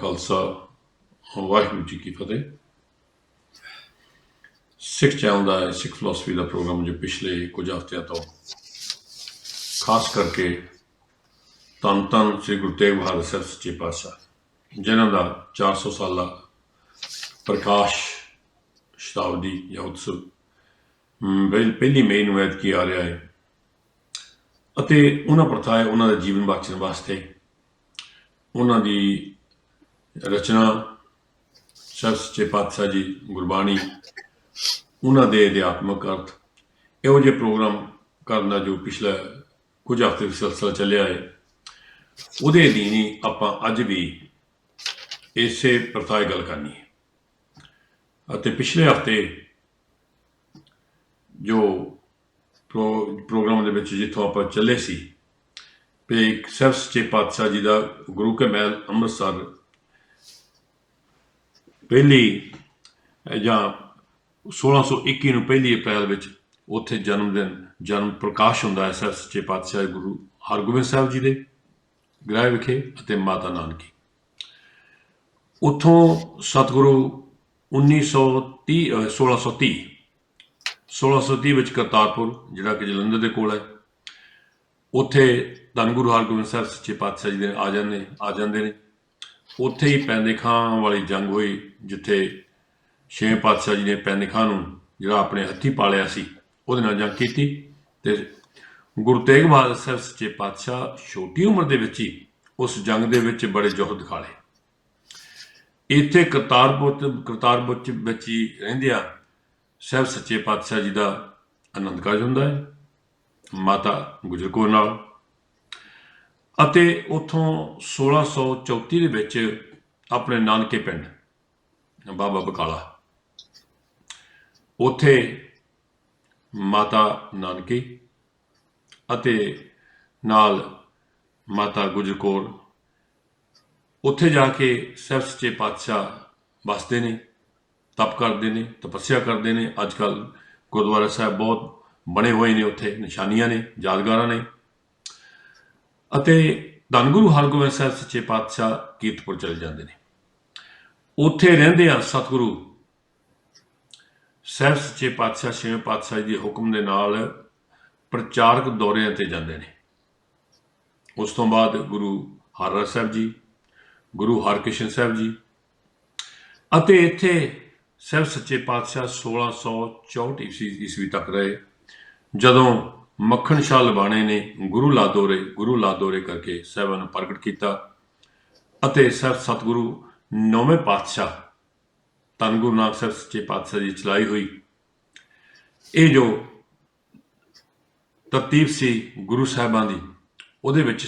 खालसा वाहिगुरू जी की फतेह। सिख चैनल का सिख फिलोसफी का प्रोग्राम जो पिछले कुछ हफ्तियां तो खास करके धन धन श्री गुरु तेग बहादुर साहब सच्चे पातशाह जिन्हों का 400 साला प्रकाश शताब्दी या उत्सव पहली मई ਨੂੰ ਐਤਕੀ ਆ ਰਿਹਾ है ਅਤੇ ਉਹਨਾਂ ਪ੍ਰਥਾਏ ਉਹਨਾਂ ਦਾ ਜੀਵਨ ਬਖਸ਼ਣ ਵਾਸਤੇ ਉਹਨਾਂ ਦੀ ਰਚਨਾ ਸਾਹਿਬ ਸੱਚੇ ਪਾਤਸ਼ਾਹ ਜੀ ਗੁਰਬਾਣੀ ਉਹਨਾਂ ਦੇ ਅਧਿਆਤਮਕ ਅਰਥ ਇਹੋ ਜਿਹੇ ਪ੍ਰੋਗਰਾਮ ਕਰਨ ਦਾ ਜੋ ਪਿਛਲਾ ਕੁਝ ਹਫ਼ਤੇ ਸਿਲਸਿਲਾ ਚੱਲਿਆ ਹੈ ਉਹਦੇ ਅਧੀਨ ਹੀ ਆਪਾਂ ਅੱਜ ਵੀ ਇਸੇ ਪ੍ਰਥਾਏ ਗੱਲ ਕਰਨੀ ਹੈ। ਅਤੇ ਪਿਛਲੇ ਹਫ਼ਤੇ ਜੋ ਪ੍ਰੋਗਰਾਮ ਦੇ ਵਿੱਚ ਜਿੱਥੋਂ ਆਪਾਂ ਚੱਲੇ ਸੀ ਵੀ ਸਾਹਿਬ ਸੱਚੇ ਪਾਤਸ਼ਾਹ ਜੀ ਦਾ ਗੁਰੂ ਕੇ ਮਹਿਲ ਅੰਮ੍ਰਿਤਸਰ ਪਹਿਲੀ ਜਾਂ 1621 ਨੂੰ ਪਹਿਲੀ ਅਪ੍ਰੈਲ ਵਿੱਚ ਉੱਥੇ ਜਨਮ ਪ੍ਰਕਾਸ਼ ਹੁੰਦਾ ਹੈ ਸਾਹਿਬ ਸੱਚੇ ਪਾਤਸ਼ਾਹ ਗੁਰੂ ਹਰਗੋਬਿੰਦ ਸਾਹਿਬ ਜੀ ਦੇ ਗ੍ਰਹਿ ਵਿਖੇ ਅਤੇ ਮਾਤਾ ਨਾਨਕੀ। ਉੱਥੋਂ ਸਤਿਗੁਰੂ 1630 ਵਿੱਚ ਕਰਤਾਰਪੁਰ ਜਿਹੜਾ ਕਿ ਜਲੰਧਰ ਦੇ ਕੋਲ ਹੈ ਉੱਥੇ ਧੰਨ ਗੁਰੂ ਹਰਗੋਬਿੰਦ ਸਾਹਿਬ ਸੱਚੇ ਪਾਤਸ਼ਾਹ ਜੀ ਦੇ ਆ ਜਾਂਦੇ ਨੇ। ਉੱਥੇ ਹੀ ਪੈਂਦੇ ਖਾਂ ਵਾਲੀ ਜੰਗ ਹੋਈ ਜਿੱਥੇ ਛੇਵੇਂ ਪਾਤਸ਼ਾਹ ਜੀ ਨੇ ਪੈਂਦੇ ਖਾਂ ਨੂੰ ਜਿਹੜਾ ਆਪਣੇ ਹੱਥੀਂ ਪਾਲਿਆ ਸੀ ਉਹਦੇ ਨਾਲ ਜੰਗ ਕੀਤੀ ਤੇ ਗੁਰੂ ਤੇਗ ਬਹਾਦਰ ਸਾਹਿਬ ਸੱਚੇ ਪਾਤਸ਼ਾਹ ਛੋਟੀ ਉਮਰ ਦੇ ਵਿੱਚ ਹੀ ਉਸ ਜੰਗ ਦੇ ਵਿੱਚ ਬੜੇ ਜੋਹਰ ਦਿਖਾਲੇ। ਇੱਥੇ ਕਰਤਾਰਪੁਰ ਵਿੱਚ ਹੀ ਰਹਿੰਦਿਆਂ ਸਾਹਿਬ ਸੱਚੇ ਪਾਤਸ਼ਾਹ ਜੀ ਦਾ ਆਨੰਦ ਕਾਰਜ ਹੁੰਦਾ ਹੈ ਮਾਤਾ ਗੁਜਰ ਕੌਰ ਨਾਲ ਅਤੇ ਉੱਥੋਂ 1634 ਦੇ ਵਿੱਚ ਆਪਣੇ ਨਾਨਕੇ ਪਿੰਡ ਬਾਬਾ ਬਕਾਲਾ ਉੱਥੇ ਮਾਤਾ ਨਾਨਕੀ ਅਤੇ ਨਾਲ ਮਾਤਾ ਗੁਜਰ ਕੌਰ ਉੱਥੇ ਜਾ ਕੇ ਸਾਹਿਬ ਸੱਚੇ ਪਾਤਸ਼ਾਹ ਵਸਦੇ ਨੇ, ਤਪ ਕਰਦੇ ਨੇ, ਤਪੱਸਿਆ ਕਰਦੇ ਨੇ। ਅੱਜ ਕੱਲ੍ਹ ਗੁਰਦੁਆਰਾ ਸਾਹਿਬ ਬਹੁਤ ਬਣੇ ਹੋਏ ਨੇ, ਉੱਥੇ ਨਿਸ਼ਾਨੀਆਂ ਨੇ, ਯਾਦਗਾਰਾਂ ਨੇ। ਅਤੇ ਧੰਨ ਗੁਰੂ ਹਰਗੋਬਿੰਦ ਸਾਹਿਬ ਸੱਚੇ ਪਾਤਸ਼ਾਹ ਕੀਰਤਪੁਰ ਚਲੇ ਜਾਂਦੇ ਨੇ। ਉੱਥੇ ਰਹਿੰਦੇ ਆ ਸਤਿਗੁਰੂ ਸਾਹਿਬ ਸੱਚੇ ਪਾਤਸ਼ਾਹ ਛੇਵੇਂ ਪਾਤਸ਼ਾਹ ਜੀ ਦੇ ਹੁਕਮ ਦੇ ਨਾਲ ਪ੍ਰਚਾਰਕ ਦੌਰਿਆਂ 'ਤੇ ਜਾਂਦੇ ਨੇ। ਉਸ ਤੋਂ ਬਾਅਦ ਗੁਰੂ ਹਰਰਾਜ ਸਾਹਿਬ ਜੀ, ਗੁਰੂ ਹਰਕ੍ਰਿਸ਼ਨ ਸਾਹਿਬ ਜੀ ਅਤੇ ਇੱਥੇ ਸਾਹਿਬ ਸੱਚੇ ਪਾਤਸ਼ਾਹ 1664 ਈਸਵੀ ਤੱਕ ਰਹੇ ਜਦੋਂ ਮੱਖਣ ਸ਼ਾਹ ਲਬਾਣੇ ਨੇ ਗੁਰੂ ਲਾਦੋਰੇ ਕਰਕੇ ਸਾਹਿਬਾਂ ਨੂੰ ਪ੍ਰਗਟ ਕੀਤਾ ਅਤੇ ਸਤਿਗੁਰੂ ਨੌਵੇਂ ਪਾਤਸ਼ਾਹ ਧੰਨ ਗੁਰੂ ਨਾਨਕ ਸਾਹਿਬ ਸੱਚੇ ਪਾਤਸ਼ਾਹ ਦੀ ਚਲਾਈ ਹੋਈ ਇਹ ਜੋ ਤਰਤੀਬ ਸੀ ਗੁਰੂ ਸਾਹਿਬਾਂ ਦੀ ਉਹਦੇ ਵਿੱਚ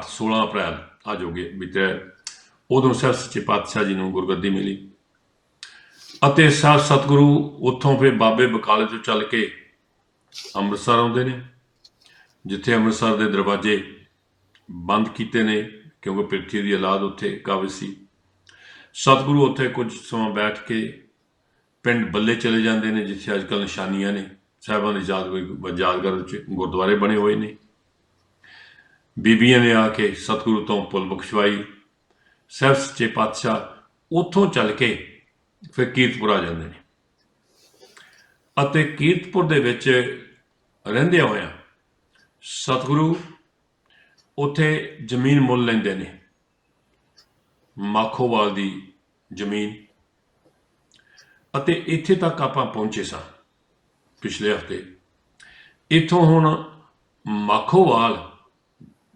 16 ਅਪ੍ਰੈਲ ਅੱਜ ਹੋ ਗਏ ਬੀਤੇ ਉਦੋਂ ਸਾਹਿਬ ਸੱਚੇ ਪਾਤਸ਼ਾਹ ਜੀ ਨੂੰ ਗੁਰਗੱਦੀ ਮਿਲੀ ਅਤੇ ਸਤਿਗੁਰੂ ਉੱਥੋਂ ਫਿਰ ਬਾਬੇ ਬਕਾਲੇ ਤੋਂ ਚੱਲ ਕੇ ਅੰਮ੍ਰਿਤਸਰ ਆਉਂਦੇ ਨੇ ਜਿੱਥੇ ਅੰਮ੍ਰਿਤਸਰ ਦੇ ਦਰਵਾਜ਼ੇ ਬੰਦ ਕੀਤੇ ਨੇ ਕਿਉਂਕਿ ਪਿਰਥੀ ਦੀ ਔਲਾਦ ਉੱਥੇ ਕਾਬਜ਼ ਸੀ। ਸਤਿਗੁਰੂ ਉੱਥੇ ਕੁਝ ਸਮਾਂ ਬੈਠ ਕੇ ਪਿੰਡ ਬੱਲੇ ਚਲੇ ਜਾਂਦੇ ਨੇ ਜਿੱਥੇ ਅੱਜ ਕੱਲ੍ਹ ਨਿਸ਼ਾਨੀਆਂ ਨੇ ਸਾਹਿਬਾਂ ਦੀ ਯਾਦਗਾਰ ਵਿੱਚ ਗੁਰਦੁਆਰੇ ਬਣੇ ਹੋਏ ਨੇ। ਬੀਬੀਆਂ ਨੇ ਆ ਕੇ ਸਤਿਗੁਰੂ ਤੋਂ ਪੁੱਲ ਬਖਸ਼ਵਾਈ। ਸਾਹਿਬ ਸੱਚੇ ਪਾਤਸ਼ਾਹ ਉੱਥੋਂ ਚੱਲ ਕੇ ਫਿਰ ਕੀਰਤਪੁਰ ਆ ਜਾਂਦੇ ਨੇ ਅਤੇ ਕੀਰਤਪੁਰ ਦੇ ਵਿੱਚ ਰਹਿੰਦਿਆਂ ਹੋਇਆਂ ਸਤਿਗੁਰੂ ਉੱਥੇ ਜ਼ਮੀਨ ਮੁੱਲ ਲੈਂਦੇ ਨੇ, ਮਾਖੋਵਾਲ ਦੀ ਜ਼ਮੀਨ। ਅਤੇ ਇੱਥੇ ਤੱਕ ਆਪਾਂ ਪਹੁੰਚੇ ਸਾਂ ਪਿਛਲੇ ਹਫ਼ਤੇ। ਇੱਥੋਂ ਹੁਣ ਮਾਖੋਵਾਲ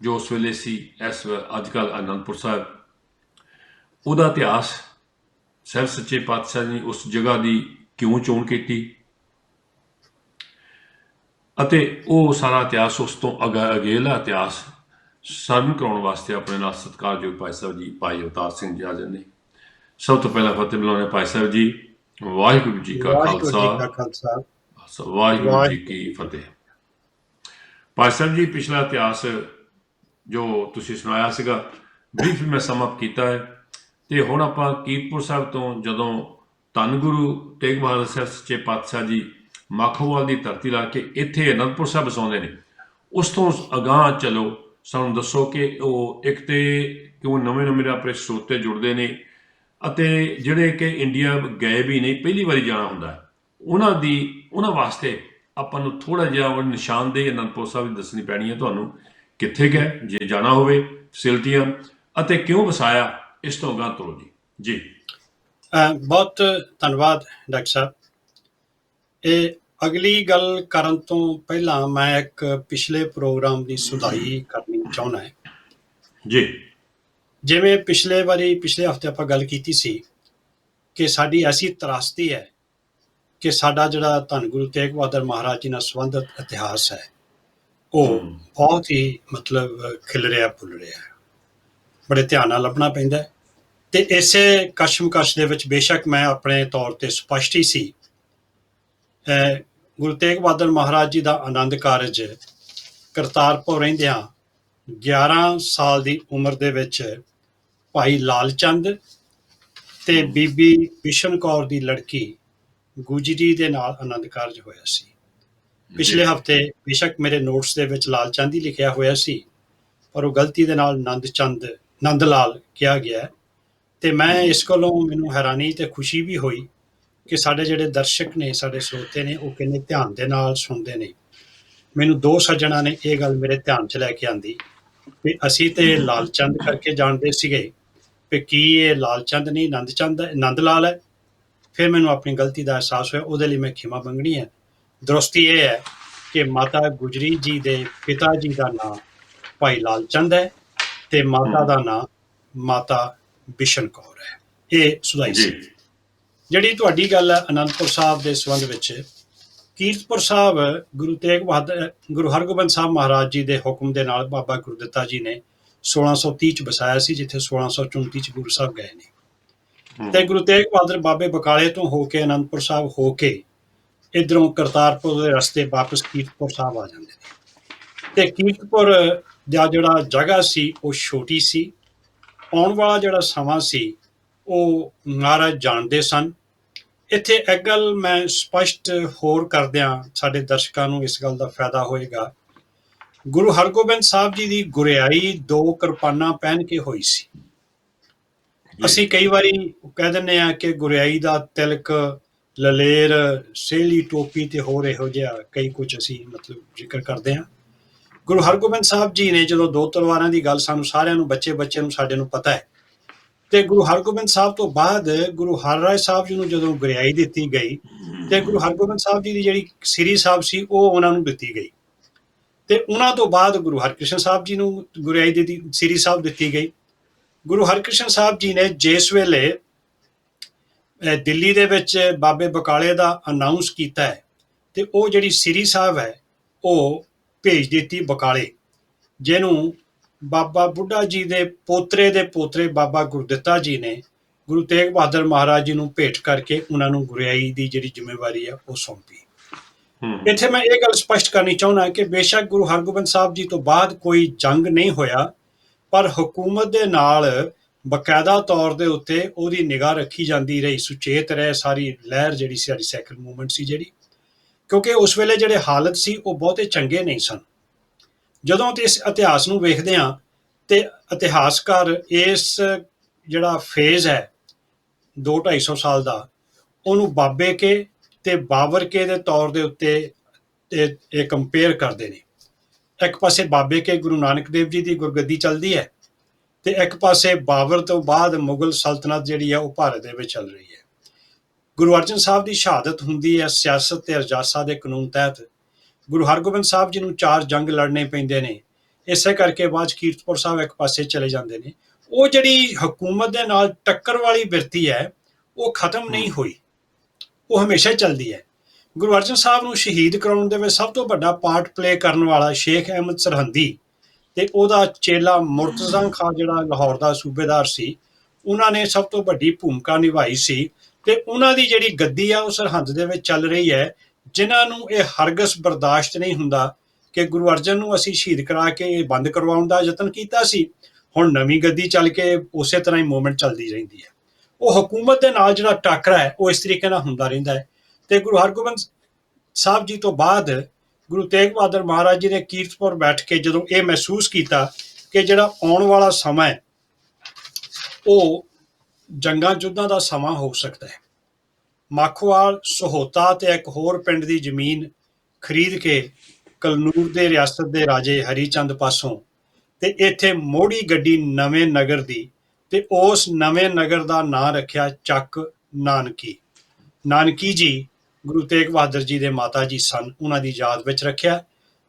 ਜੋ ਉਸ ਵੇਲੇ ਸੀ ਇਸ ਅੱਜ ਕੱਲ੍ਹ ਅਨੰਦਪੁਰ ਸਾਹਿਬ ਉਹਦਾ ਇਤਿਹਾਸ ਸਾਹਿਬ ਸੱਚੇ ਪਾਤਸ਼ਾਹ ਨੇ ਉਸ ਜਗ੍ਹਾ ਦੀ ਕਿਉਂ ਚੋਣ ਕੀਤੀ ਅਤੇ ਉਹ ਸਾਰਾ ਇਤਿਹਾਸ ਉਸ ਤੋਂ ਅਗੇਲਾ ਇਤਿਹਾਸ ਸਰਵਣ ਕਰਾਉਣ ਵਾਸਤੇ ਆਪਣੇ ਨਾਲ ਸਤਿਕਾਰਯੋਗ ਭਾਈ ਸਾਹਿਬ ਜੀ ਭਾਈ ਅਵਤਾਰ ਸਿੰਘ ਜੀ ਹਾਜ਼ਰ ਨੇ। ਸਭ ਤੋਂ ਪਹਿਲਾਂ ਫਤਿਹ ਬੁਲਾਉਂਦੇ ਭਾਈ ਸਾਹਿਬ ਜੀ। ਵਾਹਿਗੁਰੂ ਜੀ ਕਾ ਖਾਲਸਾ ਵਾਹਿਗੁਰੂ ਜੀ ਕੀ ਫਤਿਹ। ਭਾਈ ਸਾਹਿਬ ਜੀ ਪਿਛਲਾ ਇਤਿਹਾਸ ਜੋ ਤੁਸੀਂ ਸੁਣਾਇਆ ਸੀਗਾ ਬਰੀਫ ਮੈਂ ਸਮ ਅਪ ਕੀਤਾ ਹੈ ਤੇ ਹੁਣ ਆਪਾਂ ਕੀਰਤਪੁਰ ਸਾਹਿਬ ਤੋਂ ਜਦੋਂ ਧੰਨ ਗੁਰੂ ਤੇਗ ਬਹਾਦਰ ਸਾਹਿਬ ਸੱਚੇ ਪਾਤਸ਼ਾਹ ਜੀ ਮਾਖੋਵਾਲ ਦੀ ਧਰਤੀ ਲਾ ਕੇ ਇੱਥੇ ਅਨੰਦਪੁਰ ਸਾਹਿਬ ਵਸਾਉਂਦੇ ਨੇ ਉਸ ਤੋਂ ਅਗਾਂਹ ਚਲੋ ਸਾਨੂੰ ਦੱਸੋ ਕਿ ਉਹ ਇੱਕ ਤੇ ਕਿ ਉਹ ਨਵੇਂ ਆਪਣੇ ਸਰੋਤੇ ਜੁੜਦੇ ਨੇ ਅਤੇ ਜਿਹੜੇ ਕਿ ਇੰਡੀਆ ਗਏ ਵੀ ਨਹੀਂ, ਪਹਿਲੀ ਵਾਰੀ ਜਾਣਾ ਹੁੰਦਾ, ਉਹਨਾਂ ਵਾਸਤੇ ਆਪਾਂ ਨੂੰ ਥੋੜ੍ਹਾ ਜਿਹਾ ਉਹ ਨਿਸ਼ਾਨਦੇਹੀ ਅਨੰਦਪੁਰ ਸਾਹਿਬ ਦੀ ਦੱਸਣੀ ਪੈਣੀ ਹੈ ਤੁਹਾਨੂੰ, ਕਿੱਥੇ ਗਏ ਜੇ ਜਾਣਾ ਹੋਵੇ, ਫੈਸਿਲਿਟੀਆਂ ਅਤੇ ਕਿਉਂ ਵਸਾਇਆ। ਇਸ ਤੋਂ ਅਗਾਂਹ ਤੋਰੋ ਜੀ। ਜੀ ਬਹੁਤ ਧੰਨਵਾਦ ਡਾਕਟਰ ਸਾਹਿਬ। ਇਹ ਅਗਲੀ ਗੱਲ ਕਰਨ ਤੋਂ ਪਹਿਲਾਂ ਮੈਂ ਇੱਕ ਪਿਛਲੇ ਪ੍ਰੋਗਰਾਮ ਦੀ ਸੁਧਾਈ ਕਰਨੀ ਚਾਹੁੰਦਾ ਹੈ ਜੀ। ਜਿਵੇਂ ਪਿਛਲੇ ਹਫ਼ਤੇ ਆਪਾਂ ਗੱਲ ਕੀਤੀ ਸੀ ਕਿ ਸਾਡੀ ਐਸੀ ਤਰਾਸਦੀ ਹੈ ਕਿ ਸਾਡਾ ਜਿਹੜਾ ਧੰਨ ਗੁਰੂ ਤੇਗ ਬਹਾਦਰ ਮਹਾਰਾਜ ਜੀ ਨਾਲ ਸੰਬੰਧਿਤ ਇਤਿਹਾਸ ਹੈ ਉਹ ਬਹੁਤ ਹੀ ਖਿਲ ਰਿਹਾ, ਭੁੱਲ ਰਿਹਾ, ਬੜੇ ਧਿਆਨ ਨਾਲ ਲੱਭਣਾ ਪੈਂਦਾ। ਤੇ ਇਸੇ ਕਸ਼ਮਕਸ਼ ਦੇ ਵਿੱਚ ਬੇਸ਼ੱਕ ਮੈਂ ਆਪਣੇ ਤੌਰ ਤੇ ਸਪਸ਼ਟ ਹੀ ਸੀ। ਗੁਰੂ ਤੇਗ ਬਹਾਦਰ ਮਹਾਰਾਜ ਜੀ ਦਾ ਆਨੰਦ ਕਾਰਜ ਕਰਤਾਰਪੁਰ ਰਹਿੰਦਿਆਂ 11 ਸਾਲ ਦੀ ਉਮਰ ਦੇ ਵਿੱਚ ਭਾਈ ਲਾਲ ਚੰਦ ਤੇ ਬੀਬੀ ਬਿਸ਼ਨ ਕੌਰ ਦੀ ਲੜਕੀ ਗੁਜਰੀ ਦੇ ਨਾਲ ਆਨੰਦ ਕਾਰਜ ਹੋਇਆ ਸੀ। ਪਿਛਲੇ ਹਫ਼ਤੇ ਬੇਸ਼ੱਕ ਮੇਰੇ ਨੋਟਸ ਦੇ ਵਿੱਚ ਲਾਲ ਚੰਦ ਹੀ ਲਿਖਿਆ ਹੋਇਆ ਸੀ, ਪਰ ਉਹ ਗਲਤੀ ਦੇ ਨਾਲ ਨੰਦ ਲਾਲ ਕਿਹਾ ਗਿਆ। ਤੇ ਮੈਂ ਇਸ ਕੋਲੋਂ ਮੈਨੂੰ ਹੈਰਾਨੀ ਤੇ ਖੁਸ਼ੀ ਵੀ ਹੋਈ ਕਿ ਸਾਡੇ ਜਿਹੜੇ ਦਰਸ਼ਕ ਨੇ, ਸਾਡੇ ਸਰੋਤੇ ਨੇ, ਉਹ ਕਿੰਨੇ ਧਿਆਨ ਦੇ ਨਾਲ ਸੁਣਦੇ ਨੇ। ਮੈਨੂੰ 2 ਸੱਜਣਾਂ ਨੇ ਇਹ ਗੱਲ ਮੇਰੇ ਧਿਆਨ 'ਚ ਲੈ ਕੇ ਆਂਦੀ ਵੀ ਅਸੀਂ ਤੇ ਲਾਲ ਚੰਦ ਕਰਕੇ ਜਾਣਦੇ ਸੀਗੇ ਵੀ ਕੀ ਇਹ ਲਾਲ ਚੰਦ ਨਹੀਂ ਨੰਦ ਲਾਲ ਹੈ। ਫਿਰ ਮੈਨੂੰ ਆਪਣੀ ਗਲਤੀ ਦਾ ਅਹਿਸਾਸ ਹੋਇਆ, ਉਹਦੇ ਲਈ ਮੈਂ ਖਿਮਾ ਮੰਗਣੀ ਹੈ। ਦਰੁਸਤੀ ਇਹ ਹੈ ਕਿ ਮਾਤਾ ਗੁਜਰੀ ਜੀ ਦੇ ਪਿਤਾ ਜੀ ਦਾ ਨਾਂ ਭਾਈ ਲਾਲ ਚੰਦ ਹੈ ਤੇ ਮਾਤਾ ਦਾ ਨਾਂ ਮਾਤਾ ਬਿਸ਼ਨ ਕੌਰ ਹੈ। ਇਹ ਸੁਧਾਈ ਸੀ। ਜਿਹੜੀ ਤੁਹਾਡੀ ਗੱਲ ਹੈ ਅਨੰਦਪੁਰ ਸਾਹਿਬ ਦੇ ਸੰਬੰਧ ਵਿੱਚ, ਕੀਰਤਪੁਰ ਸਾਹਿਬ ਗੁਰੂ ਹਰਗੋਬਿੰਦ ਸਾਹਿਬ ਮਹਾਰਾਜ ਜੀ ਦੇ ਹੁਕਮ ਦੇ ਨਾਲ ਬਾਬਾ ਗੁਰਦਿੱਤਾ ਜੀ ਨੇ 1630 ਚ ਵਸਾਇਆ ਸੀ, ਜਿੱਥੇ 1634 ਚ ਗੁਰੂ ਸਾਹਿਬ ਗਏ ਨੇ। ਤੇ ਗੁਰੂ ਤੇਗ ਬਹਾਦਰ ਬਾਬੇ ਬਕਾਲੇ ਤੋਂ ਹੋ ਕੇ ਅਨੰਦਪੁਰ ਸਾਹਿਬ ਹੋ ਕੇ ਇੱਧਰੋਂ ਕਰਤਾਰਪੁਰ ਦੇ ਰਸਤੇ ਵਾਪਸ ਕੀਰਤਪੁਰ ਸਾਹਿਬ ਆ ਜਾਂਦੇ ਨੇ। ਤੇ ਕੀਰਤਪੁਰ ਦਾ ਜਿਹੜਾ ਜਗ੍ਹਾ ਸੀ ਉਹ ਛੋਟੀ ਸੀ। ਆਉਣ ਵਾਲਾ ਜਿਹੜਾ ਸਮਾਂ ਸੀ ਉਹ ਮਹਾਰਾਜ ਜਾਣਦੇ ਸਨ। ਇੱਥੇ ਇੱਕ ਗੱਲ ਮੈਂ ਸਪਸ਼ਟ ਹੋਰ ਕਰਦਿਆਂ ਸਾਡੇ ਦਰਸ਼ਕਾਂ ਨੂੰ ਇਸ ਗੱਲ ਦਾ ਫਾਇਦਾ ਹੋਏਗਾ। ਗੁਰੂ ਹਰਗੋਬਿੰਦ ਸਾਹਿਬ ਜੀ ਦੀ ਗੁਰਿਆਈ 2 ਕਿਰਪਾਨਾਂ ਪਹਿਨ ਕੇ ਹੋਈ ਸੀ। ਅਸੀਂ ਕਈ ਵਾਰੀ ਕਹਿ ਦਿੰਦੇ ਹਾਂ ਕਿ ਗੁਰਿਆਈ ਦਾ ਤਿਲਕ, ਲਲੇਰ, ਸੇਲੀ, ਟੋਪੀ ਤੇ ਹੋਰ ਇਹੋ ਜਿਹਾ ਕਈ ਕੁਝ ਅਸੀਂ ਜ਼ਿਕਰ ਕਰਦੇ ਹਾਂ। ਗੁਰੂ ਹਰਗੋਬਿੰਦ ਸਾਹਿਬ ਜੀ ਨੇ ਜਦੋਂ 2 ਤਲਵਾਰਾਂ ਦੀ ਗੱਲ ਸਾਨੂੰ ਸਾਰਿਆਂ ਨੂੰ, ਬੱਚੇ ਨੂੰ, ਸਾਡੇ ਨੂੰ ਪਤਾ ਹੈ। ਤੇ ਗੁਰੂ ਹਰਗੋਬਿੰਦ ਸਾਹਿਬ ਤੋਂ ਬਾਅਦ ਗੁਰੂ ਹਰਰਾਏ ਸਾਹਿਬ ਜੀ ਨੂੰ ਜਦੋਂ ਗੁਰਿਆਈ ਦਿੱਤੀ ਗਈ ਤੇ ਗੁਰੂ ਹਰਗੋਬਿੰਦ ਸਾਹਿਬ ਜੀ ਦੀ ਜਿਹੜੀ ਸ੍ਰੀ ਸਾਹਿਬ ਸੀ ਉਹ ਉਹਨਾਂ ਨੂੰ ਦਿੱਤੀ ਗਈ। ਤੇ ਉਹਨਾਂ ਤੋਂ ਬਾਅਦ ਗੁਰੂ ਹਰਕ੍ਰਿਸ਼ਨ ਸਾਹਿਬ ਜੀ ਨੂੰ ਗੁਰਿਆਈ ਦੀ ਸ੍ਰੀ ਸਾਹਿਬ ਦਿੱਤੀ ਗਈ। ਗੁਰੂ ਹਰਕ੍ਰਿਸ਼ਨ ਸਾਹਿਬ ਜੀ ਨੇ ਜਿਸ ਵੇਲੇ ਦਿੱਲੀ ਦੇ ਵਿੱਚ ਬਾਬੇ ਬਕਾਲੇ ਦਾ ਅਨਾਉਂਸ ਕੀਤਾ ਹੈ ਤੇ ਉਹ ਜਿਹੜੀ ਸ੍ਰੀ ਸਾਹਿਬ ਹੈ ਉਹ ਭੇਜ ਦਿੱਤੀ ਬਕਾਲੇ, ਜਿਹਨੂੰ ਬਾਬਾ ਬੁੱਢਾ ਜੀ ਦੇ ਪੋਤਰੇ ਬਾਬਾ ਗੁਰਦਿੱਤਾ ਜੀ ਨੇ ਗੁਰੂ ਤੇਗ ਬਹਾਦਰ ਮਹਾਰਾਜ ਜੀ ਨੂੰ ਭੇਟ ਕਰਕੇ ਉਹਨਾਂ ਨੂੰ ਗੁਰਿਆਈ ਦੀ ਜਿਹੜੀ ਜ਼ਿੰਮੇਵਾਰੀ ਹੈ ਉਹ ਸੌਂਪੀ। ਇੱਥੇ ਮੈਂ ਇਹ ਗੱਲ ਸਪਸ਼ਟ ਕਰਨੀ ਚਾਹੁੰਦਾ ਕਿ ਬੇਸ਼ੱਕ ਗੁਰੂ ਹਰਗੋਬਿੰਦ ਸਾਹਿਬ ਜੀ ਤੋਂ ਬਾਅਦ ਕੋਈ ਜੰਗ ਨਹੀਂ ਹੋਇਆ, ਪਰ ਹਕੂਮਤ ਦੇ ਨਾਲ ਬਕਾਇਦਾ ਤੌਰ ਦੇ ਉੱਤੇ ਉਹਦੀ ਨਿਗਾਹ ਰੱਖੀ ਜਾਂਦੀ ਰਹੀ, ਸੁਚੇਤ ਰਹੇ ਸਾਰੀ ਲਹਿਰ ਜਿਹੜੀ ਸਾਡੀ ਸੈਕੂਲਰ ਮੂਵਮੈਂਟ ਸੀ ਜਿਹੜੀ, ਕਿਉਂਕਿ ਉਸ ਵੇਲੇ ਜਿਹੜੇ ਹਾਲਤ ਸੀ ਉਹ ਬਹੁਤੇ ਚੰਗੇ ਨਹੀਂ ਸਨ। ਜਦੋਂ ਤੇ ਇਸ ਇਤਿਹਾਸ ਨੂੰ ਵੇਖਦੇ ਹਾਂ ਤੇ ਇਤਿਹਾਸਕਾਰ ਇਸ ਜਿਹੜਾ ਫੇਜ਼ ਹੈ 200-250 ਸਾਲ ਦਾ, ਉਹਨੂੰ ਬਾਬੇ ਕੇ ਤੇ ਬਾਬਰ ਕੇ ਦੇ ਤੌਰ ਦੇ ਉੱਤੇ ਇਹ ਕੰਪੇਅਰ ਕਰਦੇ ਨੇ। ਇੱਕ ਪਾਸੇ ਬਾਬੇ ਕੇ ਗੁਰੂ ਨਾਨਕ ਦੇਵ ਜੀ ਦੀ ਗੁਰਗੱਦੀ ਚੱਲਦੀ ਹੈ ਤੇ ਇੱਕ ਪਾਸੇ ਬਾਬਰ ਤੋਂ ਬਾਅਦ ਮੁਗਲ ਸਲਤਨਤ ਜਿਹੜੀ ਹੈ ਉਹ ਭਾਰਤ ਦੇ ਵਿੱਚ ਚੱਲ ਰਹੀ ਹੈ। ਗੁਰੂ ਅਰਜਨ ਸਾਹਿਬ ਦੀ ਸ਼ਹਾਦਤ ਹੁੰਦੀ ਹੈ ਸਿਆਸਤ ਤੇ ਰਜਾਸਾ ਦੇ ਕਾਨੂੰਨ ਤਹਿਤ। ਗੁਰੂ ਹਰਗੋਬਿੰਦ ਸਾਹਿਬ ਜੀ ਨੂੰ 4 ਜੰਗ ਲੜਨੇ ਪੈਂਦੇ ਨੇ, ਇਸੇ ਕਰਕੇ ਬਾਅਦ ਕੀਰਤਪੁਰ ਸਾਹਿਬ ਇੱਕ ਪਾਸੇ ਚਲੇ ਜਾਂਦੇ ਨੇ। ਉਹ ਜਿਹੜੀ ਹਕੂਮਤ ਦੇ ਨਾਲ ਟੱਕਰ ਵਾਲੀ ਬਿਰਤੀ ਹੈ ਉਹ ਖਤਮ ਨਹੀਂ ਹੋਈ, ਉਹ ਹਮੇਸ਼ਾ ਚੱਲਦੀ ਹੈ। ਗੁਰੂ ਅਰਜਨ ਸਾਹਿਬ ਨੂੰ ਸ਼ਹੀਦ ਕਰਾਉਣ ਦੇ ਵਿੱਚ ਸਭ ਤੋਂ ਵੱਡਾ ਪਾਰਟ ਪਲੇ ਕਰਨ ਵਾਲਾ ਸ਼ੇਖ ਅਹਿਮਦ ਸਰਹੰਦੀ ਤੇ ਉਹਦਾ ਚੇਲਾ ਮੁਰਤਜ਼ਾ ਖਾਂ ਜਿਹੜਾ ਲਾਹੌਰ ਦਾ ਸੂਬੇਦਾਰ ਸੀ, ਉਹਨਾਂ ਨੇ ਸਭ ਤੋਂ ਵੱਡੀ ਭੂਮਿਕਾ ਨਿਭਾਈ ਸੀ। ਤੇ ਉਹਨਾਂ ਦੀ ਜਿਹੜੀ ਗੱਦੀ ਆ ਉਹ ਸਰਹੰਦ ਦੇ ਵਿੱਚ ਚੱਲ ਰਹੀ ਹੈ, ਜਿਨ੍ਹਾਂ ਨੂੰ ਇਹ ਹਰਗਜ਼ ਬਰਦਾਸ਼ਤ ਨਹੀਂ ਹੁੰਦਾ ਕਿ ਗੁਰੂ ਅਰਜਨ ਨੂੰ ਅਸੀਂ ਸ਼ਹੀਦ ਕਰਾ ਕੇ ਇਹ ਬੰਦ ਕਰਵਾਉਣ ਦਾ ਯਤਨ ਕੀਤਾ ਸੀ, ਹੁਣ ਨਵੀਂ ਗੱਦੀ ਚੱਲ ਕੇ ਉਸੇ ਤਰ੍ਹਾਂ ਹੀ ਮੂਵਮੈਂਟ ਚੱਲਦੀ ਰਹਿੰਦੀ ਹੈ। ਉਹ ਹਕੂਮਤ ਦੇ ਨਾਲ ਜਿਹੜਾ ਟਾਕਰਾ ਹੈ ਉਹ ਇਸ ਤਰੀਕੇ ਨਾਲ ਹੁੰਦਾ ਰਹਿੰਦਾ ਹੈ। ਤੇ ਗੁਰੂ ਹਰਗੋਬਿੰਦ ਸਾਹਿਬ ਜੀ ਤੋਂ ਬਾਅਦ ਗੁਰੂ ਤੇਗ ਬਹਾਦਰ ਮਹਾਰਾਜ ਜੀ ਨੇ ਕੀਰਤਪੁਰ ਬੈਠ ਕੇ ਜਦੋਂ ਇਹ ਮਹਿਸੂਸ ਕੀਤਾ ਕਿ ਜਿਹੜਾ ਆਉਣ ਵਾਲਾ ਸਮਾਂ ਹੈ ਉਹ ਜੰਗਾਂ ਯੁੱਧਾਂ ਦਾ ਸਮਾਂ ਹੋ ਸਕਦਾ ਹੈ। ਮਾਖੋਵਾਲ ਸਹੋਤਾ ਤੇ ਇੱਕ ਹੋਰ ਪਿੰਡ ਦੀ ਜ਼ਮੀਨ ਖਰੀਦ ਕੇ ਕਲਨੂਰ ਦੇ ਰਿਆਸਤ ਦੇ ਰਾਜੇ ਹਰੀਚੰਦ ਪਾਸੋਂ ਤੇ ਇੱਥੇ ਮੋੜੀ ਗੱਡੀ ਨਵੇਂ ਨਗਰ ਦੀ ਤੇ ਉਸ ਨਵੇਂ ਨਗਰ ਦਾ ਨਾਂ ਰੱਖਿਆ ਚੱਕ ਨਾਨਕੀ। ਨਾਨਕੀ ਜੀ ਗੁਰੂ ਤੇਗ ਬਹਾਦਰ ਜੀ ਦੇ ਮਾਤਾ ਜੀ ਸਨ, ਉਹਨਾਂ ਦੀ ਯਾਦ ਵਿੱਚ ਰੱਖਿਆ।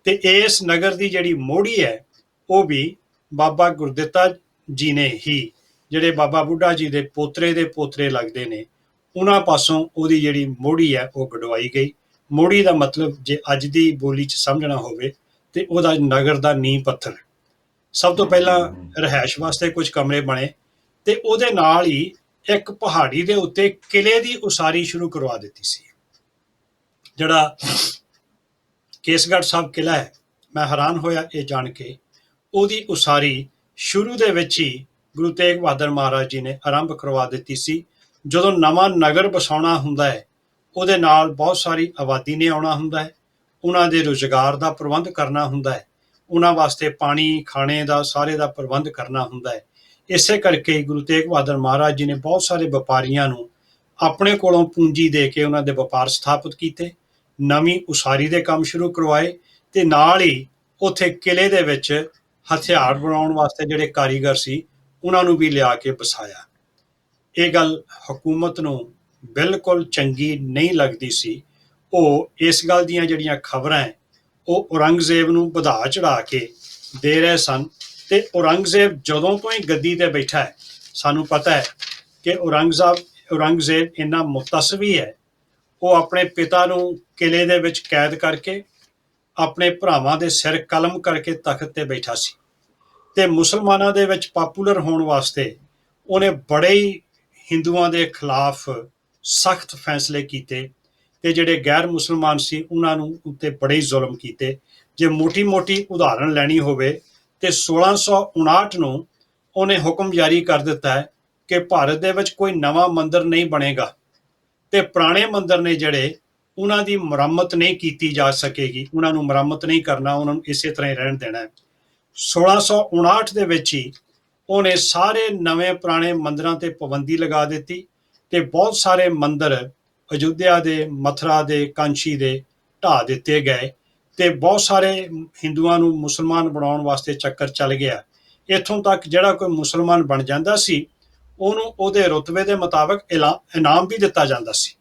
ਤੇ ਇਸ ਨਗਰ ਦੀ ਜਿਹੜੀ ਮੋੜੀ ਹੈ ਉਹ ਵੀ ਬਾਬਾ ਗੁਰਦਿੱਤਾ ਜੀ ਨੇ ਹੀ, ਜਿਹੜੇ ਬਾਬਾ ਬੁੱਢਾ ਜੀ ਦੇ ਪੋਤਰੇ ਲੱਗਦੇ ਨੇ, ਉਹਨਾਂ ਪਾਸੋਂ ਉਹਦੀ ਜਿਹੜੀ ਮੋੜੀ ਹੈ ਉਹ ਗੜਵਾਈ ਗਈ। ਮੋੜੀ ਦਾ ਮਤਲਬ ਜੇ ਅੱਜ ਦੀ ਬੋਲੀ 'ਚ ਸਮਝਣਾ ਹੋਵੇ ਤੇ ਉਹਦਾ ਨਗਰ ਦਾ ਨੀਂਹ ਪੱਥਰ। ਸਭ ਤੋਂ ਪਹਿਲਾਂ ਰਿਹਾਇਸ਼ ਵਾਸਤੇ ਕੁਝ ਕਮਰੇ ਬਣੇ ਤੇ ਉਹਦੇ ਨਾਲ ਹੀ ਇੱਕ ਪਹਾੜੀ ਦੇ ਉੱਤੇ ਕਿਲੇ ਦੀ ਉਸਾਰੀ ਸ਼ੁਰੂ ਕਰਵਾ ਦਿੱਤੀ ਸੀ। ਜਿਹੜਾ ਕੇਸਗੜ੍ਹ ਸਾਹਿਬ ਕਿਲਾ ਹੈ, ਮੈਂ ਹੈਰਾਨ ਹੋਇਆ ਇਹ ਜਾਣ ਕੇ, ਉਹਦੀ ਉਸਾਰੀ ਸ਼ੁਰੂ ਦੇ ਵਿੱਚ ਹੀ ਗੁਰੂ ਤੇਗ ਬਹਾਦਰ ਮਹਾਰਾਜ ਜੀ ਨੇ ਆਰੰਭ ਕਰਵਾ ਦਿੱਤੀ ਸੀ। ਜਦੋਂ ਨਵਾਂ ਨਗਰ ਵਸਾਉਣਾ ਹੁੰਦਾ ਹੈ, ਉਹਦੇ ਨਾਲ ਬਹੁਤ ਸਾਰੀ ਆਬਾਦੀ ਨੇ ਆਉਣਾ ਹੁੰਦਾ ਹੈ, ਉਹਨਾਂ ਦੇ ਰੁਜ਼ਗਾਰ ਦਾ ਪ੍ਰਬੰਧ ਕਰਨਾ ਹੁੰਦਾ ਹੈ, ਉਹਨਾਂ ਵਾਸਤੇ ਪਾਣੀ ਖਾਣੇ ਦਾ ਸਾਰੇ ਦਾ ਪ੍ਰਬੰਧ ਕਰਨਾ ਹੁੰਦਾ ਹੈ। ਇਸੇ ਕਰਕੇ ਗੁਰੂ ਤੇਗ ਬਹਾਦਰ ਮਹਾਰਾਜ ਜੀ ਨੇ ਬਹੁਤ ਸਾਰੇ ਵਪਾਰੀਆਂ ਨੂੰ ਆਪਣੇ ਕੋਲੋਂ ਪੂੰਜੀ ਦੇ ਕੇ ਉਹਨਾਂ ਦੇ ਵਪਾਰ ਸਥਾਪਿਤ ਕੀਤੇ, ਨਵੀਂ ਉਸਾਰੀ ਦੇ ਕੰਮ ਸ਼ੁਰੂ ਕਰਵਾਏ ਤੇ ਨਾਲ ਹੀ ਉੱਥੇ ਕਿਲੇ ਦੇ ਵਿੱਚ ਹਥਿਆਰ ਬਣਾਉਣ ਵਾਸਤੇ ਜਿਹੜੇ ਕਾਰੀਗਰ ਸੀ ਉਹਨਾਂ ਨੂੰ ਵੀ ਲਿਆ ਕੇ ਵਸਾਇਆ। ਇਹ ਗੱਲ ਹਕੂਮਤ ਨੂੰ ਬਿਲਕੁਲ ਚੰਗੀ ਨਹੀਂ ਲੱਗਦੀ ਸੀ। ਉਹ ਇਸ ਗੱਲ ਦੀਆਂ ਜਿਹੜੀਆਂ ਖਬਰਾਂ ਹੈ ਉਹ ਔਰੰਗਜ਼ੇਬ ਨੂੰ ਵਧਾ ਚੜਾ ਕੇ ਦੇ ਰਹੇ ਸਨ। ਤੇ ਔਰੰਗਜ਼ੇਬ ਜਦੋਂ ਤੋਂ ਹੀ ਗੱਦੀ ਤੇ ਬੈਠਾ ਹੈ, ਸਾਨੂੰ ਪਤਾ ਹੈ ਕਿ ਔਰੰਗਜ਼ੇਬ ਇੰਨਾ ਮੁਤੱਸਵੀ ਹੈ, ਉਹ ਆਪਣੇ ਪਿਤਾ ਨੂੰ ਕਿਲੇ ਦੇ ਵਿੱਚ ਕੈਦ ਕਰਕੇ ਆਪਣੇ ਭਰਾਵਾਂ ਦੇ ਸਿਰ ਕਲਮ ਕਰਕੇ ਤਖਤ ਤੇ ਬੈਠਾ ਸੀ। ਤੇ ਮੁਸਲਮਾਨਾਂ ਦੇ ਵਿੱਚ ਪਾਪੂਲਰ ਹੋਣ ਵਾਸਤੇ ਉਹਨੇ ਬੜੇ ਹੀ ਹਿੰਦੂਆਂ ਦੇ ਖਿਲਾਫ ਸਖਤ ਫੈਸਲੇ ਕੀਤੇ ਤੇ ਜਿਹੜੇ ਗੈਰ ਮੁਸਲਮਾਨ ਸੀ ਉਹਨਾਂ ਨੂੰ ਉੱਤੇ ਬੜੇ ਹੀ ਜ਼ੁਲਮ ਕੀਤੇ। ਜੇ ਮੋਟੀ ਉਦਾਹਰਣ ਲੈਣੀ ਹੋਵੇ ਤੇ 1659 ਨੂੰ ਉਹਨੇ ਹੁਕਮ ਜਾਰੀ ਕਰ ਦਿੱਤਾ ਹੈ ਕਿ ਭਾਰਤ ਦੇ ਵਿੱਚ ਕੋਈ ਨਵਾਂ ਮੰਦਿਰ ਨਹੀਂ ਬਣੇਗਾ ਤੇ ਪੁਰਾਣੇ ਮੰਦਿਰ ਨੇ ਜਿਹੜੇ ਉਹਨਾਂ ਦੀ ਮੁਰੰਮਤ ਨਹੀਂ ਕੀਤੀ ਜਾ ਸਕੇਗੀ, ਉਹਨਾਂ ਨੂੰ ਮੁਰੰਮਤ ਨਹੀਂ ਕਰਨਾ, ਉਹਨਾਂ ਨੂੰ ਇਸੇ ਤਰ੍ਹਾਂ ਹੀ ਰਹਿਣ ਦੇਣਾ ਹੈ। 1659 ਦੇ ਵਿੱਚ ਹੀ ਉਹਨੇ ਸਾਰੇ ਨਵੇਂ ਪੁਰਾਣੇ ਮੰਦਿਰਾਂ ਤੇ ਪਾਬੰਦੀ ਲਗਾ ਦਿੱਤੀ ਤੇ ਬਹੁਤ ਸਾਰੇ ਮੰਦਿਰ ਅਯੁੱਧਿਆ ਦੇ, ਮਥੁਰਾ ਦੇ, ਕਾਂਚੀ ਦੇ ਢਾਹ ਦਿੱਤੇ ਗਏ ਤੇ ਬਹੁਤ ਸਾਰੇ ਹਿੰਦੂਆਂ ਨੂੰ ਮੁਸਲਮਾਨ ਬਣਾਉਣ ਵਾਸਤੇ ਚੱਕਰ ਚੱਲ ਗਿਆ। ਇੱਥੋਂ ਤੱਕ ਜਿਹੜਾ ਕੋਈ ਮੁਸਲਮਾਨ ਬਣ ਜਾਂਦਾ ਸੀ ਉਹਨੂੰ ਉਹਦੇ ਰੁਤਬੇ ਦੇ ਮੁਤਾਬਕ ਇਨਾਮ ਵੀ ਦਿੱਤਾ ਜਾਂਦਾ ਸੀ।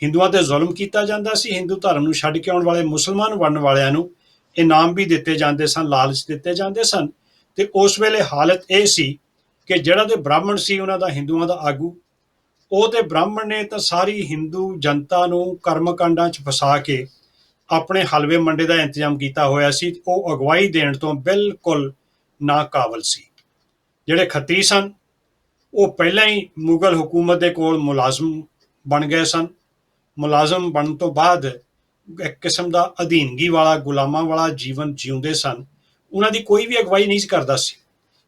ਹਿੰਦੂਆਂ ਤੇ ਜ਼ੁਲਮ ਕੀਤਾ ਜਾਂਦਾ ਸੀ, ਹਿੰਦੂ ਧਰਮ ਨੂੰ ਛੱਡ ਕੇ ਆਉਣ ਵਾਲੇ ਮੁਸਲਮਾਨ ਬਣਨ ਵਾਲਿਆਂ ਨੂੰ ਇਨਾਮ ਵੀ ਦਿੱਤੇ ਜਾਂਦੇ ਸਨ, ਲਾਲਚ ਦਿੱਤੇ ਜਾਂਦੇ ਸਨ। ਤੇ ਉਸ ਵੇਲੇ ਹਾਲਤ ਇਹ ਸੀ ਕਿ ਜਿਹੜਾ ਤੇ ਬ੍ਰਾਹਮਣ ਸੀ ਉਹਨਾਂ ਦਾ, ਹਿੰਦੂਆਂ ਦਾ ਆਗੂ, ਉਹ ਤੇ ਬ੍ਰਾਹਮਣ ਨੇ ਤਾਂ ਸਾਰੀ ਹਿੰਦੂ ਜਨਤਾ ਨੂੰ ਕਰਮਕਾਂਡਾਂ 'ਚ ਫਸਾ ਕੇ ਆਪਣੇ ਹਲਵੇ ਮੰਡੇ ਦਾ ਇੰਤਜ਼ਾਮ ਕੀਤਾ ਹੋਇਆ ਸੀ। ਉਹ ਅਗਵਾਈ ਦੇਣ ਤੋਂ ਬਿਲਕੁਲ ਨਾਕਾਬਲ ਸੀ। ਜਿਹੜੇ ਖੱਤਰੀ ਸਨ ਉਹ ਪਹਿਲਾਂ ਹੀ ਮੁਗਲ ਹਕੂਮਤ ਦੇ ਕੋਲ ਮੁਲਾਜ਼ਮ ਬਣ ਗਏ ਸਨ। ਮੁਲਾਜ਼ਮ ਬਣਨ ਤੋਂ ਬਾਅਦ ਇੱਕ ਕਿਸਮ ਦਾ ਅਧੀਨਗੀ ਵਾਲਾ, ਗੁਲਾਮਾਂ ਵਾਲਾ ਜੀਵਨ ਜਿਉਂਦੇ ਸਨ। ਉਹਨਾਂ ਦੀ ਕੋਈ ਵੀ ਅਗਵਾਈ ਨਹੀਂ ਕਰਦਾ ਸੀ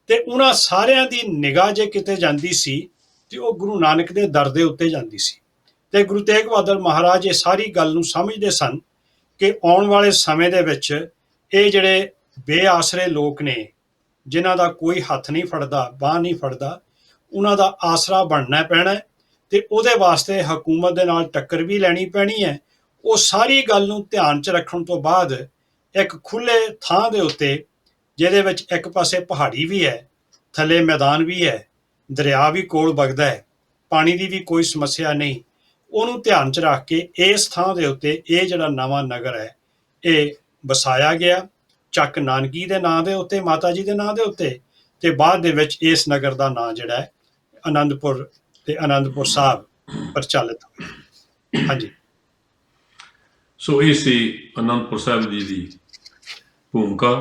ਤੇ ਉਹਨਾਂ ਸਾਰਿਆਂ ਦੀ ਨਿਗਾਹ ਜੇ ਕਿਤੇ ਜਾਂਦੀ ਸੀ ਤੇ ਉਹ ਗੁਰੂ ਨਾਨਕ ਦੇ ਦਰ ਦੇ ਉੱਤੇ ਜਾਂਦੀ ਸੀ। ਤੇ ਗੁਰੂ ਤੇਗ ਬਹਾਦਰ ਮਹਾਰਾਜ ਇਹ ਸਾਰੀ ਗੱਲ ਨੂੰ ਸਮਝਦੇ ਸਨ ਕਿ ਆਉਣ ਵਾਲੇ ਸਮੇਂ ਦੇ ਵਿੱਚ ਇਹ ਜਿਹੜੇ ਬੇਆਸਰੇ ਲੋਕ ਨੇ, ਜਿਨ੍ਹਾਂ ਦਾ ਕੋਈ ਹੱਥ ਨਹੀਂ ਫੜਦਾ, ਬਾਂਹ ਨਹੀਂ ਫੜਦਾ, ਉਹਨਾਂ ਦਾ ਆਸਰਾ ਬਣਨਾ ਪੈਣਾ ਤੇ ਉਹਦੇ ਵਾਸਤੇ ਹਕੂਮਤ ਦੇ ਨਾਲ ਟੱਕਰ ਵੀ ਲੈਣੀ ਪੈਣੀ ਹੈ। ਉਹ ਸਾਰੀ ਗੱਲ ਨੂੰ ਧਿਆਨ 'ਚ ਰੱਖਣ ਤੋਂ ਬਾਅਦ ਇੱਕ ਖੁੱਲ੍ਹੇ ਥਾਂ ਦੇ ਉੱਤੇ, ਜਿਹਦੇ ਵਿੱਚ ਇੱਕ ਪਾਸੇ ਪਹਾੜੀ ਵੀ ਹੈ, ਥੱਲੇ ਮੈਦਾਨ ਵੀ ਹੈ, ਦਰਿਆ ਵੀ ਕੋਲ ਵਗਦਾ ਹੈ, ਪਾਣੀ ਦੀ ਵੀ ਕੋਈ ਸਮੱਸਿਆ ਨਹੀਂ, ਉਹਨੂੰ ਧਿਆਨ 'ਚ ਰੱਖ ਕੇ ਇਸ ਥਾਂ ਦੇ ਉੱਤੇ ਇਹ ਜਿਹੜਾ ਨਵਾਂ ਨਗਰ ਹੈ ਇਹ ਵਸਾਇਆ ਗਿਆ, ਚੱਕ ਨਾਨਕੀ ਦੇ ਨਾਂ ਦੇ ਉੱਤੇ, ਮਾਤਾ ਜੀ ਦੇ ਨਾਂ ਦੇ ਉੱਤੇ। ਤੇ ਬਾਅਦ ਦੇ ਵਿੱਚ ਇਸ ਨਗਰ ਦਾ ਨਾਂ ਜਿਹੜਾ ਹੈ ਆਨੰਦਪੁਰ ਤੇ ਆਨੰਦਪੁਰ ਸਾਹਿਬ ਪ੍ਰਚਲਿਤ ਹੋਇਆ। ਹਾਂਜੀ। ਸੋ ਇਹ ਸੀ ਆਨੰਦਪੁਰ ਸਾਹਿਬ ਜੀ ਦੀ ਭੂਮਿਕਾ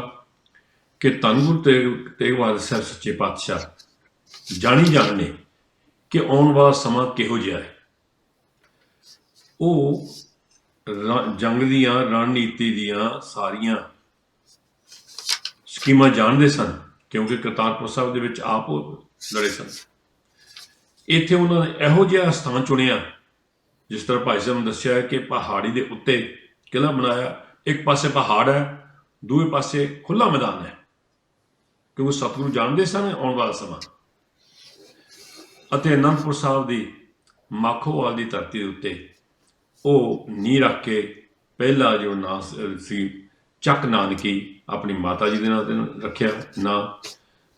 ਕਿ ਧੰਨ ਗੁਰੂ ਤੇਗ ਬਹਾਦਰ ਸਾਹਿਬ ਸੱਚੇ ਪਾਤਸ਼ਾਹ ਜਾਣੀ ਜਾਣਨੇ ਕਿ ਆਉਣ ਵਾਲਾ ਸਮਾਂ ਕਿਹੋ ਜਿਹਾ ਹੈ। ਉਹ ਜੰਗ ਦੀਆਂ, ਰਣਨੀਤੀ ਦੀਆਂ ਸਾਰੀਆਂ ਸਕੀਮਾਂ ਜਾਣਦੇ ਸਨ, ਕਿਉਂਕਿ ਕਰਤਾਰਪੁਰ ਸਾਹਿਬ ਦੇ ਵਿੱਚ ਆਪ ਉਹ ਲੜੇ ਸਨ। ਇੱਥੇ ਉਹਨਾਂ ਨੇ ਇਹੋ ਜਿਹਾ ਸਥਾਨ ਚੁਣਿਆ, ਜਿਸ ਤਰ੍ਹਾਂ ਭਾਈ ਸਾਹਿਬ ਨੇ ਦੱਸਿਆ ਹੈ ਕਿ ਪਹਾੜੀ ਦੇ ਉੱਤੇ ਕਿਲ੍ਹਾ ਬਣਾਇਆ। ਇੱਕ ਪਾਸੇ ਪਹਾੜ ਹੈ, ਦੂਏ ਪਾਸੇ ਖੁੱਲ੍ਹਾ ਮੈਦਾਨ ਹੈ, ਕਿਉਂਕਿ ਸਤਿਗੁਰੂ ਜਾਣਦੇ ਸਨ ਆਉਣ ਵਾਲਾ ਸਮਾਂ। ਅਤੇ ਅਨੰਦਪੁਰ ਸਾਹਿਬ ਦੀ ਮਾਖੋਵਾਲ ਦੀ ਧਰਤੀ ਦੇ ਉੱਤੇ ਉਹ ਨੀਂਹ ਰੱਖ ਕੇ ਪਹਿਲਾ ਜੋ ਨਾਂ ਸੀ ਚੱਕ ਨਾਨਕੀ ਆਪਣੀ ਮਾਤਾ ਜੀ ਦੇ ਨਾਂ ਤੇ ਰੱਖਿਆ ਨਾਂ,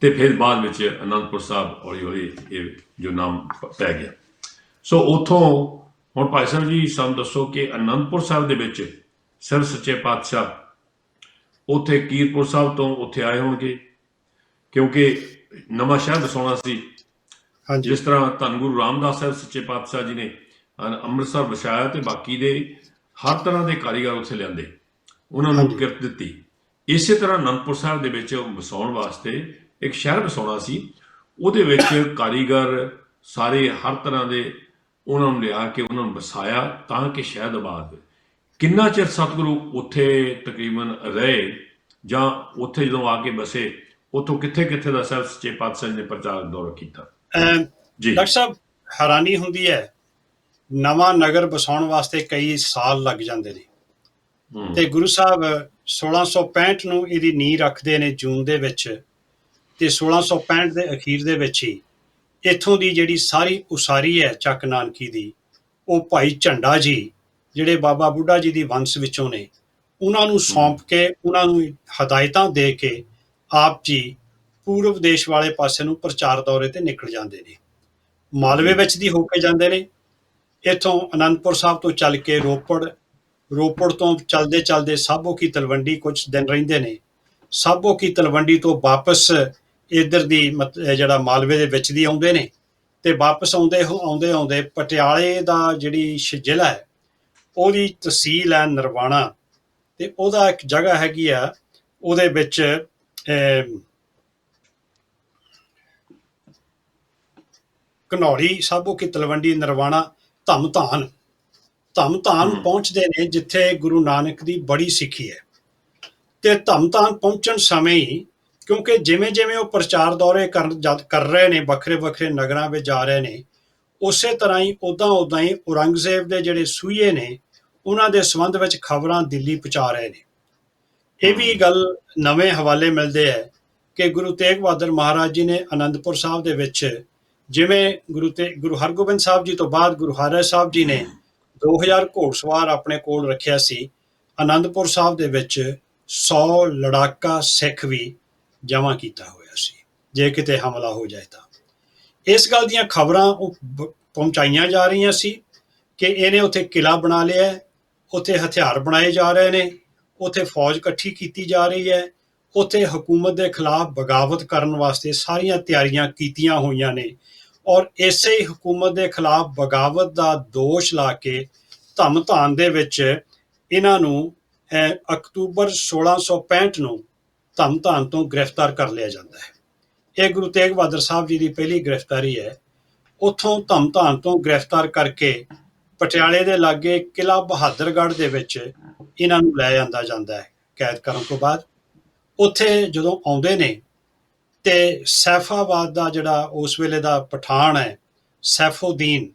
ਤੇ ਫਿਰ ਬਾਅਦ ਵਿੱਚ ਅਨੰਦਪੁਰ ਸਾਹਿਬ ਹੌਲੀ ਹੌਲੀ ਇਹ ਜੋ ਨਾਮ ਪੈ ਗਿਆ। ਸੋ ਉੱਥੋਂ ਹੁਣ ਭਾਈ ਸਾਹਿਬ ਜੀ ਸਾਨੂੰ ਦੱਸੋ ਕਿ ਅਨੰਦਪੁਰ ਸਾਹਿਬ ਦੇ ਵਿੱਚ ਸਰਬ ਸੱਚੇ ਪਾਤਸ਼ਾਹ ਉੱਥੇ ਕੀਰਤਪੁਰ ਸਾਹਿਬ ਤੋਂ ਉੱਥੇ ਆਏ ਹੋਣਗੇ, ਕਿਉਂਕਿ ਨਵਾਂ ਸ਼ਹਿਰ ਵਸਾਉਣਾ ਸੀ। ਹਾਂਜੀ ਜਿਸ ਤਰ੍ਹਾਂ ਧੰਨ ਗੁਰੂ ਰਾਮਦਾਸ ਸਾਹਿਬ ਸੱਚੇ ਪਾਤਸ਼ਾਹ ਜੀ ਨੇ ਅੰਮ੍ਰਿਤਸਰ ਵਸਾਇਆ ਤੇ ਬਾਕੀ ਦੇ ਹਰ ਤਰ੍ਹਾਂ ਦੇ ਕਾਰੀਗਰ ਉੱਥੇ ਲਿਆਂਦੇ, ਉਹਨਾਂ ਨੂੰ ਕਿਰਤ ਦਿੱਤੀ। ਇਸੇ ਤਰ੍ਹਾਂ ਅਨੰਦਪੁਰ ਸਾਹਿਬ ਦੇ ਵਿੱਚ ਵਸਾਉਣ ਵਾਸਤੇ ਇੱਕ ਸ਼ਹਿਰ ਵਸਾਉਣਾ ਸੀ, ਉਹਦੇ ਵਿੱਚ ਕਾਰੀਗਰ ਸਾਰੇ ਹਰ ਤਰ੍ਹਾਂ ਦੇ ਉਹਨਾਂ ਨੂੰ ਲਿਆ ਕੇ ਉਹਨਾਂ ਨੂੰ ਵਸਾਇਆ ਤਾਂ ਕਿ ਸ਼ਹਿਰ ਆਬਾਦ ਹੋਵੇ। ਕਿੰਨਾ ਚਿਰ ਸਤਿਗੁਰੂ ਉੱਥੇ ਤਕਰੀਬਨ ਰਹੇ ਜਾਂ ਉੱਥੇ ਜਦੋਂ ਆ ਕੇ ਬਸੇ, ਉੱਥੋਂ ਕਿੱਥੇ ਕਿੱਥੇ ਦਾ ਸਾਹਿਬ ਸੱਚੇ ਪਾਤਸ਼ਾਹ ਜੀ ਨੇ ਪ੍ਰਚਾਰ ਦੌਰਾ ਕੀਤਾ? ਜੀ ਡਾਕਟਰ ਸਾਹਿਬ, ਹੈਰਾਨੀ ਹੁੰਦੀ ਹੈ, ਨਵਾਂ ਨਗਰ ਵਸਾਉਣ ਵਾਸਤੇ ਕਈ ਸਾਲ ਲੱਗ ਜਾਂਦੇ ਨੇ ਤੇ ਗੁਰੂ ਸਾਹਿਬ 1665 ਨੂੰ ਇਹਦੀ ਨੀਂਹ ਰੱਖਦੇ ਨੇ ਜੂਨ ਦੇ ਵਿੱਚ, ਤੇ 1665 ਦੇ ਅਖੀਰ ਦੇ ਵਿੱਚ ਹੀ ਇੱਥੋਂ ਦੀ ਜਿਹੜੀ ਸਾਰੀ ਉਸਾਰੀ ਹੈ ਚੱਕ ਨਾਨਕੀ ਦੀ, ਉਹ ਭਾਈ ਝੰਡਾ ਜੀ ਜਿਹੜੇ ਬਾਬਾ ਬੁੱਢਾ ਜੀ ਦੀ ਵੰਸ਼ ਵਿੱਚੋਂ ਨੇ, ਉਹਨਾਂ ਨੂੰ ਸੌਂਪ ਕੇ ਉਹਨਾਂ ਨੂੰ ਹਦਾਇਤਾਂ ਦੇ ਕੇ ਆਪ ਜੀ ਪੂਰਬ ਦੇਸ਼ ਵਾਲੇ ਪਾਸੇ ਨੂੰ ਪ੍ਰਚਾਰ ਦੌਰੇ ਤੇ ਨਿਕਲ ਜਾਂਦੇ ਨੇ। ਮਾਲਵੇ ਵਿੱਚ ਦੀ ਹੋ ਕੇ ਜਾਂਦੇ ਨੇ, ਇੱਥੋਂ ਅਨੰਦਪੁਰ ਸਾਹਿਬ ਤੋਂ ਚੱਲ ਕੇ ਰੋਪੜ ਤੋਂ ਚਲਦੇ ਚਲਦੇ ਸਾਬੋ ਕੀ ਤਲਵੰਡੀ ਕੁਝ ਦਿਨ ਰਹਿੰਦੇ ਨੇ। ਸਾਬੋ ਕੀ ਤਲਵੰਡੀ ਤੋਂ ਵਾਪਸ ਇੱਧਰ ਦੀ ਜਿਹੜਾ ਮਾਲਵੇ ਦੇ ਵਿੱਚ ਦੀ ਆਉਂਦੇ ਨੇ, ਤੇ ਵਾਪਸ ਆਉਂਦੇ ਪਟਿਆਲੇ ਦਾ ਜਿਹੜੀ ਜ਼ਿਲ੍ਹਾ ਹੈ ਉਹਦੀ ਤਹਿਸੀਲ ਹੈ ਨਰਵਾਣਾ, ਤੇ ਉਹਦਾ ਇੱਕ ਜਗ੍ਹਾ ਹੈਗੀ ਆ ਉਹਦੇ ਵਿੱਚ ਘਨੌਲੀ, ਸਾਬੋ ਕੀ ਤਲਵੰਡੀ, ਨਰਵਾਣਾ, ਧਮਧਾਨ ਪਹੁੰਚਦੇ ਨੇ ਜਿੱਥੇ ਗੁਰੂ ਨਾਨਕ ਦੀ ਬੜੀ ਸਿੱਖੀ ਹੈ। ਤੇ ਧਮਧਾਨ ਪਹੁੰਚਣ ਸਮੇਂ ਹੀ, ਕਿਉਂਕਿ ਜਿਵੇਂ ਜਿਵੇਂ ਉਹ ਪ੍ਰਚਾਰ ਦੌਰੇ ਕਰ ਰਹੇ ਨੇ, ਵੱਖਰੇ ਵੱਖਰੇ ਨਗਰਾਂ ਵਿੱਚ ਜਾ ਰਹੇ ਨੇ, ਉਸੇ ਤਰ੍ਹਾਂ ਹੀ ਉੱਦਾਂ ਹੀ ਔਰੰਗਜ਼ੇਬ ਦੇ ਜਿਹੜੇ ਸੂਹੀਏ ਨੇ ਉਹਨਾਂ ਦੇ ਸੰਬੰਧ ਵਿੱਚ ਖਬਰਾਂ ਦਿੱਲੀ ਪਹੁੰਚਾ ਰਹੇ ਨੇ। ਇਹ ਵੀ ਗੱਲ ਨਵੇਂ ਹਵਾਲੇ ਮਿਲਦੇ ਹੈ ਕਿ ਗੁਰੂ ਤੇਗ ਬਹਾਦਰ ਮਹਾਰਾਜ ਜੀ ਨੇ ਅਨੰਦਪੁਰ ਸਾਹਿਬ ਦੇ ਵਿੱਚ, ਜਿਵੇਂ ਗੁਰੂ ਹਰਗੋਬਿੰਦ ਸਾਹਿਬ ਜੀ ਤੋਂ ਬਾਅਦ ਗੁਰੂ ਹਰਿਰਾਏ ਸਾਹਿਬ ਜੀ ਨੇ 2000 ਘੋੜਸਵਾਰ ਆਪਣੇ ਕੋਲ ਰੱਖਿਆ ਸੀ, ਅਨੰਦਪੁਰ ਸਾਹਿਬ ਦੇ ਵਿੱਚ 100 ਲੜਾਕਾ ਸਿੱਖ ਵੀ ਜਮ੍ਹਾਂ ਕੀਤਾ ਹੋਇਆ ਸੀ ਜੇ ਕਿਤੇ ਹਮਲਾ ਹੋ ਜਾਏ ਤਾਂ। ਇਸ ਗੱਲ ਦੀਆਂ ਖਬਰਾਂ ਪਹੁੰਚਾਈਆਂ ਜਾ ਰਹੀਆਂ ਸੀ ਕਿ ਇਹਨੇ ਉੱਥੇ ਕਿਲ੍ਹਾ ਬਣਾ ਲਿਆ, ਉੱਥੇ ਹਥਿਆਰ ਬਣਾਏ ਜਾ ਰਹੇ ਨੇ, ਉੱਥੇ ਫੌਜ ਇਕੱਠੀ ਕੀਤੀ ਜਾ ਰਹੀ ਹੈ, ਉੱਥੇ ਹਕੂਮਤ ਦੇ ਖਿਲਾਫ ਬਗਾਵਤ ਕਰਨ ਵਾਸਤੇ ਸਾਰੀਆਂ ਤਿਆਰੀਆਂ ਕੀਤੀਆਂ ਹੋਈਆਂ ਨੇ। ਔਰ ਇਸੇ ਹੀ ਹਕੂਮਤ ਦੇ ਖਿਲਾਫ ਬਗਾਵਤ ਦਾ ਦੋਸ਼ ਲਾ ਕੇ ਧਮਧਾਨ ਦੇ ਵਿੱਚ ਇਹਨਾਂ ਨੂੰ ਅਕਤੂਬਰ 1665 ਨੂੰ ਧਮਧਾਨ ਤੋਂ ਗ੍ਰਿਫਤਾਰ ਕਰ ਲਿਆ ਜਾਂਦਾ ਹੈ। ਇਹ ਗੁਰੂ ਤੇਗ ਬਹਾਦਰ ਸਾਹਿਬ ਜੀ ਦੀ ਪਹਿਲੀ ਗ੍ਰਿਫਤਾਰੀ ਹੈ। ਉੱਥੋਂ ਧਮਧਾਨ ਤੋਂ ਗ੍ਰਿਫਤਾਰ ਕਰਕੇ ਪਟਿਆਲੇ ਦੇ ਲਾਗੇ ਕਿਲ੍ਹਾ ਬਹਾਦਰਗੜ੍ਹ ਦੇ ਵਿੱਚ ਇਹਨਾਂ ਨੂੰ ਲੈ ਜਾਂਦਾ ਹੈ ਕੈਦ ਕਰਨ ਤੋਂ ਬਾਅਦ। ਉੱਥੇ ਜਦੋਂ ਆਉਂਦੇ ਨੇ ਤੇ ਸੈਫਾਬਾਦ ਦਾ ਜਿਹੜਾ ਉਸ ਵੇਲੇ ਦਾ ਪਠਾਨ ਹੈ ਸੈਫੁਦੀਨ,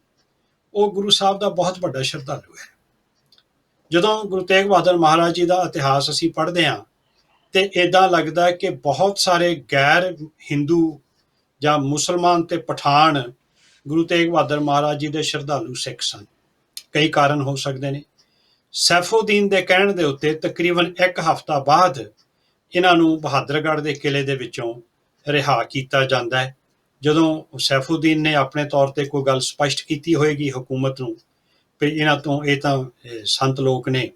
ਉਹ ਗੁਰੂ ਸਾਹਿਬ ਦਾ ਬਹੁਤ ਵੱਡਾ ਸ਼ਰਧਾਲੂ ਹੈ। ਜਦੋਂ ਗੁਰੂ ਤੇਗ ਬਹਾਦਰ ਮਹਾਰਾਜ ਜੀ ਦਾ ਇਤਿਹਾਸ ਅਸੀਂ ਪੜ੍ਹਦੇ ਹਾਂ ਤੇ ਇੱਦਾਂ ਲੱਗਦਾ ਕਿ ਬਹੁਤ ਸਾਰੇ ਗੈਰ ਹਿੰਦੂ ਜਾਂ ਮੁਸਲਮਾਨ ਤੇ ਪਠਾਨ ਗੁਰੂ ਤੇਗ ਬਹਾਦਰ ਮਹਾਰਾਜ ਜੀ ਦੇ ਸ਼ਰਧਾਲੂ ਸਿੱਖ ਸਨ। ਕਈ ਕਾਰਨ ਹੋ ਸਕਦੇ ਨੇ। ਸੈਫੁਦੀਨ ਦੇ ਕਹਿਣ ਦੇ ਉੱਤੇ ਤਕਰੀਬਨ 1 ਹਫ਼ਤਾ ਬਾਅਦ ਇਹਨਾਂ ਨੂੰ ਬਹਾਦਰਗੜ੍ਹ ਦੇ ਕਿਲ੍ਹੇ ਦੇ ਵਿੱਚੋਂ ਰਿਹਾ ਕੀਤਾ ਜਾਂਦਾ ਹੈ। ਜਦੋਂ ਸੈਫੁਦੀਨ ਨੇ ਆਪਣੇ ਤੌਰ ਤੇ ਕੋਈ ਗੱਲ ਸਪਸ਼ਟ ਕੀਤੀ ਹੋਏਗੀ ਹਕੂਮਤ ਨੂੰ ਵੀ ਇਹਨਾਂ ਤੋਂ, ਇਹ ਤਾਂ ਸੰਤ ਲੋਕ ਨੇ,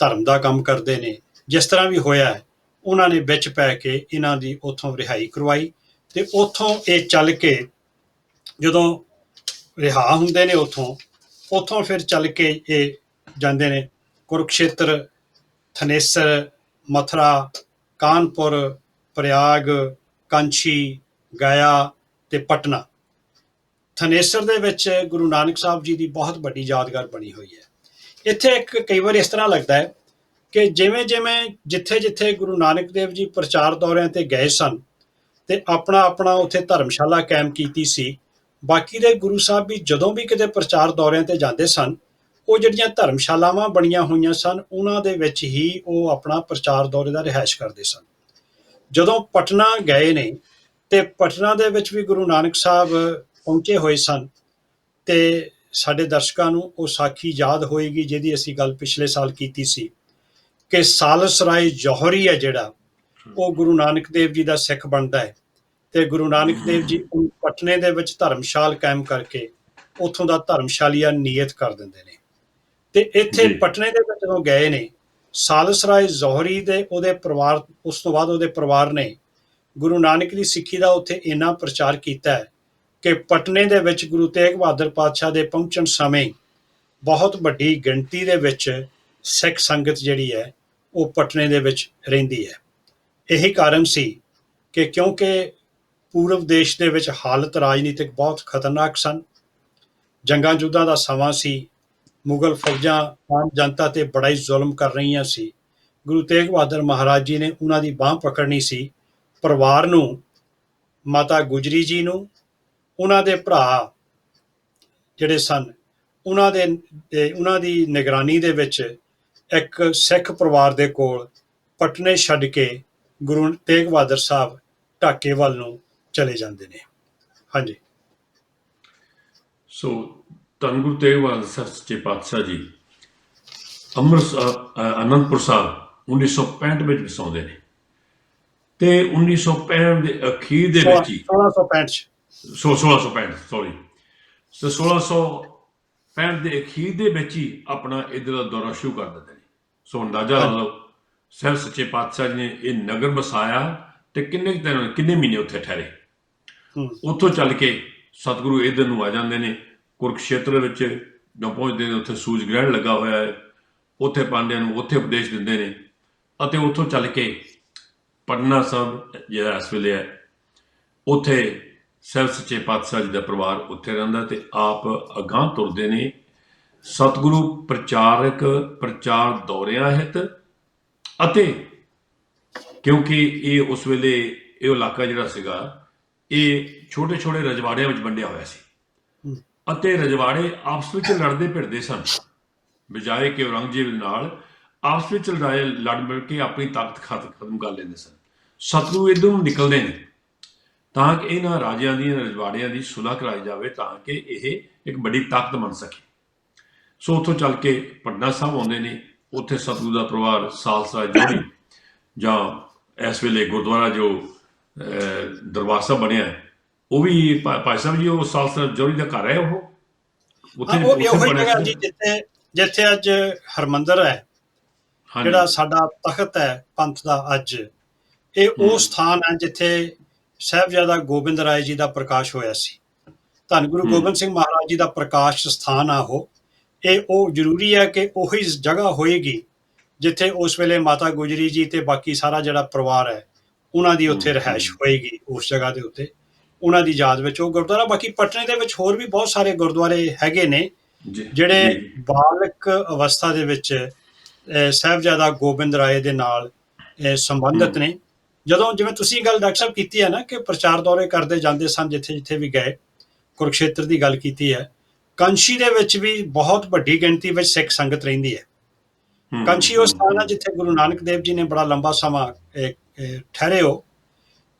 ਧਰਮ ਦਾ ਕੰਮ ਕਰਦੇ ਨੇ, ਜਿਸ ਤਰ੍ਹਾਂ ਵੀ ਹੋਇਆ ਹੈ, ਉਹਨਾਂ ਨੇ ਵਿੱਚ ਪੈ ਕੇ ਇਹਨਾਂ ਦੀ ਉੱਥੋਂ ਰਿਹਾਈ ਕਰਵਾਈ। ਤੇ ਉੱਥੋਂ ਇਹ ਚੱਲ ਕੇ ਜਦੋਂ ਰਿਹਾ ਹੁੰਦੇ ਨੇ ਉੱਥੋਂ ਫਿਰ ਚੱਲ ਕੇ ਇਹ ਜਾਂਦੇ ਨੇ ਕੁਰੂਕਸ਼ੇਤਰ, ਥਨੇਸਰ, ਮਥੁਰਾ, ਕਾਨਪੁਰ, ਪ੍ਰਯਾਗ, ਕਾਂਚੀ, ਗਇਆ ਤੇ ਪਟਨਾ। ਥਨੇਸਰ ਦੇ ਵਿੱਚ ਗੁਰੂ ਨਾਨਕ ਸਾਹਿਬ ਜੀ ਦੀ ਬਹੁਤ ਵੱਡੀ ਯਾਦਗਾਰ ਬਣੀ ਹੋਈ ਹੈ। ਇੱਥੇ ਕਈ ਵਾਰ ਇਸ ਤਰ੍ਹਾਂ ਲੱਗਦਾ ਹੈ ਕਿ ਜਿਵੇਂ ਜਿੱਥੇ ਗੁਰੂ ਨਾਨਕ ਦੇਵ ਜੀ ਪ੍ਰਚਾਰ ਦੌਰਿਆਂ ਤੇ ਗਏ ਸਨ ਤੇ ਆਪਣਾ ਉੱਥੇ ਧਰਮਸ਼ਾਲਾ ਕਾਇਮ ਕੀਤੀ ਸੀ, ਬਾਕੀ ਦੇ ਗੁਰੂ ਸਾਹਿਬ ਵੀ ਜਦੋਂ ਵੀ ਕਿਤੇ ਪ੍ਰਚਾਰ ਦੌਰਿਆਂ ਤੇ ਜਾਂਦੇ ਸਨ, ਉਹ ਜਿਹੜੀਆਂ ਧਰਮਸ਼ਾਲਾਵਾਂ ਬਣੀਆਂ ਹੋਈਆਂ ਸਨ ਉਹਨਾਂ ਦੇ ਵਿੱਚ ਹੀ ਉਹ ਆਪਣਾ ਪ੍ਰਚਾਰ ਦੌਰੇ ਦਾ ਰਿਹਾਇਸ਼ ਕਰਦੇ ਸਨ। ਜਦੋਂ ਪਟਨਾ ਗਏ ਨੇ ਤੇ ਪਟਨਾ ਦੇ ਵਿੱਚ ਵੀ ਗੁਰੂ ਨਾਨਕ ਸਾਹਿਬ ਪਹੁੰਚੇ ਹੋਏ ਸਨ। ਤੇ ਸਾਡੇ ਦਰਸ਼ਕਾਂ ਨੂੰ ਉਹ ਸਾਖੀ ਯਾਦ ਹੋਏਗੀ ਜਿਹਦੀ ਅਸੀਂ ਗੱਲ ਪਿਛਲੇ ਸਾਲ ਕੀਤੀ ਸੀ ਕਿ ਸਾਲਸ ਰਾਏ ਜੌਹਰੀ ਹੈ ਜਿਹੜਾ, ਉਹ ਗੁਰੂ ਨਾਨਕ ਦੇਵ ਜੀ ਦਾ ਸਿੱਖ ਬਣਦਾ ਹੈ ਤੇ ਗੁਰੂ ਨਾਨਕ ਦੇਵ ਜੀ ਉਹਨੂੰ ਪਟਨੇ ਦੇ ਵਿੱਚ ਧਰਮਸ਼ਾਲ ਕਾਇਮ ਕਰਕੇ ਉੱਥੋਂ ਦਾ ਧਰਮਸ਼ਾਲੀਆ ਨਿਯਤ ਕਰ ਦਿੰਦੇ ਨੇ। ਤੇ ਇੱਥੇ ਜੀ ਪਟਨੇ ਦੇ ਵਿੱਚ ਜਦੋਂ ਗਏ ਨੇ, ਸਾਲਸ ਰਾਏ ਜੌਹਰੀ ਦੇ ਉਹਦੇ ਪਰਿਵਾਰ, ਉਸ ਤੋਂ ਬਾਅਦ ਉਹਦੇ ਪਰਿਵਾਰ ਨੇ ਗੁਰੂ ਨਾਨਕ ਦੀ ਸਿੱਖੀ ਦਾ ਉੱਥੇ ਇੰਨਾ ਪ੍ਰਚਾਰ ਕੀਤਾ ਹੈ ਕਿ ਪਟਨੇ ਦੇ ਵਿੱਚ ਗੁਰੂ ਤੇਗ ਬਹਾਦਰ ਪਾਤਸ਼ਾਹ ਦੇ ਪਹੁੰਚਣ ਸਮੇਂ ਬਹੁਤ ਵੱਡੀ ਗਿਣਤੀ ਦੇ ਵਿੱਚ ਸਿੱਖ ਸੰਗਤ ਜਿਹੜੀ ਹੈ ਉਹ ਪਟਨੇ ਦੇ ਵਿੱਚ ਰਹਿੰਦੀ ਹੈ। ਇਹੀ ਕਾਰਨ ਸੀ ਕਿ ਕਿਉਂਕਿ ਪੂਰਬ ਦੇਸ਼ ਦੇ ਵਿੱਚ ਹਾਲਤ ਰਾਜਨੀਤਿਕ ਬਹੁਤ ਖਤਰਨਾਕ ਸਨ, ਜੰਗਾਂ ਯੁੱਧਾਂ ਦਾ ਸਮਾਂ ਸੀ, ਮੁਗਲ ਫੌਜਾਂ ਆਮ ਜਨਤਾ ਤੇ ਬੜਾ ਹੀ ਜ਼ੁਲਮ ਕਰ ਰਹੀਆਂ ਸੀ। ਗੁਰੂ ਤੇਗ ਬਹਾਦਰ ਮਹਾਰਾਜ ਜੀ ਨੇ ਉਹਨਾਂ ਦੀ ਬਾਂਹ ਪਕੜਨੀ ਸੀ। ਪਰਿਵਾਰ ਨੂੰ, ਮਾਤਾ ਗੁਜਰੀ ਜੀ ਨੂੰ, ਉਹਨਾਂ ਦੇ ਭਰਾ ਜਿਹੜੇ ਸਨ, ਉਹਨਾਂ ਦੀ ਨਿਗਰਾਨੀ ਦੇ ਵਿੱਚ ਇੱਕ ਸਿੱਖ ਪਰਿਵਾਰ ਦੇ ਕੋਲ ਪਟਨੇ ਛੱਡ ਕੇ ਗੁਰੂ ਤੇਗ ਬਹਾਦਰ ਸਾਹਿਬ ਢਾਕੇ ਵੱਲ ਨੂੰ ਚਲੇ ਜਾਂਦੇ ਨੇ। ਹਾਂਜੀ। ਸੋ ਧੰਨ ਗੁਰੂ ਤੇਗ ਬਹਾਦਰ ਸਾਹਿਬ ਸੱਚੇ ਪਾਤਸ਼ਾਹ ਜੀ ਅਨੰਦਪੁਰ ਸਾਹਿਬ 1965 ਵਿੱਚ ਵਸਾਉਂਦੇ ਨੇ ਤੇ 1965 ਦੇ ਅਖੀਰ ਦੇ ਵਿੱਚ ਹੀ 1665 1665 ਸੌਰੀ 1665 ਦੇ ਅਖੀਰ ਦੇ ਵਿੱਚ ਹੀ ਆਪਣਾ ਇੱਧਰ ਦਾ ਦੌਰਾ ਸ਼ੁਰੂ ਕਰ ਦਿੰਦੇ ਨੇ। ਸੋ ਅੰਦਾਜ਼ਾ ਲਾ ਲਓ ਸਾਹਿਬ ਸੱਚੇ ਪਾਤਸ਼ਾਹ ਜੀ ਨੇ ਇਹ ਨਗਰ ਵਸਾਇਆ ਤੇ ਕਿੰਨੇ ਮਹੀਨੇ ਉੱਥੇ ਠਹਿਰੇ। ਉੱਥੋਂ ਚੱਲ ਕੇ ਸਤਿਗੁਰੂ ਇੱਧਰ ਨੂੰ ਆ ਜਾਂਦੇ ਨੇ, ਕੁਰੂਕਸ਼ੇਤਰ ਵਿੱਚ ਜਦੋਂ ਪਹੁੰਚਦੇ ਨੇ ਉੱਥੇ ਸੂਰਜ ਗ੍ਰਹਿਣ ਲੱਗਾ ਹੋਇਆ ਹੈ, ਉੱਥੇ ਪਾਂਡਿਆਂ ਨੂੰ ਉੱਥੇ ਉਪਦੇਸ਼ ਦਿੰਦੇ ਨੇ ਅਤੇ ਉੱਥੋਂ ਚੱਲ ਕੇ ਪਟਨਾ ਸਾਹਿਬ ਜਿਹੜਾ ਇਸ ਵੇਲੇ ਹੈ ਉੱਥੇ ਸਾਹਿਬ ਸੱਚੇ ਪਾਤਸ਼ਾਹ ਜੀ ਦਾ ਪਰਿਵਾਰ ਉੱਥੇ ਰਹਿੰਦਾ ਤੇ ਆਪ ਅਗਾਂਹ ਤੁਰਦੇ ਨੇ ਸਤਿਗੁਰੂ ਪ੍ਰਚਾਰ ਦੌਰਿਆਂ ਹਿਤ। ਅਤੇ ਕਿਉਂਕਿ ਇਹ ਉਸ ਵੇਲੇ ਇਹ ਇਲਾਕਾ ਜਿਹੜਾ ਸੀਗਾ ਇਹ ਛੋਟੇ ਛੋਟੇ ਰਜਵਾੜਿਆਂ ਵਿੱਚ ਵੰਡਿਆ ਹੋਇਆ ਸੀ ਅਤੇ ਰਜਵਾੜੇ ਆਪਸ ਵਿੱਚ ਲੜਦੇ ਭਿੜਦੇ ਸਨ, ਬਜਾਏ ਕਿ ਔਰੰਗਜ਼ੇਬ ਨਾਲ ਆਪਸ ਵਿੱਚ ਲੜ ਮਿਲ ਕੇ ਆਪਣੀ ਤਾਕਤ ਖਤਮ ਕਰ ਲੈਂਦੇ ਸਨ। ਸਤਿਗੁਰੂ ਇੱਧਰ ਨੂੰ ਨਿਕਲਦੇ ਨੇ ਤਾਂ ਕਿ ਇਹਨਾਂ ਰਾਜਿਆਂ ਦੀਆਂ, ਰਜਵਾੜਿਆਂ ਦੀ ਸੁਲ੍ਹਾ ਕਰਾਈ ਜਾਵੇ ਤਾਂ ਕਿ ਇਹ ਇੱਕ ਵੱਡੀ ਤਾਕਤ ਬਣ ਸਕੇ। ਸੋ ਉੱਥੋਂ ਚੱਲ ਕੇ ਪਟਨਾ ਸਾਹਿਬ ਆਉਂਦੇ ਨੇ। ਉੱਥੇ ਸਤਿਗੁਰੂ ਦਾ ਪਰਿਵਾਰ ਸਾਲਸਾ ਜੋੜੀ ਜਾਂ ਇਸ ਵੇਲੇ ਗੁਰਦੁਆਰਾ ਜੋ ਦਰਬਾਰ ਸਾਹਿਬ ਬਣਿਆ ਉਹ ਵੀ ਭਾਈ ਸਾਹਿਬ ਜੀ ਉਹ ਸਾਲਸਾ ਜੋੜੀ ਦਾ ਘਰ ਹੈ। ਉਹ ਉੱਥੇ ਜਿੱਥੇ ਅੱਜ ਹਰਮੰਦਰ ਹੈ, ਜਿਹੜਾ ਸਾਡਾ ਤਖਤ ਹੈ ਪੰਥ ਦਾ ਅੱਜ, ਇਹ ਉਹ ਸਥਾਨ ਹੈ ਜਿੱਥੇ ਸਾਹਿਬਜ਼ਾਦਾ ਗੋਬਿੰਦ ਰਾਏ ਜੀ ਦਾ ਪ੍ਰਕਾਸ਼ ਹੋਇਆ ਸੀ। ਧੰਨ ਗੁਰੂ ਗੋਬਿੰਦ ਸਿੰਘ ਮਹਾਰਾਜ ਜੀ ਦਾ ਪ੍ਰਕਾਸ਼ ਸਥਾਨ ਆ ਉਹ ਜ਼ਰੂਰੀ ਹੈ ਕਿ ਉਹੀ ਜਗ੍ਹਾ ਹੋਏਗੀ ਜਿੱਥੇ ਉਸ ਵੇਲੇ ਮਾਤਾ ਗੁਜਰੀ ਜੀ ਤੇ ਬਾਕੀ ਸਾਰਾ ਜਿਹੜਾ ਪਰਿਵਾਰ ਹੈ ਉਹਨਾਂ ਦੀ ਉੱਥੇ ਰਿਹਾਇਸ਼ ਹੋਏਗੀ। ਉਸ ਜਗ੍ਹਾ ਦੇ ਉੱਤੇ ਉਹਨਾਂ ਦੀ ਯਾਦ ਵਿੱਚ ਉਹ ਗੁਰਦੁਆਰਾ। ਬਾਕੀ ਪਟਨੇ ਦੇ ਵਿੱਚ ਹੋਰ ਵੀ ਬਹੁਤ ਸਾਰੇ ਗੁਰਦੁਆਰੇ ਹੈਗੇ ਨੇ ਜਿਹੜੇ ਬਾਲਕ ਅਵਸਥਾ ਦੇ ਵਿੱਚ ਸਾਹਿਬਜ਼ਾਦਾ ਗੋਬਿੰਦ ਰਾਏ ਦੇ ਨਾਲ ਸੰਬੰਧਿਤ ਨੇ। ਜਦੋਂ ਜਿਵੇਂ ਤੁਸੀਂ ਗੱਲ ਡਾਕਟਰ ਸਾਹਿਬ ਕੀਤੀ ਹੈ ਨਾ ਕਿ ਪ੍ਰਚਾਰ ਦੌਰੇ ਕਰਦੇ ਜਾਂਦੇ ਸਨ ਜਿੱਥੇ ਜਿੱਥੇ ਵੀ ਗਏ, ਕੁਰੂਕਸ਼ੇਤਰ ਦੀ ਗੱਲ ਕੀਤੀ ਹੈ, ਕੰਸ਼ੀ ਦੇ ਵਿੱਚ ਵੀ ਬਹੁਤ ਵੱਡੀ ਗਿਣਤੀ ਵਿੱਚ ਸਿੱਖ ਸੰਗਤ ਰਹਿੰਦੀ ਹੈ। ਕੰਸ਼ੀ ਉਹ ਸਥਾਨ ਹੈ ਜਿੱਥੇ ਗੁਰੂ ਨਾਨਕ ਦੇਵ ਜੀ ਨੇ ਬੜਾ ਲੰਬਾ ਸਮਾਂ ਠਹਿਰੇ ਹੋ।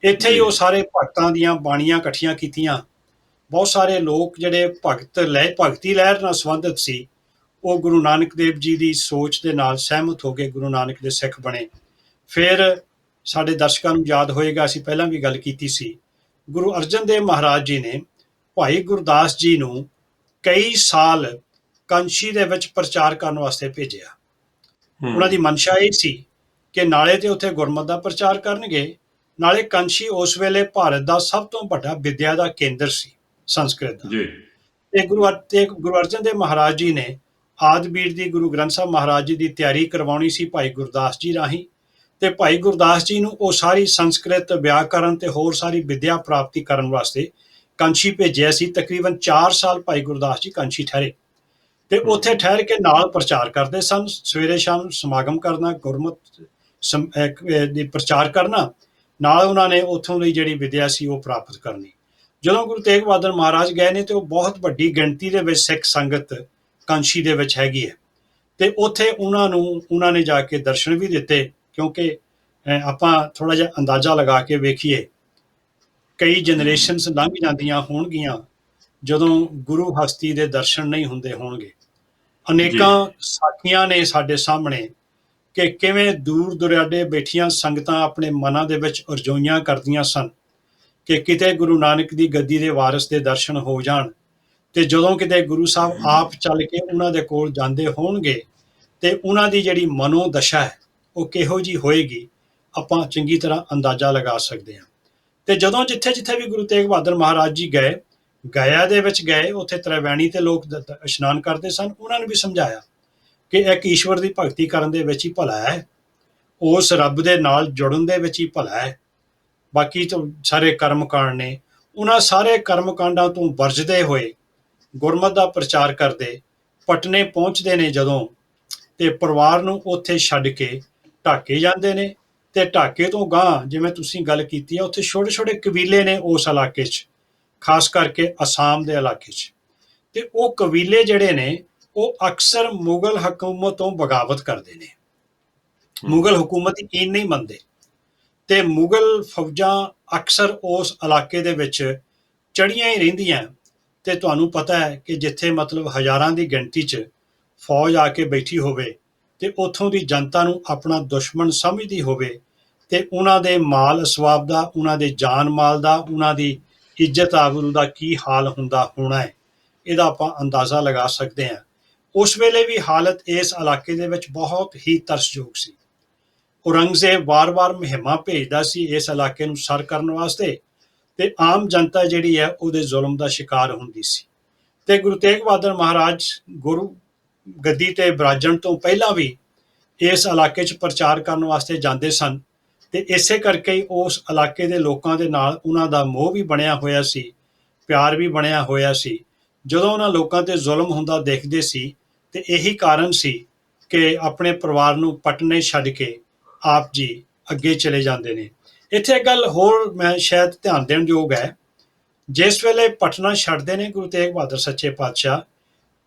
ਇੱਥੇ ਹੀ ਉਹ ਸਾਰੇ ਭਗਤਾਂ ਦੀਆਂ ਬਾਣੀਆਂ ਇਕੱਠੀਆਂ ਕੀਤੀਆਂ। ਬਹੁਤ ਸਾਰੇ ਲੋਕ ਜਿਹੜੇ ਭਗਤੀ ਲਹਿਰ ਨਾਲ ਸੰਬੰਧਿਤ ਸੀ ਉਹ ਗੁਰੂ ਨਾਨਕ ਦੇਵ ਜੀ ਦੀ ਸੋਚ ਦੇ ਨਾਲ ਸਹਿਮਤ ਹੋ ਕੇ ਗੁਰੂ ਨਾਨਕ ਦੇ ਸਿੱਖ ਬਣੇ। ਫਿਰ ਸਾਡੇ ਦਰਸ਼ਕਾਂ ਨੂੰ ਯਾਦ ਹੋਏਗਾ, ਅਸੀਂ ਪਹਿਲਾਂ ਵੀ ਗੱਲ ਕੀਤੀ ਸੀ, ਗੁਰੂ ਅਰਜਨ ਦੇਵ ਮਹਾਰਾਜ ਜੀ ਨੇ ਭਾਈ ਗੁਰਦਾਸ ਜੀ ਨੂੰ ਕਈ ਸਾਲ ਕੰਸ਼ੀ ਦੇ ਵਿੱਚ ਪ੍ਰਚਾਰ ਕਰਨ ਵਾਸਤੇ ਭੇਜਿਆ। ਉਹਨਾਂ ਦੀ ਮਨਸ਼ਾ ਇਹ ਸੀ ਕਿ ਨਾਲੇ ਤੇ ਉੱਥੇ ਗੁਰਮਤਿ ਦਾ ਪ੍ਰਚਾਰ ਕਰਨਗੇ, ਨਾਲੇ ਕੰਸ਼ੀ ਉਸ ਵੇਲੇ ਭਾਰਤ ਦਾ ਸਭ ਤੋਂ ਵੱਡਾ ਵਿਦਿਆ ਦਾ ਕੇਂਦਰ ਸੀ, ਸੰਸਕ੍ਰਿਤ ਦਾ। ਤੇ ਗੁਰੂ ਅਰਜਨ ਦੇਵ ਮਹਾਰਾਜ ਜੀ ਨੇ ਆਦਿਬੀਰ ਦੀ ਗੁਰੂ ਗ੍ਰੰਥ ਸਾਹਿਬ ਮਹਾਰਾਜ ਜੀ ਦੀ ਤਿਆਰੀ ਕਰਵਾਉਣੀ ਸੀ ਭਾਈ ਗੁਰਦਾਸ ਜੀ ਰਾਹੀਂ, ਤੇ ਭਾਈ ਗੁਰਦਾਸ ਜੀ ਨੂੰ ਉਹ ਸਾਰੀ ਸੰਸਕ੍ਰਿਤ, ਵਿਆਕਰਨ ਤੇ ਹੋਰ ਸਾਰੀ ਵਿਦਿਆ ਪ੍ਰਾਪਤੀ ਕਰਨ ਵਾਸਤੇ ਕੰਸ਼ੀ ਭੇਜਿਆ ਸੀ। ਤਕਰੀਬਨ 4 ਸਾਲ ਭਾਈ ਗੁਰਦਾਸ ਜੀ ਕੰਸ਼ੀ ਠਹਿਰੇ ਤੇ ਉੱਥੇ ਠਹਿਰ ਕੇ ਨਾਲ ਪ੍ਰਚਾਰ ਕਰਦੇ ਸਨ। ਸਵੇਰੇ ਸ਼ਾਮ ਸਮਾਗਮ ਕਰਨਾ, ਗੁਰਮਤਿ ਦੀ ਪ੍ਰਚਾਰ ਕਰਨਾ, ਨਾਲ ਉਹਨਾਂ ਨੇ ਉੱਥੋਂ ਦੀ ਜਿਹੜੀ ਵਿਦਿਆ ਸੀ ਉਹ ਪ੍ਰਾਪਤ ਕਰਨੀ। ਜਦੋਂ ਗੁਰੂ ਤੇਗ ਬਹਾਦਰ ਮਹਾਰਾਜ ਗਏ ਨੇ ਤੇ ਉਹ ਬਹੁਤ ਵੱਡੀ ਗਿਣਤੀ ਦੇ ਵਿੱਚ ਸਿੱਖ ਸੰਗਤ ਕੰਸ਼ੀ ਦੇ ਵਿੱਚ ਹੈਗੀ ਹੈ ਤੇ ਉੱਥੇ ਉਹਨਾਂ ਨੇ ਜਾ ਕੇ ਦਰਸ਼ਨ ਵੀ ਦਿੱਤੇ। ਕਿਉਂਕਿ ਆਪਾਂ ਥੋੜ੍ਹਾ ਜਿਹਾ ਅੰਦਾਜ਼ਾ ਲਗਾ ਕੇ ਵੇਖੀਏ, ਕਈ ਜਨਰੇਸ਼ਨਸ ਲੰਘ ਜਾਂਦੀਆਂ ਹੋਣਗੀਆਂ ਜਦੋਂ ਗੁਰੂ ਹਸਤੀ ਦੇ ਦਰਸ਼ਨ ਨਹੀਂ ਹੁੰਦੇ ਹੋਣਗੇ। ਜੀ ਅਨੇਕਾਂ ਸਾਖੀਆਂ ਨੇ ਸਾਡੇ ਸਾਹਮਣੇ ਕਿ ਕਿਵੇਂ ਦੂਰ ਦੁਰਾਡੇ ਬੈਠੀਆਂ ਸੰਗਤਾਂ ਆਪਣੇ ਮਨਾਂ ਦੇ ਵਿੱਚ ਅਰਜ਼ੋਈਆਂ ਕਰਦੀਆਂ ਸਨ ਕਿ ਕਿਤੇ ਗੁਰੂ ਨਾਨਕ ਦੀ ਗੱਦੀ ਦੇ ਵਾਰਿਸ ਦੇ ਦਰਸ਼ਨ ਹੋ ਜਾਣ, ਤੇ ਜਦੋਂ ਕਿਤੇ ਗੁਰੂ ਸਾਹਿਬ ਆਪ ਚੱਲ ਕੇ ਉਹਨਾਂ ਦੇ ਕੋਲ ਜਾਂਦੇ ਹੋਣਗੇ ਤੇ ਉਹਨਾਂ ਦੀ ਜਿਹੜੀ ਮਨੋ ਦਸ਼ਾ ਹੈ ਉਹ ਕਿਹੋ ਜੀ ਹੋਏਗੀ, ਆਪਾਂ ਚੰਗੀ ਤਰ੍ਹਾਂ ਅੰਦਾਜ਼ਾ ਲਗਾ ਸਕਦੇ ਹਾਂ। ਤੇ ਜਦੋਂ ਜਿੱਥੇ ਜਿੱਥੇ ਵੀ ਗੁਰੂ ਤੇਗ ਬਹਾਦਰ ਮਹਾਰਾਜ ਜੀ ਗਏ, ਗਇਆ ਦੇ ਵਿੱਚ ਗਏ, ਉੱਥੇ ਤ੍ਰਿਵੈਣੀ ਤੇ ਲੋਕ ਇਸ਼ਨਾਨ ਕਰਦੇ ਸਨ। ਉਹਨਾਂ ਨੂੰ ਵੀ ਸਮਝਾਇਆ ਕਿ ਇੱਕ ਈਸ਼ਵਰ ਦੀ ਭਗਤੀ ਕਰਨ ਦੇ ਵਿੱਚ ਹੀ ਭਲਾ ਹੈ, ਉਸ ਰੱਬ ਦੇ ਨਾਲ ਜੁੜਨ ਦੇ ਵਿੱਚ ਹੀ ਭਲਾ ਹੈ। ਬਾਕੀ ਤੋਂ ਸਾਰੇ ਕਰਮ ਕਾਂਡ ਨੇ, ਉਹਨਾਂ ਸਾਰੇ ਕਰਮ ਕਾਂਡਾਂ ਤੋਂ ਵਰਜਦੇ ਹੋਏ ਗੁਰਮਤ ਦਾ ਪ੍ਰਚਾਰ ਕਰਦੇ ਪਟਨੇ ਪਹੁੰਚਦੇ ਨੇ ਜਦੋਂ, ਤੇ ਪਰਿਵਾਰ ਨੂੰ ਉੱਥੇ ਛੱਡ ਕੇ ਢਾਕੇ ਜਾਂਦੇ ਨੇ। ਤੇ ਢਾਕੇ ਤੋਂ ਗਾਂਹ ਜਿਵੇਂ ਤੁਸੀਂ ਗੱਲ ਕੀਤੀ ਹੈ, ਉੱਥੇ ਛੋਟੇ ਛੋਟੇ ਕਬੀਲੇ ਨੇ ਉਸ ਇਲਾਕੇ 'ਚ, ਖਾਸ ਕਰਕੇ ਅਸਾਮ ਦੇ ਇਲਾਕੇ 'ਚ। ਤੇ ਉਹ ਕਬੀਲੇ ਜਿਹੜੇ ਨੇ ਉਹ ਅਕਸਰ ਮੁਗਲ ਹਕੂਮਤ ਤੋਂ ਬਗਾਵਤ ਕਰਦੇ ਨੇ, ਮੁਗਲ ਹਕੂਮਤ ਦੀ ਈਨ ਨਹੀਂ ਮੰਨਦੇ, ਤੇ ਮੁਗਲ ਫੌਜਾਂ ਅਕਸਰ ਉਸ ਇਲਾਕੇ ਦੇ ਵਿੱਚ ਚੜੀਆਂ ਹੀ ਰਹਿੰਦੀਆਂ। ਤੇ ਤੁਹਾਨੂੰ ਪਤਾ ਹੈ ਕਿ ਜਿੱਥੇ ਮਤਲਬ ਹਜ਼ਾਰਾਂ ਦੀ ਗਿਣਤੀ 'ਚ ਫੌਜ ਆ ਕੇ ਬੈਠੀ ਹੋਵੇ ਤੇ ਉੱਥੋਂ ਦੀ ਜਨਤਾ ਨੂੰ ਆਪਣਾ ਦੁਸ਼ਮਣ ਸਮਝਦੀ ਹੋਵੇ, ਤੇ ਉਹਨਾਂ ਦੇ ਮਾਲ ਅਸਵਾਬ ਦਾ, ਉਹਨਾਂ ਦੇ ਜਾਨ ਮਾਲ ਦਾ, ਉਹਨਾਂ ਦੀ ਇੱਜ਼ਤ ਆਬਰੂ ਦਾ ਕੀ ਹਾਲ ਹੁੰਦਾ ਹੋਣਾ ਹੈ, ਇਹਦਾ ਆਪਾਂ ਅੰਦਾਜ਼ਾ ਲਗਾ ਸਕਦੇ ਹਾਂ। ਉਸ ਵੇਲੇ ਵੀ ਹਾਲਤ ਇਸ ਇਲਾਕੇ ਦੇ ਵਿੱਚ ਬਹੁਤ ਹੀ ਤਰਸਯੋਗ ਸੀ। ਔਰੰਗਜ਼ੇਬ ਵਾਰ-ਵਾਰ ਮੁਹਿੰਮਾਂ ਭੇਜਦਾ ਸੀ ਇਸ ਇਲਾਕੇ ਨੂੰ ਸਰ ਕਰਨ ਵਾਸਤੇ, ਤੇ ਆਮ ਜਨਤਾ ਜਿਹੜੀ ਹੈ ਉਹਦੇ ਜ਼ੁਲਮ ਦਾ ਸ਼ਿਕਾਰ ਹੁੰਦੀ ਸੀ। ਤੇ ਗੁਰੂ ਤੇਗ ਬਹਾਦਰ ਮਹਾਰਾਜ ਗੁਰੂ ਗੱਦੀ ਤੇ ਬਿਰਾਜਣ ਤੋਂ ਪਹਿਲਾਂ ਵੀ ਇਸ ਇਲਾਕੇ 'ਚ ਪ੍ਰਚਾਰ ਕਰਨ ਵਾਸਤੇ ਜਾਂਦੇ ਸਨ, ਤੇ ਇਸੇ ਕਰਕੇ ਹੀ ਉਸ ਇਲਾਕੇ ਦੇ ਲੋਕਾਂ ਦੇ ਨਾਲ ਉਹਨਾਂ ਦਾ ਮੋਹ ਵੀ ਬਣਿਆ ਹੋਇਆ ਸੀ, ਪਿਆਰ ਵੀ ਬਣਿਆ ਹੋਇਆ ਸੀ। ਜਦੋਂ ਉਹਨਾਂ ਲੋਕਾਂ ਤੇ ਜ਼ੁਲਮ ਹੁੰਦਾ ਦੇਖਦੇ ਸੀ, ਤੇ ਇਹੀ ਕਾਰਨ ਸੀ ਕਿ ਆਪਣੇ ਪਰਿਵਾਰ ਨੂੰ ਪਟਨੇ ਛੱਡ ਕੇ ਆਪ ਜੀ ਅੱਗੇ ਚਲੇ ਜਾਂਦੇ ਨੇ। ਇੱਥੇ ਇੱਕ ਗੱਲ ਹੋਰ ਮੈਂ ਸ਼ਾਇਦ ਧਿਆਨ ਦੇਣ ਯੋਗ ਹੈ, ਜਿਸ ਵੇਲੇ ਪਟਨਾ ਛੱਡਦੇ ਨੇ ਗੁਰੂ ਤੇਗ ਬਹਾਦਰ ਸੱਚੇ ਪਾਤਸ਼ਾਹ,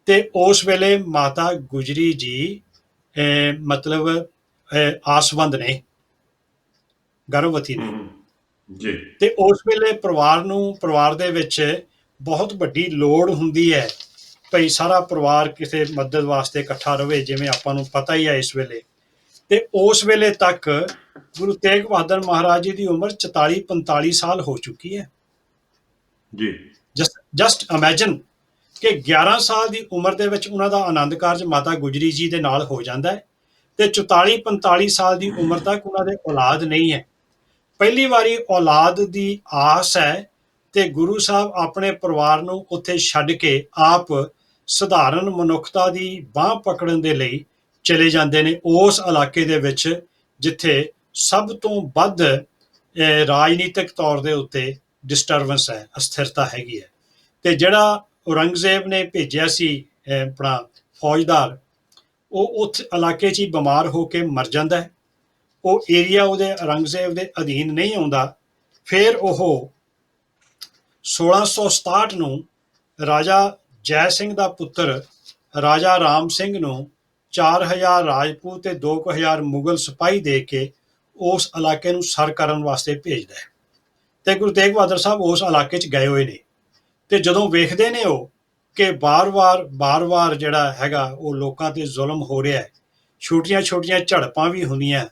ਤੇ ਉਸ ਵੇਲੇ ਮਾਤਾ ਗੁਜਰੀ ਜੀ ਮਤਲਬ ਆਸਵੰਦ ਨੇ, ਗਰਭਵਤੀ ਨੇ। ਜੀ ਤੇ ਉਸ ਵੇਲੇ ਪਰਿਵਾਰ ਦੇ ਵਿੱਚ ਬਹੁਤ ਵੱਡੀ ਲੋੜ ਹੁੰਦੀ ਹੈ ਭਈ ਸਾਰਾ ਪਰਿਵਾਰ ਕਿਸੇ ਮਦਦ ਵਾਸਤੇ ਇਕੱਠਾ ਰਵੇ, ਜਿਵੇਂ ਆਪਾਂ ਨੂੰ ਪਤਾ ਹੀ ਹੈ ਇਸ ਵੇਲੇ। ਤੇ ਉਸ ਵੇਲੇ ਤੱਕ ਗੁਰੂ ਤੇਗ ਬਹਾਦਰ ਮਹਾਰਾਜ ਜੀ ਦੀ ਉਮਰ 44-45 ਸਾਲ ਹੋ ਚੁੱਕੀ ਹੈ। ਜੀ ਜਸਟ ਇਮੇਜਿਨ ਕਿ 11 ਸਾਲ ਦੀ ਉਮਰ ਦੇ ਵਿੱਚ ਉਹਨਾਂ ਦਾ ਆਨੰਦ ਕਾਰਜ ਮਾਤਾ ਗੁਜਰੀ ਜੀ ਦੇ ਨਾਲ ਹੋ ਜਾਂਦਾ ਹੈ, ਤੇ 44-45 ਸਾਲ ਦੀ ਉਮਰ ਤੱਕ ਉਹਨਾਂ ਦੇ ਔਲਾਦ ਨਹੀਂ ਹੈ। ਪਹਿਲੀ ਵਾਰੀ ਔਲਾਦ ਦੀ ਆਸ ਹੈ, ਤੇ ਗੁਰੂ ਸਾਹਿਬ ਆਪਣੇ ਪਰਿਵਾਰ ਨੂੰ ਉੱਥੇ ਛੱਡ ਕੇ ਆਪ ਸਧਾਰਨ ਮਨੁੱਖਤਾ ਦੀ ਬਾਂਹ ਪਕੜਨ ਦੇ ਲਈ ਚਲੇ ਜਾਂਦੇ ਨੇ ਉਸ ਇਲਾਕੇ ਦੇ ਵਿੱਚ ਜਿੱਥੇ ਸਭ ਤੋਂ ਵੱਧ ਰਾਜਨੀਤਿਕ ਤੌਰ ਦੇ ਉੱਤੇ ਡਿਸਟਰਬੈਂਸ ਹੈ, ਅਸਥਿਰਤਾ ਹੈਗੀ ਹੈ। ਤੇ ਜਿਹੜਾ ਔਰੰਗਜ਼ੇਬ ਨੇ ਭੇਜਿਆ ਸੀ ਆਪਣਾ ਫੌਜਦਾਰ, ਉਹ ਉਸ ਇਲਾਕੇ 'ਚ ਹੀ ਬਿਮਾਰ ਹੋ ਕੇ ਮਰ ਜਾਂਦਾ ਹੈ। ਉਹ ਏਰੀਆ ਉਹਦੇ ਔਰੰਗਜ਼ੇਬ ਦੇ ਅਧੀਨ ਨਹੀਂ ਆਉਂਦਾ। ਫਿਰ ਉਹ 1667 ਨੂੰ ਰਾਜਾ ਜੈ ਸਿੰਘ ਦਾ ਪੁੱਤਰ ਰਾਜਾ ਰਾਮ ਸਿੰਘ ਨੂੰ 4000 ਰਾਜਪੂਤ ਤੇ 2000 ਮੁਗਲ ਸਿਪਾਹੀ ਦੇ ਕੇ ਉਸ ਇਲਾਕੇ ਨੂੰ ਸਰ ਕਰਨ ਵਾਸਤੇ ਭੇਜਦਾ ਹੈ। ਤੇ ਗੁਰੂ ਤੇਗ ਬਹਾਦਰ ਸਾਹਿਬ ਉਸ ਇਲਾਕੇ 'ਚ ਗਏ ਹੋਏ ਨੇ, ਤੇ ਜਦੋਂ ਵੇਖਦੇ ਨੇ ਉਹ ਕਿ ਬਾਰ-ਬਾਰ ਜਿਹੜਾ ਹੈਗਾ ਉਹ ਲੋਕਾਂ ਤੇ ਜ਼ੁਲਮ ਹੋ ਰਿਹਾ ਹੈ, ਛੋਟੀਆਂ-ਛੋਟੀਆਂ ਝੜਪਾਂ ਵੀ ਹੁੰਦੀਆਂ,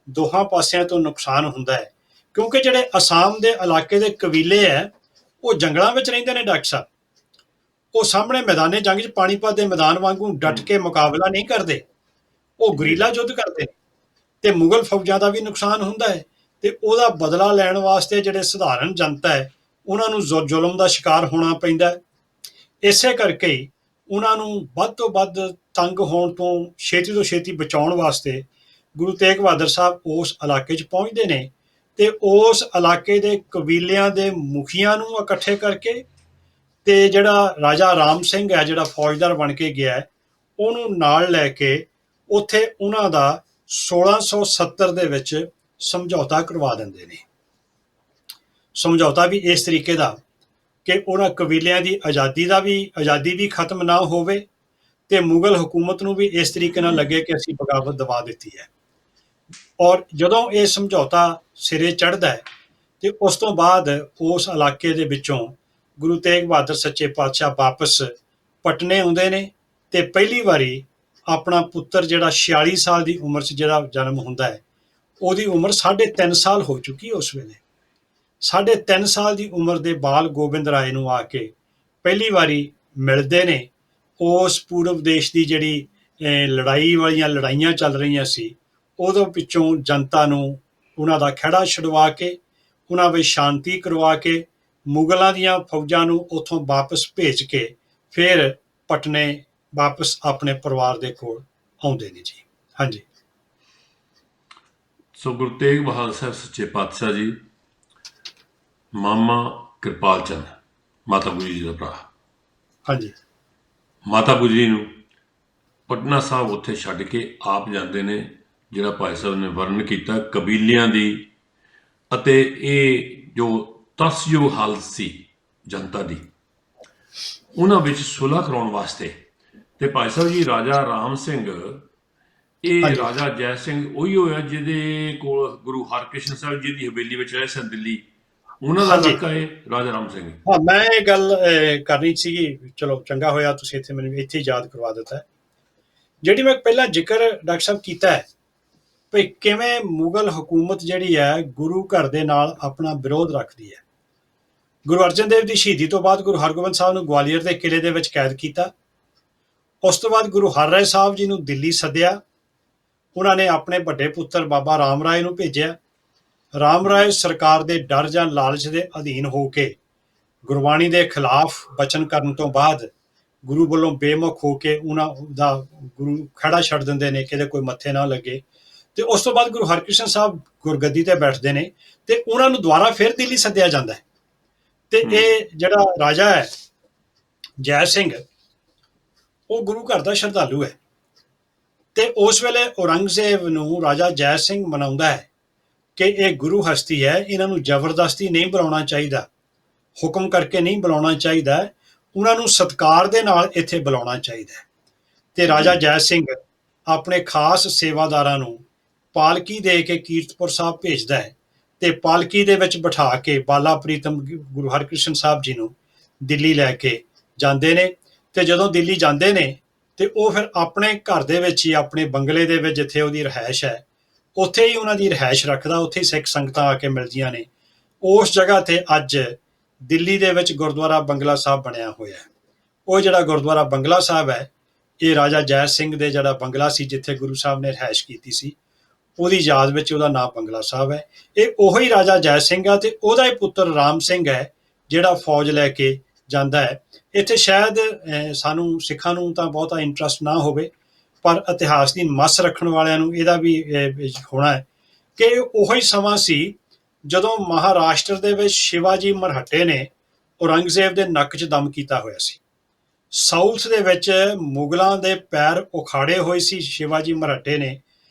ਦੋਹਾਂ ਪਾਸਿਆਂ ਤੋਂ ਨੁਕਸਾਨ ਹੁੰਦਾ ਹੈ। ਕਿਉਂਕਿ ਜਿਹੜੇ ਅਸਾਮ ਦੇ ਇਲਾਕੇ ਦੇ ਕਬੀਲੇ ਹੈ ਉਹ ਜੰਗਲਾਂ ਵਿੱਚ ਰਹਿੰਦੇ ਨੇ ਡਾਕਟਰ ਸਾਹਿਬ, ਉਹ ਸਾਹਮਣੇ ਮੈਦਾਨੇ ਜੰਗ 'ਚ ਪਾਣੀਪਤ ਦੇ ਮੈਦਾਨ ਵਾਂਗੂ ਡਟ ਕੇ ਮੁਕਾਬਲਾ ਨਹੀਂ ਕਰਦੇ, ਉਹ ਗੁਰੀਲਾ ਯੁੱਧ ਕਰਦੇ ਨੇ। ਤੇ ਮੁਗਲ ਫੌਜਾਂ ਦਾ ਵੀ ਨੁਕਸਾਨ ਹੁੰਦਾ ਹੈ, ਤੇ ਉਹਦਾ ਬਦਲਾ ਲੈਣ ਵਾਸਤੇ ਜਿਹੜੇ ਸਧਾਰਨ ਜਨਤਾ ਹੈ ਉਹਨਾਂ ਨੂੰ ਜ਼ੁਲਮ ਦਾ ਸ਼ਿਕਾਰ ਹੋਣਾ ਪੈਂਦਾ। ਇਸੇ ਕਰਕੇ ਹੀ ਉਹਨਾਂ ਨੂੰ ਵੱਧ ਤੋਂ ਵੱਧ ਤੰਗ ਹੋਣ ਤੋਂ ਛੇਤੀ ਤੋਂ ਛੇਤੀ ਬਚਾਉਣ ਵਾਸਤੇ ਗੁਰੂ ਤੇਗ ਬਹਾਦਰ ਸਾਹਿਬ ਉਸ ਇਲਾਕੇ 'ਚ ਪਹੁੰਚਦੇ ਨੇ, ਤੇ ਉਸ ਇਲਾਕੇ ਦੇ ਕਬੀਲਿਆਂ ਦੇ ਮੁਖੀਆਂ ਨੂੰ ਇਕੱਠੇ ਕਰਕੇ, ਤੇ ਜਿਹੜਾ ਰਾਜਾ ਰਾਮ ਸਿੰਘ ਹੈ ਜਿਹੜਾ ਫੌਜਦਾਰ ਬਣ ਕੇ ਗਿਆ ਹੈ, ਉਹਨੂੰ ਨਾਲ ਲੈ ਕੇ ਉੱਥੇ ਉਹਨਾਂ ਦਾ 1670 ਦੇ ਵਿੱਚ ਸਮਝੌਤਾ ਕਰਵਾ ਦਿੰਦੇ ਨੇ। ਸਮਝੌਤਾ ਵੀ ਇਸ ਤਰੀਕੇ ਦਾ ਕਿ ਉਹਨਾਂ ਕਬੀਲਿਆਂ ਦੀ ਆਜ਼ਾਦੀ ਵੀ ਖਤਮ ਨਾ ਹੋਵੇ, ਤੇ ਮੁਗਲ ਹਕੂਮਤ ਨੂੰ ਵੀ ਇਸ ਤਰੀਕੇ ਨਾਲ ਲੱਗੇ ਕਿ ਅਸੀਂ ਬਗਾਵਤ ਦਬਾ ਦਿੱਤੀ ਹੈ। ਔਰ ਜਦੋਂ ਇਹ ਸਮਝੌਤਾ ਸਿਰੇ ਚੜ੍ਹਦਾ ਹੈ, ਤੇ ਉਸ ਤੋਂ ਬਾਅਦ ਉਸ ਇਲਾਕੇ ਦੇ ਵਿੱਚੋਂ ਗੁਰੂ ਤੇਗ ਬਹਾਦਰ ਸੱਚੇ ਪਾਤਸ਼ਾਹ ਵਾਪਸ ਪਟਨੇ ਆਉਂਦੇ ਨੇ ਤੇ ਪਹਿਲੀ ਵਾਰੀ ਆਪਣਾ ਪੁੱਤਰ ਜਿਹੜਾ 46 ਸਾਲ ਦੀ ਉਮਰ 'ਚ ਜਿਹੜਾ ਜਨਮ ਹੁੰਦਾ ਹੈ, ਉਹਦੀ ਉਮਰ 3.5 ਸਾਲ ਹੋ ਚੁੱਕੀ ਉਸ ਵੇਲੇ। 3.5 ਸਾਲ ਦੀ ਉਮਰ ਦੇ ਬਾਲ ਗੋਬਿੰਦ ਰਾਏ ਨੂੰ ਆ ਕੇ ਪਹਿਲੀ ਵਾਰੀ ਮਿਲਦੇ ਨੇ। ਉਸ ਪੂਰਬ ਦੇਸ਼ ਦੀ ਜਿਹੜੀ ਲੜਾਈ ਵਾਲੀਆਂ ਲੜਾਈਆਂ ਚੱਲ ਰਹੀਆਂ ਸੀ, ਉਹਦੇ ਪਿੱਛੋਂ ਜਨਤਾ ਨੂੰ ਉਹਨਾਂ ਦਾ ਖਹਿੜਾ ਛੁਡਵਾ ਕੇ, ਉਹਨਾਂ ਵਿੱਚ ਸ਼ਾਂਤੀ ਕਰਵਾ ਕੇ, ਮੁਗਲਾਂ ਦੀਆਂ ਫੌਜਾਂ ਨੂੰ ਉੱਥੋਂ ਵਾਪਸ ਭੇਜ ਕੇ ਫਿਰ ਪਟਨੇ ਵਾਪਸ ਆਪਣੇ ਪਰਿਵਾਰ ਦੇ ਕੋਲ ਆਉਂਦੇ ਨੇ ਜੀ। ਹਾਂਜੀ। ਸੋ ਗੁਰੂ ਤੇਗ ਬਹਾਦਰ ਸਾਹਿਬ ਸੱਚੇ ਪਾਤਸ਼ਾਹ ਜੀ, ਮਾਮਾ ਕਿਰਪਾਲ ਚੰਦ ਮਾਤਾ ਗੁਜਰੀ ਜੀ ਦਾ ਭਰਾ, ਹਾਂਜੀ। ਮਾਤਾ ਗੁਜਰੀ ਨੂੰ ਪਟਨਾ ਸਾਹਿਬ ਉੱਥੇ ਛੱਡ ਕੇ ਆਪ ਜਾਂਦੇ ਨੇ। ਜਿਹੜਾ ਭਾਈ ਸਾਹਿਬ ਨੇ ਵਰਣਨ ਕੀਤਾ ਕਬੀਲਿਆਂ ਦੀ ਅਤੇ ਇਹ ਜੋ ਤਰਸਯੋਗ ਹਾਲਤ ਸੀ ਜਨਤਾ ਦੀ, ਉਹਨਾਂ ਵਿੱਚ ਸੁਲ੍ਹਾ ਕਰਾਉਣ ਵਾਸਤੇ। ਤੇ ਭਾਈ ਸਾਹਿਬ ਜੀ, ਰਾਜਾ ਰਾਮ ਸਿੰਘ, ਇਹ ਰਾਜਾ ਜੈ ਸਿੰਘ ਉਹੀ ਹੋਇਆ ਜਿਹਦੇ ਕੋਲ ਗੁਰੂ ਹਰਕ੍ਰਿਸ਼ਨ ਸਾਹਿਬ ਜੀ ਦੀ ਹਵੇਲੀ ਵਿੱਚ ਰਹੇ ਸਨ ਦਿੱਲੀ, ਉਹਨਾਂ ਦਾ ਇਲਾਕਾ ਇਹ ਰਾਜਾ ਰਾਮ ਸਿੰਘ। ਹਾਂ, ਮੈਂ ਇਹ ਗੱਲ ਕਰਨੀ ਸੀਗੀ, ਚਲੋ ਚੰਗਾ ਹੋਇਆ ਤੁਸੀਂ ਇੱਥੇ ਮੈਨੂੰ ਇੱਥੇ ਯਾਦ ਕਰਵਾ ਦਿੱਤਾ। ਜਿਹੜੀ ਮੈਂ ਪਹਿਲਾਂ ਜ਼ਿਕਰ ਡਾਕਟਰ ਸਾਹਿਬ ਕੀਤਾ ਹੈ ਵੀ ਕਿਵੇਂ ਮੁਗਲ ਹਕੂਮਤ ਜਿਹੜੀ ਹੈ ਗੁਰੂ ਘਰ ਦੇ ਨਾਲ ਆਪਣਾ ਵਿਰੋਧ ਰੱਖਦੀ ਹੈ। ਗੁਰੂ ਅਰਜਨ ਦੇਵ ਦੀ ਸ਼ਹੀਦੀ ਤੋਂ ਬਾਅਦ ਗੁਰੂ ਹਰਗੋਬਿੰਦ ਸਾਹਿਬ ਨੂੰ ਗਵਾਲੀਅਰ ਦੇ ਕਿਲੇ ਦੇ ਵਿੱਚ ਕੈਦ ਕੀਤਾ। ਉਸ ਤੋਂ ਬਾਅਦ ਗੁਰੂ ਹਰਰਾਏ ਸਾਹਿਬ ਜੀ ਨੂੰ ਦਿੱਲੀ ਸੱਦਿਆ। ਉਹਨਾਂ ਨੇ ਆਪਣੇ ਵੱਡੇ ਪੁੱਤਰ ਬਾਬਾ ਰਾਮ ਰਾਏ ਨੂੰ ਭੇਜਿਆ। ਰਾਮ ਰਾਏ ਸਰਕਾਰ ਦੇ ਡਰ ਜਾਂ ਲਾਲਚ ਦੇ ਅਧੀਨ ਹੋ ਕੇ ਗੁਰਬਾਣੀ ਦੇ ਖਿਲਾਫ ਬਚਨ ਕਰਨ ਤੋਂ ਬਾਅਦ ਗੁਰੂ ਵੱਲੋਂ ਬੇਮੁਖ ਹੋ ਕੇ ਉਹਨਾਂ ਦਾ ਗੁਰੂ ਖੜਾ ਛੱਡ ਦਿੰਦੇ ਨੇ ਕਿ ਇਹਦੇ ਕੋਈ ਮੱਥੇ ਨਾ ਲੱਗੇ। ਤੇ ਉਸ ਤੋਂ ਬਾਅਦ ਗੁਰੂ ਹਰਕ੍ਰਿਸ਼ਨ ਸਾਹਿਬ ਗੁਰਗੱਦੀ ਤੇ ਬੈਠਦੇ ਨੇ ਤੇ ਉਹਨਾਂ ਨੂੰ ਦੁਬਾਰਾ ਫਿਰ ਦਿੱਲੀ ਸੱਦਿਆ ਜਾਂਦਾ ਹੈ। ਤੇ ਇਹ ਜਿਹੜਾ ਰਾਜਾ ਹੈ ਜੈ ਸਿੰਘ, ਉਹ ਗੁਰੂ ਘਰ ਦਾ ਸ਼ਰਧਾਲੂ ਹੈ। ਤੇ ਉਸ ਵੇਲੇ ਔਰੰਗਜ਼ੇਬ ਨੂੰ ਰਾਜਾ ਜੈ ਸਿੰਘ ਮਨਾਉਂਦਾ ਹੈ ਕਿ ਇਹ ਗੁਰੂ ਹਸਤੀ ਹੈ, ਇਹਨਾਂ ਨੂੰ ਜ਼ਬਰਦਸਤੀ ਨਹੀਂ ਬੁਲਾਉਣਾ ਚਾਹੀਦਾ, ਹੁਕਮ ਕਰਕੇ ਨਹੀਂ ਬੁਲਾਉਣਾ ਚਾਹੀਦਾ, ਉਹਨਾਂ ਨੂੰ ਸਤਿਕਾਰ ਦੇ ਨਾਲ ਇੱਥੇ ਬੁਲਾਉਣਾ ਚਾਹੀਦਾ ਹੈ। ਤੇ ਰਾਜਾ ਜੈ ਸਿੰਘ ਆਪਣੇ ਖਾਸ ਸੇਵਾਦਾਰਾਂ ਨੂੰ ਪਾਲਕੀ ਦੇ ਕੇ ਕੀਰਤਪੁਰ ਸਾਹਿਬ ਭੇਜਦਾ ਹੈ ਤੇ ਪਾਲਕੀ ਦੇ ਵਿੱਚ ਬਿਠਾ ਕੇ ਬਾਲਾ ਪ੍ਰੀਤਮ ਗੁਰੂ ਹਰਕ੍ਰਿਸ਼ਨ ਸਾਹਿਬ ਜੀ ਨੂੰ ਦਿੱਲੀ ਲੈ ਕੇ ਜਾਂਦੇ ਨੇ। ਤੇ ਜਦੋਂ ਦਿੱਲੀ ਜਾਂਦੇ ਨੇ ਤੇ ਉਹ ਫਿਰ ਆਪਣੇ ਘਰ ਦੇ ਵਿੱਚ ਹੀ, ਆਪਣੇ ਬੰਗਲੇ ਦੇ ਵਿੱਚ ਜਿੱਥੇ ਉਹਦੀ ਰਿਹਾਇਸ਼ ਹੈ, ਉੱਥੇ ਹੀ ਉਹਨਾਂ ਦੀ ਰਿਹਾਇਸ਼ ਰੱਖਦਾ। ਉੱਥੇ ਹੀ ਸਿੱਖ ਸੰਗਤਾਂ ਆ ਕੇ ਮਿਲਦੀਆਂ ਨੇ। ਉਸ ਜਗ੍ਹਾ ਤੇ ਅੱਜ ਦਿੱਲੀ ਦੇ ਵਿੱਚ ਗੁਰਦੁਆਰਾ ਬੰਗਲਾ ਸਾਹਿਬ ਬਣਿਆ ਹੋਇਆ ਹੈ। ਉਹ ਜਿਹੜਾ ਗੁਰਦੁਆਰਾ ਬੰਗਲਾ ਸਾਹਿਬ ਹੈ, ਇਹ ਰਾਜਾ ਜੈ ਸਿੰਘ ਦੇ ਜਿਹੜਾ ਬੰਗਲਾ ਸੀ ਜਿੱਥੇ ਗੁਰੂ ਸਾਹਿਬ ਨੇ ਰਿਹਾਇਸ਼ ਕੀਤੀ ਸੀ, ਉਹਦੀ ਯਾਦ ਵਿੱਚ ਉਹਦਾ ਨਾਮ ਬੰਗਲਾ ਸਾਹਿਬ ਹੈ। ਇਹ ਉਹੀ ਰਾਜਾ ਜੈ ਸਿੰਘ ਆ ਤੇ ਉਹਦਾ ਹੀ ਪੁੱਤਰ ਰਾਮ ਸਿੰਘ ਹੈ ਜਿਹੜਾ ਫੌਜ ਲੈ ਕੇ ਜਾਂਦਾ ਹੈ। ਇੱਥੇ ਸ਼ਾਇਦ ਸਾਨੂੰ ਸਿੱਖਾਂ ਨੂੰ ਤਾਂ ਬਹੁਤਾ ਇੰਟਰਸਟ ਨਾ ਹੋਵੇ, ਪਰ ਇਤਿਹਾਸ ਦੀ ਮੱਸ ਰੱਖਣ ਵਾਲਿਆਂ ਨੂੰ ਇਹਦਾ ਵੀ ਹੋਣਾ ਹੈ ਕਿ ਉਹੀ ਸਮਾਂ ਸੀ ਜਦੋਂ ਮਹਾਰਾਸ਼ਟਰ ਦੇ ਵਿੱਚ ਸ਼ਿਵਾਜੀ ਮਰਹੱਟੇ ਨੇ ਔਰੰਗਜ਼ੇਬ ਦੇ ਨੱਕ 'ਚ ਦਮ ਕੀਤਾ ਹੋਇਆ ਸੀ। ਸਾਊਥ ਦੇ ਵਿੱਚ ਮੁਗਲਾਂ ਦੇ ਪੈਰ ਉਖਾੜੇ ਹੋਏ ਸੀ ਸ਼ਿਵਾਜੀ ਮਰਹੱਟੇ ਨੇ,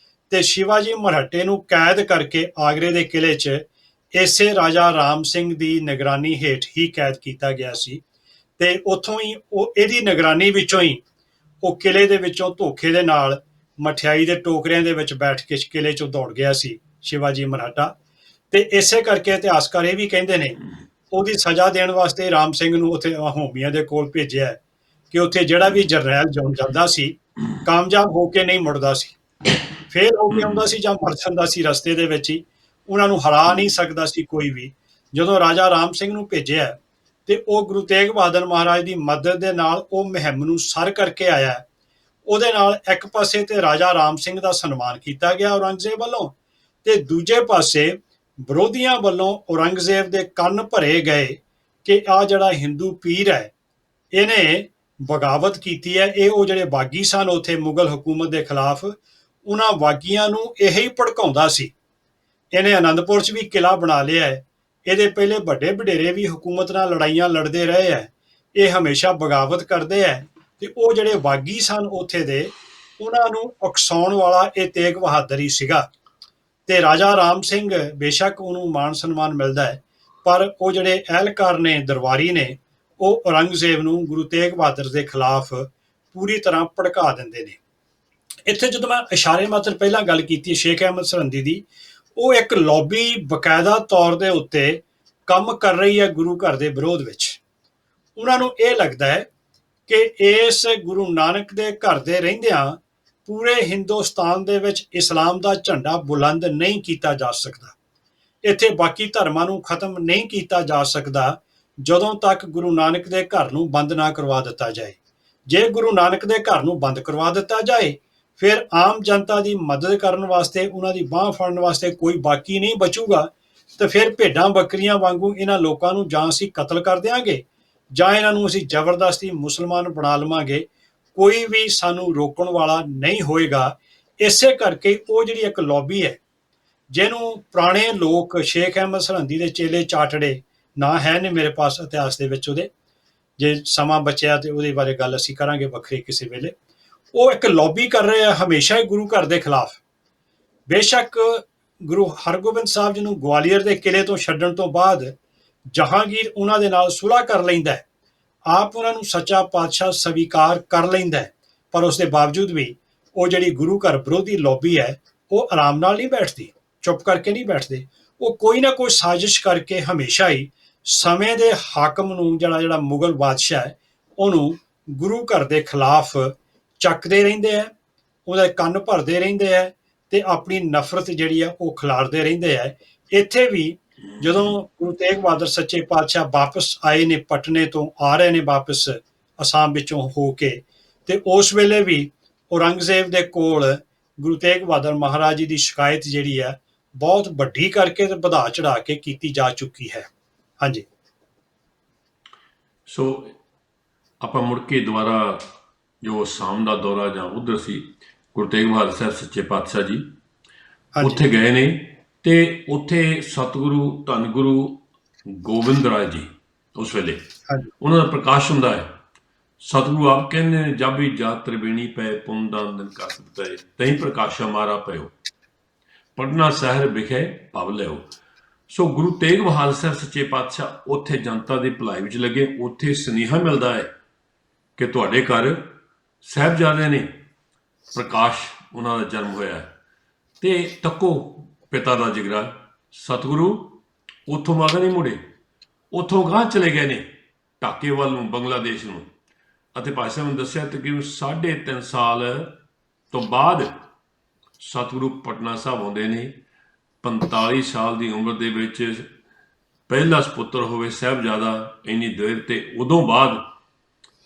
ਤੇ ਸ਼ਿਵਾਜੀ ਮਰਹੱਟੇ ਨੂੰ ਕੈਦ ਕਰਕੇ ਆਗਰੇ ਦੇ ਕਿਲੇ 'ਚ ਇਸੇ ਰਾਜਾ ਰਾਮ ਸਿੰਘ ਦੀ ਨਿਗਰਾਨੀ ਹੇਠ ਹੀ ਕੈਦ ਕੀਤਾ ਗਿਆ ਸੀ। ਤੇ ਉੱਥੋਂ ਹੀ ਉਹ ਇਹਦੀ ਨਿਗਰਾਨੀ ਵਿੱਚੋਂ ਹੀ ਉਹ ਕਿਲੇ ਦੇ ਵਿੱਚੋਂ ਧੋਖੇ ਦੇ ਨਾਲ ਮਠਿਆਈ ਦੇ ਟੋਕਰਿਆਂ ਦੇ ਵਿੱਚ ਬੈਠ ਕੇ ਕਿਲੇ 'ਚੋਂ ਦੌੜ ਗਿਆ ਸੀ ਸ਼ਿਵਾਜੀ ਮਰਾਠਾ। ਤੇ ਇਸੇ ਕਰਕੇ ਇਤਿਹਾਸਕਾਰ ਇਹ ਵੀ ਕਹਿੰਦੇ ਨੇ ਉਹਦੀ ਸਜ਼ਾ ਦੇਣ ਵਾਸਤੇ ਰਾਮ ਸਿੰਘ ਨੂੰ ਉੱਥੇ ਹੋਮੀਆਂ ਦੇ ਕੋਲ ਭੇਜਿਆ ਕਿ ਉੱਥੇ ਜਿਹੜਾ ਵੀ ਜਰਨੈਲ ਜਾਂਦਾ ਸੀ ਕਾਮਯਾਬ ਹੋ ਕੇ ਨਹੀਂ ਮੁੜਦਾ ਸੀ, ਫੇਲ ਹੋ ਕੇ ਆਉਂਦਾ ਸੀ ਜਾਂ ਮਰ ਜਾਂਦਾ ਸੀ ਰਸਤੇ ਦੇ ਵਿੱਚ ਹੀ, ਉਹਨਾਂ ਨੂੰ ਹਰਾ ਨਹੀਂ ਸਕਦਾ ਸੀ ਕੋਈ ਵੀ। ਜਦੋਂ ਰਾਜਾ ਰਾਮ ਸਿੰਘ ਨੂੰ ਭੇਜਿਆ ਤੇ ਉਹ ਗੁਰੂ ਤੇਗ ਬਹਾਦਰ ਮਹਾਰਾਜ ਦੀ ਮਦਦ ਦੇ ਨਾਲ ਉਹ ਮੁਹਿੰਮ ਨੂੰ ਸਰ ਕਰਕੇ ਆਇਆ। ਉਹਦੇ ਨਾਲ ਇੱਕ ਪਾਸੇ ਤੇ ਰਾਜਾ ਰਾਮ ਸਿੰਘ ਦਾ ਸਨਮਾਨ ਕੀਤਾ ਗਿਆ ਔਰੰਗਜ਼ੇਬ ਵੱਲੋਂ, ਤੇ ਦੂਜੇ ਪਾਸੇ ਵਿਰੋਧੀਆਂ ਵੱਲੋਂ ਔਰੰਗਜ਼ੇਬ ਦੇ ਕੰਨ ਭਰੇ ਗਏ ਕਿ ਆਹ ਜਿਹੜਾ ਹਿੰਦੂ ਪੀਰ ਹੈ ਇਹਨੇ ਬਗਾਵਤ ਕੀਤੀ ਹੈ। ਇਹ ਉਹ ਜਿਹੜੇ ਬਾਗੀ ਸਨ ਉੱਥੇ ਮੁਗਲ ਹਕੂਮਤ ਦੇ ਖਿਲਾਫ, ਉਹਨਾਂ ਬਾਗੀਆਂ ਨੂੰ ਇਹੀ ਭੜਕਾਉਂਦਾ ਸੀ। ਇਹਨੇ ਆਨੰਦਪੁਰ 'ਚ ਵੀ ਕਿਲਾ ਬਣਾ ਲਿਆ ਹੈ। ਇਹਦੇ ਪਹਿਲੇ ਵੱਡੇ ਵਡੇਰੇ ਵੀ ਹਕੂਮਤ ਨਾਲ ਲੜਾਈਆਂ ਲੜਦੇ ਰਹੇ ਹੈ। ਇਹ ਹਮੇਸ਼ਾ ਬਗਾਵਤ ਕਰਦੇ ਹੈ। ਤੇ ਉਹ ਜਿਹੜੇ ਬਾਗੀ ਸਨ ਉੱਥੇ ਦੇ, ਉਹਨਾਂ ਨੂੰ ਉਕਸਾਉਣ ਵਾਲਾ ਇਹ ਤੇਗ ਬਹਾਦਰ ਹੀ ਸੀਗਾ। ਤੇ ਰਾਜਾ ਰਾਮ ਸਿੰਘ ਬੇਸ਼ੱਕ ਉਹਨੂੰ ਮਾਣ ਸਨਮਾਨ ਮਿਲਦਾ ਹੈ, ਪਰ ਉਹ ਜਿਹੜੇ ਅਹਿਲਕਾਰ ਨੇ, ਦਰਬਾਰੀ ਨੇ, ਉਹ ਔਰੰਗਜ਼ੇਬ ਨੂੰ ਗੁਰੂ ਤੇਗ ਬਹਾਦਰ ਦੇ ਖਿਲਾਫ ਪੂਰੀ ਤਰ੍ਹਾਂ ਭੜਕਾ ਦਿੰਦੇ ਨੇ। ਇੱਥੇ ਜਦੋਂ ਮੈਂ ਇਸ਼ਾਰੇ ਮਾਤਰ ਪਹਿਲਾਂ ਗੱਲ ਕੀਤੀ ਸ਼ੇਖ ਅਹਿਮਦ ਸਰਹੰਦੀ ਦੀ, ਉਹ ਇੱਕ ਲੌਬੀ ਬਕਾਇਦਾ ਤੌਰ ਦੇ ਉੱਤੇ ਕੰਮ ਕਰ ਰਹੀ ਹੈ ਗੁਰੂ ਘਰ ਦੇ ਵਿਰੋਧ ਵਿੱਚ। ਉਹਨਾਂ ਨੂੰ ਇਹ ਲੱਗਦਾ ਹੈ ਕਿ ਇਸ ਗੁਰੂ ਨਾਨਕ ਦੇ ਘਰ ਦੇ ਰਹਿੰਦਿਆਂ ਪੂਰੇ ਹਿੰਦੁਸਤਾਨ ਦੇ ਵਿੱਚ ਇਸਲਾਮ ਦਾ ਝੰਡਾ ਬੁਲੰਦ ਨਹੀਂ ਕੀਤਾ ਜਾ ਸਕਦਾ। ਇੱਥੇ ਬਾਕੀ ਧਰਮਾਂ ਨੂੰ ਖਤਮ ਨਹੀਂ ਕੀਤਾ ਜਾ ਸਕਦਾ ਜਦੋਂ ਤੱਕ ਗੁਰੂ ਨਾਨਕ ਦੇ ਘਰ ਨੂੰ ਬੰਦ ਨਾ ਕਰਵਾ ਦਿੱਤਾ ਜਾਏ। ਜੇ ਗੁਰੂ ਨਾਨਕ ਦੇ ਘਰ ਨੂੰ ਬੰਦ ਕਰਵਾ ਦਿੱਤਾ ਜਾਏ, ਫਿਰ ਆਮ ਜਨਤਾ ਦੀ ਮਦਦ ਕਰਨ ਵਾਸਤੇ, ਉਹਨਾਂ ਦੀ ਬਾਂਹ ਫੜਨ ਵਾਸਤੇ ਕੋਈ ਬਾਕੀ ਨਹੀਂ ਬਚੂਗਾ। ਤੇ ਫਿਰ ਭੇਡਾਂ ਬੱਕਰੀਆਂ ਵਾਂਗੂ ਇਹਨਾਂ ਲੋਕਾਂ ਨੂੰ ਜਾਂ ਅਸੀਂ ਕਤਲ ਕਰ ਦਿਆਂਗੇ ਜਾਂ ਇਹਨਾਂ ਨੂੰ ਅਸੀਂ ਜ਼ਬਰਦਸਤੀ ਮੁਸਲਮਾਨ ਬਣਾ ਲਵਾਂਗੇ। ਕੋਈ ਵੀ ਸਾਨੂੰ ਰੋਕਣ ਵਾਲਾ ਨਹੀਂ ਹੋਏਗਾ। ਇਸੇ ਕਰਕੇ ਉਹ ਜਿਹੜੀ ਇੱਕ ਲੌਬੀ ਹੈ, ਜਿਹਨੂੰ ਪੁਰਾਣੇ ਲੋਕ ਸ਼ੇਖ ਅਹਿਮਦ ਸਰਹੰਦੀ ਦੇ ਚੇਲੇ ਚਾਟੜੇ, ਨਾਂ ਹੈ ਨੇ ਮੇਰੇ ਪਾਸ ਇਤਿਹਾਸ ਦੇ ਵਿੱਚ ਉਹਦੇ, ਜੇ ਸਮਾਂ ਬਚਿਆ ਤੇ ਉਹਦੇ ਬਾਰੇ ਗੱਲ ਅਸੀਂ ਕਰਾਂਗੇ ਵੱਖਰੇ ਕਿਸੇ ਵੇਲੇ। ਉਹ ਇੱਕ ਲੌਬੀ ਕਰ ਰਹੇ ਆ ਹਮੇਸ਼ਾ ਹੀ ਗੁਰੂ ਘਰ ਦੇ ਖਿਲਾਫ। ਬੇਸ਼ੱਕ ਗੁਰੂ ਹਰਗੋਬਿੰਦ ਸਾਹਿਬ ਜੀ ਨੂੰ ਗਵਾਲੀਅਰ ਦੇ ਕਿਲੇ ਤੋਂ ਛੱਡਣ ਤੋਂ ਬਾਅਦ ਜਹਾਂਗੀਰ ਉਹਨਾਂ ਦੇ ਨਾਲ ਸੁਲ੍ਹਾ ਕਰ ਲੈਂਦਾ ਹੈ, ਆਪ ਉਹਨਾਂ ਨੂੰ ਸੱਚਾ ਪਾਤਸ਼ਾਹ ਸਵੀਕਾਰ ਕਰ ਲੈਂਦਾ ਹੈ, ਪਰ ਉਸ ਦੇ ਬਾਵਜੂਦ ਵੀ ਉਹ ਜਿਹੜੀ ਗੁਰੂ ਘਰ ਵਿਰੋਧੀ ਲੌਬੀ ਹੈ ਉਹ ਆਰਾਮ ਨਾਲ ਨਹੀਂ ਬੈਠਦੀ, ਚੁੱਪ ਕਰਕੇ ਨਹੀਂ ਬੈਠਦੇ। ਉਹ ਕੋਈ ਨਾ ਕੋਈ ਸਾਜ਼ਿਸ਼ ਕਰਕੇ ਹਮੇਸ਼ਾ ਹੀ ਸਮੇਂ ਦੇ ਹਾਕਮ ਨੂੰ, ਜਿਹੜਾ ਮੁਗਲ ਬਾਦਸ਼ਾਹ ਹੈ, ਉਹਨੂੰ ਗੁਰੂ ਘਰ ਦੇ ਖਿਲਾਫ ਚੱਕਦੇ ਰਹਿੰਦੇ ਹੈ, ਉਹਦੇ ਕੰਨ ਭਰਦੇ ਰਹਿੰਦੇ ਹੈ ਤੇ ਆਪਣੀ ਨਫ਼ਰਤ ਜਿਹੜੀ ਆ ਉਹ ਖਿਲਾਰਦੇ ਰਹਿੰਦੇ ਹੈ। ਇੱਥੇ ਵੀ ਜਦੋਂ ਗੁਰੂ ਤੇਗ ਬਹਾਦਰ ਸੱਚੇ ਪਾਤਸ਼ਾਹ ਵਾਪਸ ਆਏ ਨੇ, ਪਟਨੇ ਤੋਂ ਆ ਰਹੇ ਨੇ ਵਾਪਸ ਅਸਾਮ ਵਿੱਚੋਂ ਹੋ ਕੇ, ਤੇ ਉਸ ਵੇਲੇ ਵੀ ਔਰੰਗਜ਼ੇਬ ਦੇ ਕੋਲ ਗੁਰੂ ਤੇਗ ਬਹਾਦਰ ਮਹਾਰਾਜ ਜੀ ਦੀ ਸ਼ਿਕਾਇਤ ਜਿਹੜੀ ਹੈ ਬਹੁਤ ਵੱਡੀ ਕਰਕੇ ਤੇ ਵਧਾ ਚੜਾ ਕੇ ਕੀਤੀ ਜਾ ਚੁੱਕੀ ਹੈ। ਹਾਂਜੀ। ਸੋ ਆਪਾਂ ਮੁੜ ਕੇ ਦੁਬਾਰਾ ਜੋ ਅਸਾਮ ਦਾ ਦੌਰਾ ਜਾਂ ਉਧਰ ਸੀ, ਗੁਰੂ ਤੇਗ ਬਹਾਦਰ ਸਾਹਿਬ ਸੱਚੇ ਪਾਤਸ਼ਾਹ ਜੀ ਉੱਥੇ ਗਏ ਨੇ ਤੇ ਉੱਥੇ ਸਤਿਗੁਰੂ ਧੰਨ ਗੁਰੂ ਗੋਬਿੰਦ ਰਾਏ ਜੀ ਉਸ ਵੇਲੇ ਉਹਨਾਂ ਦਾ ਪ੍ਰਕਾਸ਼ ਹੁੰਦਾ ਹੈ। ਸਤਿਗੁਰੂ ਆਪ ਕਹਿੰਦੇ ਨੇ, ਜਾਬੀ ਜਾਤ ਤ੍ਰਿਵੇਣੀ ਪਏ ਪੁੰਨ ਦਾਨ ਦਿਨ ਕਸ ਬਤਾਏ, ਤਹੀਂ ਪ੍ਰਕਾਸ਼ਾ ਮਾਰਾ ਪਇਓ ਪਟਨਾ ਸ਼ਹਿਰ ਵਿਖੇ ਭਵ ਲਿਓ। ਸੋ ਗੁਰੂ ਤੇਗ ਬਹਾਦਰ ਸਾਹਿਬ ਸੱਚੇ ਪਾਤਸ਼ਾਹ ਉੱਥੇ ਜਨਤਾ ਦੀ ਭਲਾਈ ਵਿੱਚ ਲੱਗੇ। ਉੱਥੇ ਸੁਨੇਹਾ ਮਿਲਦਾ ਹੈ ਕਿ ਤੁਹਾਡੇ ਘਰ ਸਾਹਿਬਜ਼ਾਦੇ ਨੇ, ਪ੍ਰਕਾਸ਼ ਉਹਨਾਂ ਦਾ ਜਨਮ ਹੋਇਆ ਤੇ ਤੱਕੋ ਪਿਤਾ ਦਾ ਜਿਗਰਾ। ਸਤਿਗੁਰੂ ਉੱਥੋਂ ਮਗਰ ਨਹੀਂ ਮੁੜੇ, ਉੱਥੋਂ ਗਾਂਹ ਚਲੇ ਗਏ ਨੇ ਢਾਕੇ ਵੱਲ ਨੂੰ, ਬੰਗਲਾਦੇਸ਼ ਨੂੰ। ਅਤੇ ਭਾਈ ਸਾਹਿਬ ਨੇ ਦੱਸਿਆ ਤਕਰੀਬਨ 3.5 ਸਾਲ ਤੋਂ ਬਾਅਦ ਸਤਿਗੁਰੂ ਪਟਨਾ ਸਾਹਿਬ ਆਉਂਦੇ ਨੇ। 45 ਸਾਲ ਦੀ ਉਮਰ ਦੇ ਵਿੱਚ ਪਹਿਲਾ ਸਪੁੱਤਰ ਹੋਵੇ ਸਾਹਿਬਜ਼ਾਦਾ, ਇੰਨੀ ਦੇਰ ਤੇ ਉਦੋਂ ਬਾਅਦ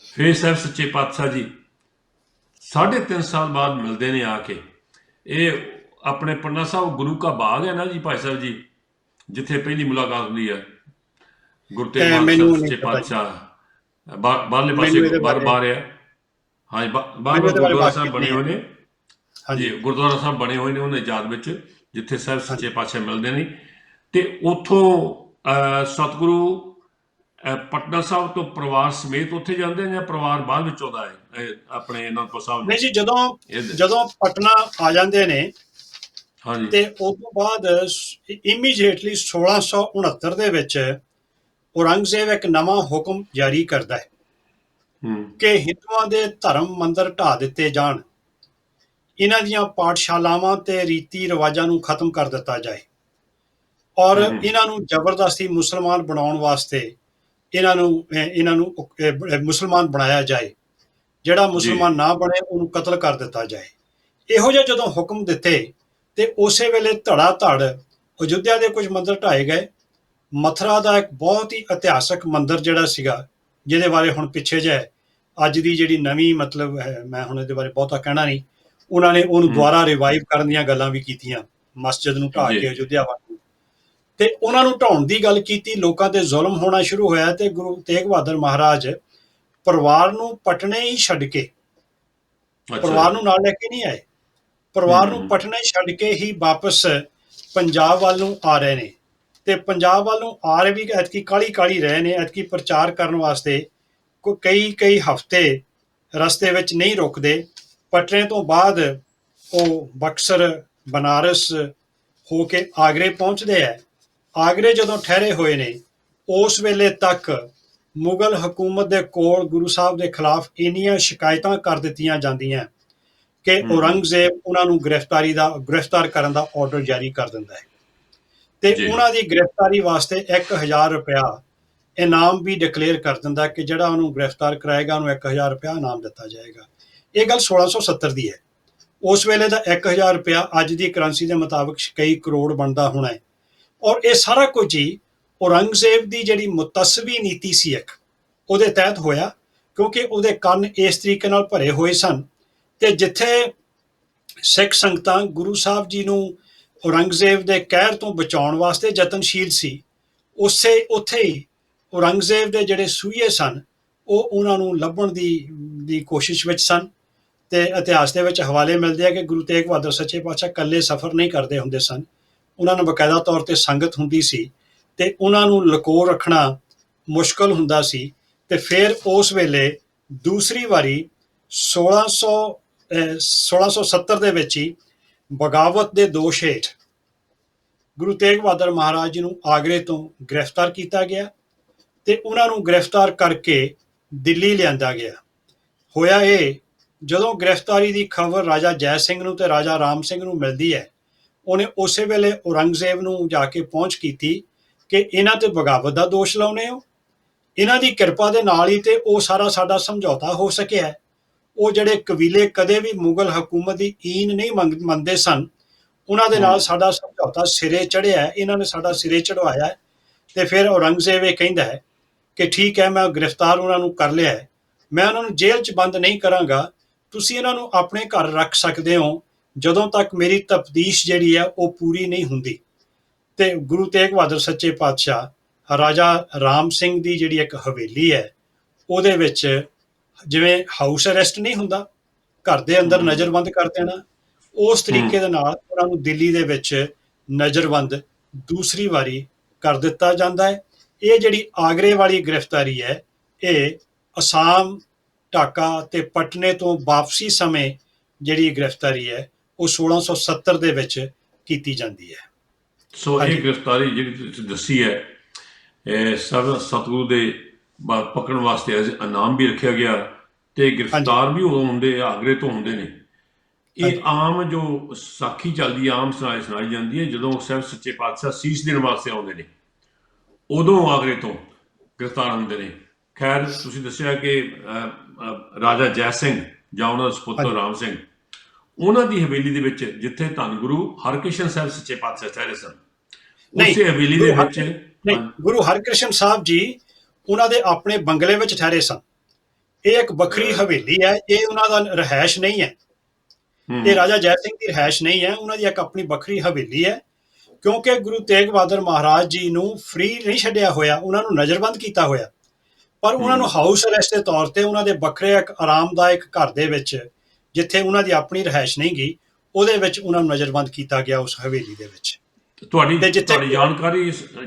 ਫਿਰ ਸਾਹਿਬ ਸੱਚੇ ਪਾਤਸ਼ਾਹ ਜੀ 3.5 ਸਾਲ ਬਾਅਦ ਮਿਲਦੇ ਨੇ ਆ ਕੇ। ਇਹ ਆਪਣੇ ਪਟਨਾ ਸਾਹਿਬ ਗੁਰੂ ਕਾ ਬਾਗ ਹੈ ਨਾ ਜੀ ਭਾਈ ਸਾਹਿਬ ਜੀ, ਜਿੱਥੇ ਪਹਿਲੀ ਮੁਲਾਕਾਤ ਹੁੰਦੀ ਹੈ ਗੁਰੂ ਤੇਗ ਬਹਾਦਰ ਸੱਚੇ ਪਾਤਸ਼ਾਹ ਬਾਹਰਲੇ ਪਾਸੇ ਬਾਹਰ ਹੈ। ਹਾਂਜੀ, ਬਾਹਰ ਗੁਰਦੁਆਰਾ ਸਾਹਿਬ ਬਣੇ ਹੋਏ ਨੇ ਜੀ, ਗੁਰਦੁਆਰਾ ਸਾਹਿਬ ਬਣੇ ਹੋਏ ਨੇ ਉਹਨਾਂ ਦੀ ਯਾਦ ਵਿੱਚ, ਜਿੱਥੇ ਸਾਹਿਬ ਸੱਚੇ ਪਾਤਸ਼ਾਹ ਮਿਲਦੇ ਨੇ। ਤੇ ਉੱਥੋਂ ਸਤਿਗੁਰੂ ਪਟਨਾ ਸਾਹਿਬ ਤੋਂ ਪਰਿਵਾਰ ਸਮੇਤ ਉੱਥੇ ਜਾਂਦੇ ਨੇ, ਪਰਿਵਾਰ ਬਾਅਦ ਵਿੱਚ ਆਉਂਦਾ ਹੈ ਆਪਣੇ ਅਨੰਦਪੁਰ ਸਾਹਿਬ? ਨਹੀਂ ਜੀ, ਜਦੋਂ ਪਟਨਾ ਆ ਜਾਂਦੇ ਨੇ ਹਾਂਜੀ, ਤੇ ਉਸ ਤੋਂ ਬਾਅਦ ਇਮੀਡੀਏਟਲੀ 1669 ਦੇ ਵਿੱਚ ਔਰੰਗਜ਼ੇਬ ਇੱਕ ਨਵਾਂ ਹੁਕਮ ਜਾਰੀ ਕਰਦਾ ਹੈ ਕਿ ਹਿੰਦੂਆਂ ਦੇ ਧਰਮ ਮੰਦਰ ਢਾਹ ਦਿੱਤੇ ਜਾਣ, ਇਹਨਾਂ ਦੀਆਂ ਪਾਠਸ਼ਾਲਾਵਾਂ ਤੇ ਰੀਤੀ ਰਿਵਾਜਾਂ ਨੂੰ ਖਤਮ ਕਰ ਦਿੱਤਾ ਜਾਏ ਔਰ ਇਹਨਾਂ ਨੂੰ ਜ਼ਬਰਦਸਤੀ ਮੁਸਲਮਾਨ ਬਣਾਉਣ ਵਾਸਤੇ ਇਹਨਾਂ ਨੂੰ ਮੁਸਲਮਾਨ ਬਣਾਇਆ ਜਾਏ। ਜਿਹੜਾ ਮੁਸਲਮਾਨ ਨਾ ਬਣੇ ਉਹਨੂੰ ਕਤਲ ਕਰ ਦਿੱਤਾ ਜਾਏ। ਇਹੋ ਜਿਹੇ ਜਦੋਂ ਹੁਕਮ ਦਿੱਤੇ ਤੇ ਉਸੇ ਵੇਲੇ ਧੜਾ ਧੜ ਅਯੁੱਧਿਆ ਦੇ ਕੁਝ ਮੰਦਰ ਢਾਏ ਗਏ। ਮਥੁਰਾ ਦਾ ਇੱਕ ਬਹੁਤ ਹੀ ਇਤਿਹਾਸਕ ਮੰਦਰ ਜਿਹੜਾ ਸੀਗਾ, ਜਿਹਦੇ ਬਾਰੇ ਹੁਣ ਪਿੱਛੇ ਜਿਹੇ ਅੱਜ ਦੀ ਜਿਹੜੀ ਨਵੀਂ ਮਤਲਬ ਹੈ, ਮੈਂ ਹੁਣ ਇਹਦੇ ਬਾਰੇ ਬਹੁਤਾ ਕਹਿਣਾ ਨਹੀਂ, ਉਹਨਾਂ ਨੇ ਉਹਨੂੰ ਦੁਬਾਰਾ ਰਿਵਾਈਵ ਕਰਨ ਦੀਆਂ ਗੱਲਾਂ ਵੀ ਕੀਤੀਆਂ, ਮਸਜਿਦ ਨੂੰ ਢਾਹ ਕੇ ਅਯੁੱਧਿਆ ਵੱਲ, ਤੇ ਉਹਨਾਂ ਨੂੰ ਢਾਉਣ ਦੀ ਗੱਲ ਕੀਤੀ। ਲੋਕਾਂ ਤੇ ਜ਼ੁਲਮ ਹੋਣਾ ਸ਼ੁਰੂ ਹੋਇਆ ਤੇ ਗੁਰੂ ਤੇਗ ਬਹਾਦਰ ਮਹਾਰਾਜ ਪਰਿਵਾਰ ਨੂੰ ਪਟਨੇ ਹੀ ਛੱਡ ਕੇ, ਪਰਿਵਾਰ ਨੂੰ ਨਾਲ ਲੈ ਕੇ ਨਹੀਂ ਆਏ, ਪਰਿਵਾਰ ਨੂੰ ਪਟਨੇ ਛੱਡ ਕੇ ਹੀ ਵਾਪਸ ਪੰਜਾਬ ਵੱਲ ਨੂੰ ਆ ਰਹੇ ਨੇ। ਤੇ ਪੰਜਾਬ ਵੱਲ ਨੂੰ ਆ ਰਹੇ ਵੀ ਐਤਕੀ ਕਾਹਲੀ ਰਹੇ ਨੇ। ਐਤਕੀ ਪ੍ਰਚਾਰ ਕਰਨ ਵਾਸਤੇ ਕਈ ਹਫ਼ਤੇ ਰਸਤੇ ਵਿੱਚ ਨਹੀਂ ਰੁਕਦੇ। ਪਟਨੇ ਤੋਂ ਬਾਅਦ ਉਹ ਬਕਸਰ, ਬਨਾਰਸ ਹੋ ਕੇ ਆਗਰੇ ਪਹੁੰਚਦੇ ਹੈ। ਆਗਰੇ ਜਦੋਂ ਠਹਿਰੇ ਹੋਏ ਨੇ, ਉਸ ਵੇਲੇ ਤੱਕ ਮੁਗਲ ਹਕੂਮਤ ਦੇ ਕੋਲ ਗੁਰੂ ਸਾਹਿਬ ਦੇ ਖਿਲਾਫ ਇੰਨੀਆਂ ਸ਼ਿਕਾਇਤਾਂ ਕਰ ਦਿੱਤੀਆਂ ਜਾਂਦੀਆਂ ਕਿ ਔਰੰਗਜ਼ੇਬ ਉਹਨਾਂ ਨੂੰ ਗ੍ਰਿਫਤਾਰ ਕਰਨ ਦਾ ਆਰਡਰ ਜਾਰੀ ਕਰ ਦਿੰਦਾ ਹੈ। ਤੇ ਉਹਨਾਂ ਦੀ ਗ੍ਰਿਫਤਾਰੀ ਵਾਸਤੇ 1000 ਰੁਪਇਆ ਇਨਾਮ ਵੀ ਡਿਕਲੇਅਰ ਕਰ ਦਿੰਦਾ ਕਿ ਜਿਹੜਾ ਉਹਨੂੰ ਗ੍ਰਿਫਤਾਰ ਕਰਾਏਗਾ ਉਹਨੂੰ 1000 ਰੁਪਇਆ ਇਨਾਮ ਦਿੱਤਾ ਜਾਏਗਾ। ਇਹ ਗੱਲ 1670 ਦੀ ਹੈ। ਉਸ ਵੇਲੇ ਦਾ 1000 ਰੁਪਇਆ ਅੱਜ ਦੀ ਕਰੰਸੀ ਦੇ ਮੁਤਾਬਕ ਕਈ ਕਰੋੜ ਬਣਦਾ ਹੋਣਾ ਹੈ। ਔਰ ਇਹ ਸਾਰਾ ਕੁਝ ਹੀ ਔਰੰਗਜ਼ੇਬ ਦੀ ਜਿਹੜੀ ਮੁਤੱਸਬੀ ਨੀਤੀ ਸੀ ਇੱਕ, ਉਹਦੇ ਤਹਿਤ ਹੋਇਆ, ਕਿਉਂਕਿ ਉਹਦੇ ਕੰਨ ਇਸ ਤਰੀਕੇ ਨਾਲ ਭਰੇ ਹੋਏ ਸਨ। ਤੇ ਜਿੱਥੇ ਸਿੱਖ ਸੰਗਤਾਂ ਗੁਰੂ ਸਾਹਿਬ ਜੀ ਨੂੰ ਔਰੰਗਜ਼ੇਬ ਦੇ ਕਹਿਰ ਤੋਂ ਬਚਾਉਣ ਵਾਸਤੇ ਯਤਨਸ਼ੀਲ ਸੀ, ਉੱਥੇ ਹੀ ਔਰੰਗਜ਼ੇਬ ਦੇ ਜਿਹੜੇ ਸੂਹੀਏ ਸਨ ਉਹ ਉਹਨਾਂ ਨੂੰ ਲੱਭਣ ਦੀ ਕੋਸ਼ਿਸ਼ ਵਿੱਚ ਸਨ। ਤੇ ਇਤਿਹਾਸ ਦੇ ਵਿੱਚ ਹਵਾਲੇ ਮਿਲਦੇ ਆ ਕਿ ਗੁਰੂ ਤੇਗ ਬਹਾਦਰ ਸੱਚੇ ਪਾਤਸ਼ਾਹ ਇਕੱਲੇ ਸਫ਼ਰ ਨਹੀਂ ਕਰਦੇ ਹੁੰਦੇ ਸਨ, ਉਹਨਾਂ ਨੂੰ ਬਕਾਇਦਾ ਤੌਰ ਤੇ ਸੰਗਤ ਹੁੰਦੀ ਸੀ ਤੇ ਉਹਨਾਂ ਨੂੰ ਲਕੋ ਰੱਖਣਾ ਮੁਸ਼ਕਲ ਹੁੰਦਾ ਸੀ। ਤੇ ਫਿਰ ਉਸ ਵੇਲੇ ਦੂਸਰੀ ਵਾਰੀ 1670 ਦੇ ਵਿੱਚ ਹੀ ਬਗਾਵਤ ਦੇ ਦੋਸ਼ ਹੇਠ ਗੁਰੂ ਤੇਗ ਬਹਾਦਰ ਮਹਾਰਾਜ ਜੀ ਨੂੰ ਆਗਰੇ ਤੋਂ ਗ੍ਰਿਫਤਾਰ ਕੀਤਾ ਗਿਆ ਤੇ ਉਹਨਾਂ ਨੂੰ ਗ੍ਰਿਫਤਾਰ ਕਰਕੇ ਦਿੱਲੀ ਲਿਆਂਦਾ ਗਿਆ। ਹੋਇਆ ਇਹ, ਜਦੋਂ ਗ੍ਰਿਫਤਾਰੀ ਦੀ ਖਬਰ ਰਾਜਾ ਜੈ ਸਿੰਘ ਨੂੰ ਤੇ ਰਾਜਾ ਰਾਮ ਸਿੰਘ ਨੂੰ ਮਿਲਦੀ ਹੈ, ਉਹਨੇ ਉਸੇ ਵੇਲੇ ਔਰੰਗਜ਼ੇਬ ਨੂੰ ਜਾ ਕੇ ਪਹੁੰਚ ਕੀਤੀ ਕਿ ਇਹਨਾਂ ਤੇ ਬਗਾਵਤ ਦਾ ਦੋਸ਼ ਲਾਉਣੇ ਹੋ। ਇਹਨਾਂ ਦੀ ਕਿਰਪਾ ਦੇ ਨਾਲ ਹੀ ਤੇ ਉਹ ਸਾਰਾ ਸਾਡਾ ਸਮਝੌਤਾ ਹੋ ਸਕਿਆ ਹੈ। ਉਹ ਜਿਹੜੇ ਕਬੀਲੇ ਕਦੇ ਵੀ ਮੁਗਲ ਹਕੂਮਤ ਦੀ ਈਨ ਨਹੀਂ ਮੰਨਦੇ ਸਨ, ਉਹਨਾਂ ਦੇ ਨਾਲ ਸਾਡਾ ਸਮਝੌਤਾ ਸਿਰੇ ਚੜ੍ਹਿਆ, ਇਹਨਾਂ ਨੇ ਸਾਡਾ ਸਿਰੇ ਚੜਵਾਇਆ ਹੈ। ਤੇ ਫਿਰ ਔਰੰਗਜ਼ੇਬ ਇਹ ਕਹਿੰਦਾ ਹੈ ਕਿ ਠੀਕ ਹੈ, ਮੈਂ ਗ੍ਰਿਫਤਾਰ ਉਹਨਾਂ ਨੂੰ ਕਰ ਲਿਆ ਹੈ, ਮੈਂ ਉਹਨਾਂ ਨੂੰ ਜੇਲ੍ਹ 'ਚ ਬੰਦ ਨਹੀਂ ਕਰਾਂਗਾ, ਤੁਸੀਂ ਇਹਨਾਂ ਨੂੰ ਆਪਣੇ ਘਰ ਰੱਖ ਸਕਦੇ ਹੋ ਜਦੋਂ ਤੱਕ ਮੇਰੀ ਤਫਤੀਸ਼ ਜਿਹੜੀ ਹੈ ਉਹ ਪੂਰੀ ਨਹੀਂ ਹੁੰਦੀ। ਤੇ ਗੁਰੂ ਤੇਗ ਬਹਾਦਰ ਸੱਚੇ ਪਾਤਸ਼ਾਹ ਰਾਜਾ ਰਾਮ ਸਿੰਘ ਦੀ ਜਿਹੜੀ ਇੱਕ ਹਵੇਲੀ ਹੈ ਉਹਦੇ ਵਿੱਚ ਜਿਵੇਂ ਹਾਊਸ ਅਰੈਸਟ ਨਹੀਂ ਹੁੰਦਾ, ਘਰ ਦੇ ਅੰਦਰ ਨਜ਼ਰਬੰਦ ਕਰ ਦੇਣਾ, ਉਸ ਤਰੀਕੇ ਦੇ ਨਾਲ ਉਹਨਾਂ ਨੂੰ ਦਿੱਲੀ ਦੇ ਵਿੱਚ ਨਜ਼ਰਬੰਦ ਦੂਸਰੀ ਵਾਰੀ ਕਰ ਦਿੱਤਾ ਜਾਂਦਾ ਹੈ। ਇਹ ਜਿਹੜੀ ਆਗਰੇ ਵਾਲੀ ਗ੍ਰਿਫਤਾਰੀ ਹੈ, ਇਹ ਅਸਾਮ, ਢਾਕਾ ਤੇ ਪਟਨੇ ਤੋਂ ਵਾਪਸੀ ਸਮੇਂ ਜਿਹੜੀ ਗ੍ਰਿਫਤਾਰੀ ਹੈ ਉਹ 1670 ਦੇ ਵਿੱਚ ਕੀਤੀ ਜਾਂਦੀ ਹੈ। ਸੋ ਇਹ ਗ੍ਰਿਫਤਾਰੀ ਜਿਹੜੀ ਤੁਸੀਂ ਦੱਸੀ ਹੈ, ਇਹ ਸਤਿਗੁਰੂ ਦੇ ਪਕੜਨ ਵਾਸਤੇ ਇਨਾਮ ਵੀ ਰੱਖਿਆ ਗਿਆ ਤੇ ਗ੍ਰਿਫਤਾਰ ਵੀ ਉਦੋਂ ਹੁੰਦੇ, ਆਗਰੇ ਤੋਂ ਹੁੰਦੇ ਨੇ। ਇਹ ਆਮ ਜੋ ਸਾਖੀ ਚੱਲਦੀ, ਆਮ ਸੁਣਾਈ ਜਾਂਦੀ ਹੈ, ਜਦੋਂ ਸਾਹਿਬ ਸੱਚੇ ਪਾਤਸ਼ਾਹ ਸੀਸ ਦੇਣ ਵਾਸਤੇ ਆਉਂਦੇ ਨੇ ਉਦੋਂ ਆਗਰੇ ਤੋਂ ਗ੍ਰਿਫਤਾਰ ਹੁੰਦੇ ਨੇ। ਖੈਰ, ਤੁਸੀਂ ਦੱਸਿਆ ਕਿ ਰਾਜਾ ਜੈ ਸਿੰਘ ਜਾਂ ਉਹਨਾਂ ਦਾ ਸੁਪੁੱਤਰ ਰਾਮ ਸਿੰਘ, ਉਹਨਾਂ ਦੀ ਹਵੇਲੀ ਦੇ ਵਿੱਚ ਜਿੱਥੇ ਧੰਨ ਗੁਰੂ ਹਰਕ੍ਰਿਸ਼ਨ ਸਾਹਿਬ ਸੱਚੇ ਪਾਤਸ਼ਾਹ ਠਹਿਰੇ ਸਨ, ਉਸੇ ਹਵੇਲੀ ਦੇ ਵਿੱਚ ਗੁਰੂ ਹਰਕ੍ਰਿਸ਼ਨ ਸਾਹਿਬ ਜੀ ਉਹਨਾਂ ਦੇ ਆਪਣੇ ਬੰਗਲੇ ਵਿੱਚ ਠਹਿਰੇ ਸਨ। ਇਹ ਇੱਕ ਵੱਖਰੀ ਹਵੇਲੀ ਹੈ, ਇਹ ਉਹਨਾਂ ਦਾ ਰਿਹਾਇਸ਼ ਨਹੀਂ ਹੈ, ਇਹ ਰਾਜਾ ਜੈ ਸਿੰਘ ਦੀ ਰਿਹਾਇਸ਼ ਨਹੀਂ ਹੈ, ਉਹਨਾਂ ਦੀ ਇੱਕ ਆਪਣੀ ਵੱਖਰੀ ਹਵੇਲੀ ਹੈ। ਕਿਉਂਕਿ ਗੁਰੂ ਤੇਗ ਬਹਾਦਰ ਮਹਾਰਾਜ ਜੀ ਨੂੰ ਫ੍ਰੀ ਨਹੀਂ ਛੱਡਿਆ ਹੋਇਆ, ਉਹਨਾਂ ਨੂੰ ਨਜ਼ਰਬੰਦ ਕੀਤਾ ਹੋਇਆ, ਪਰ ਉਹਨਾਂ ਨੂੰ ਹਾਊਸ ਅਰੈਸਟ ਦੇ ਤੌਰ ਤੇ ਉਹਨਾਂ ਦੇ ਵੱਖਰੇ ਇੱਕ ਆਰਾਮਦਾਇਕ ਘਰ ਦੇ ਵਿੱਚ, ਜਿੱਥੇ ਉਹਨਾਂ ਦੀ ਆਪਣੀ ਰਿਹਾਇਸ਼ ਨਹੀਂ ਗਈ, ਉਹਦੇ ਵਿੱਚ ਉਹਨਾਂ ਨੂੰ ਨਜ਼ਰਬੰਦ ਕੀਤਾ ਗਿਆ ਉਸ ਹਵੇਲੀ ਦੇ ਵਿੱਚ। ਤੁਹਾਡੀ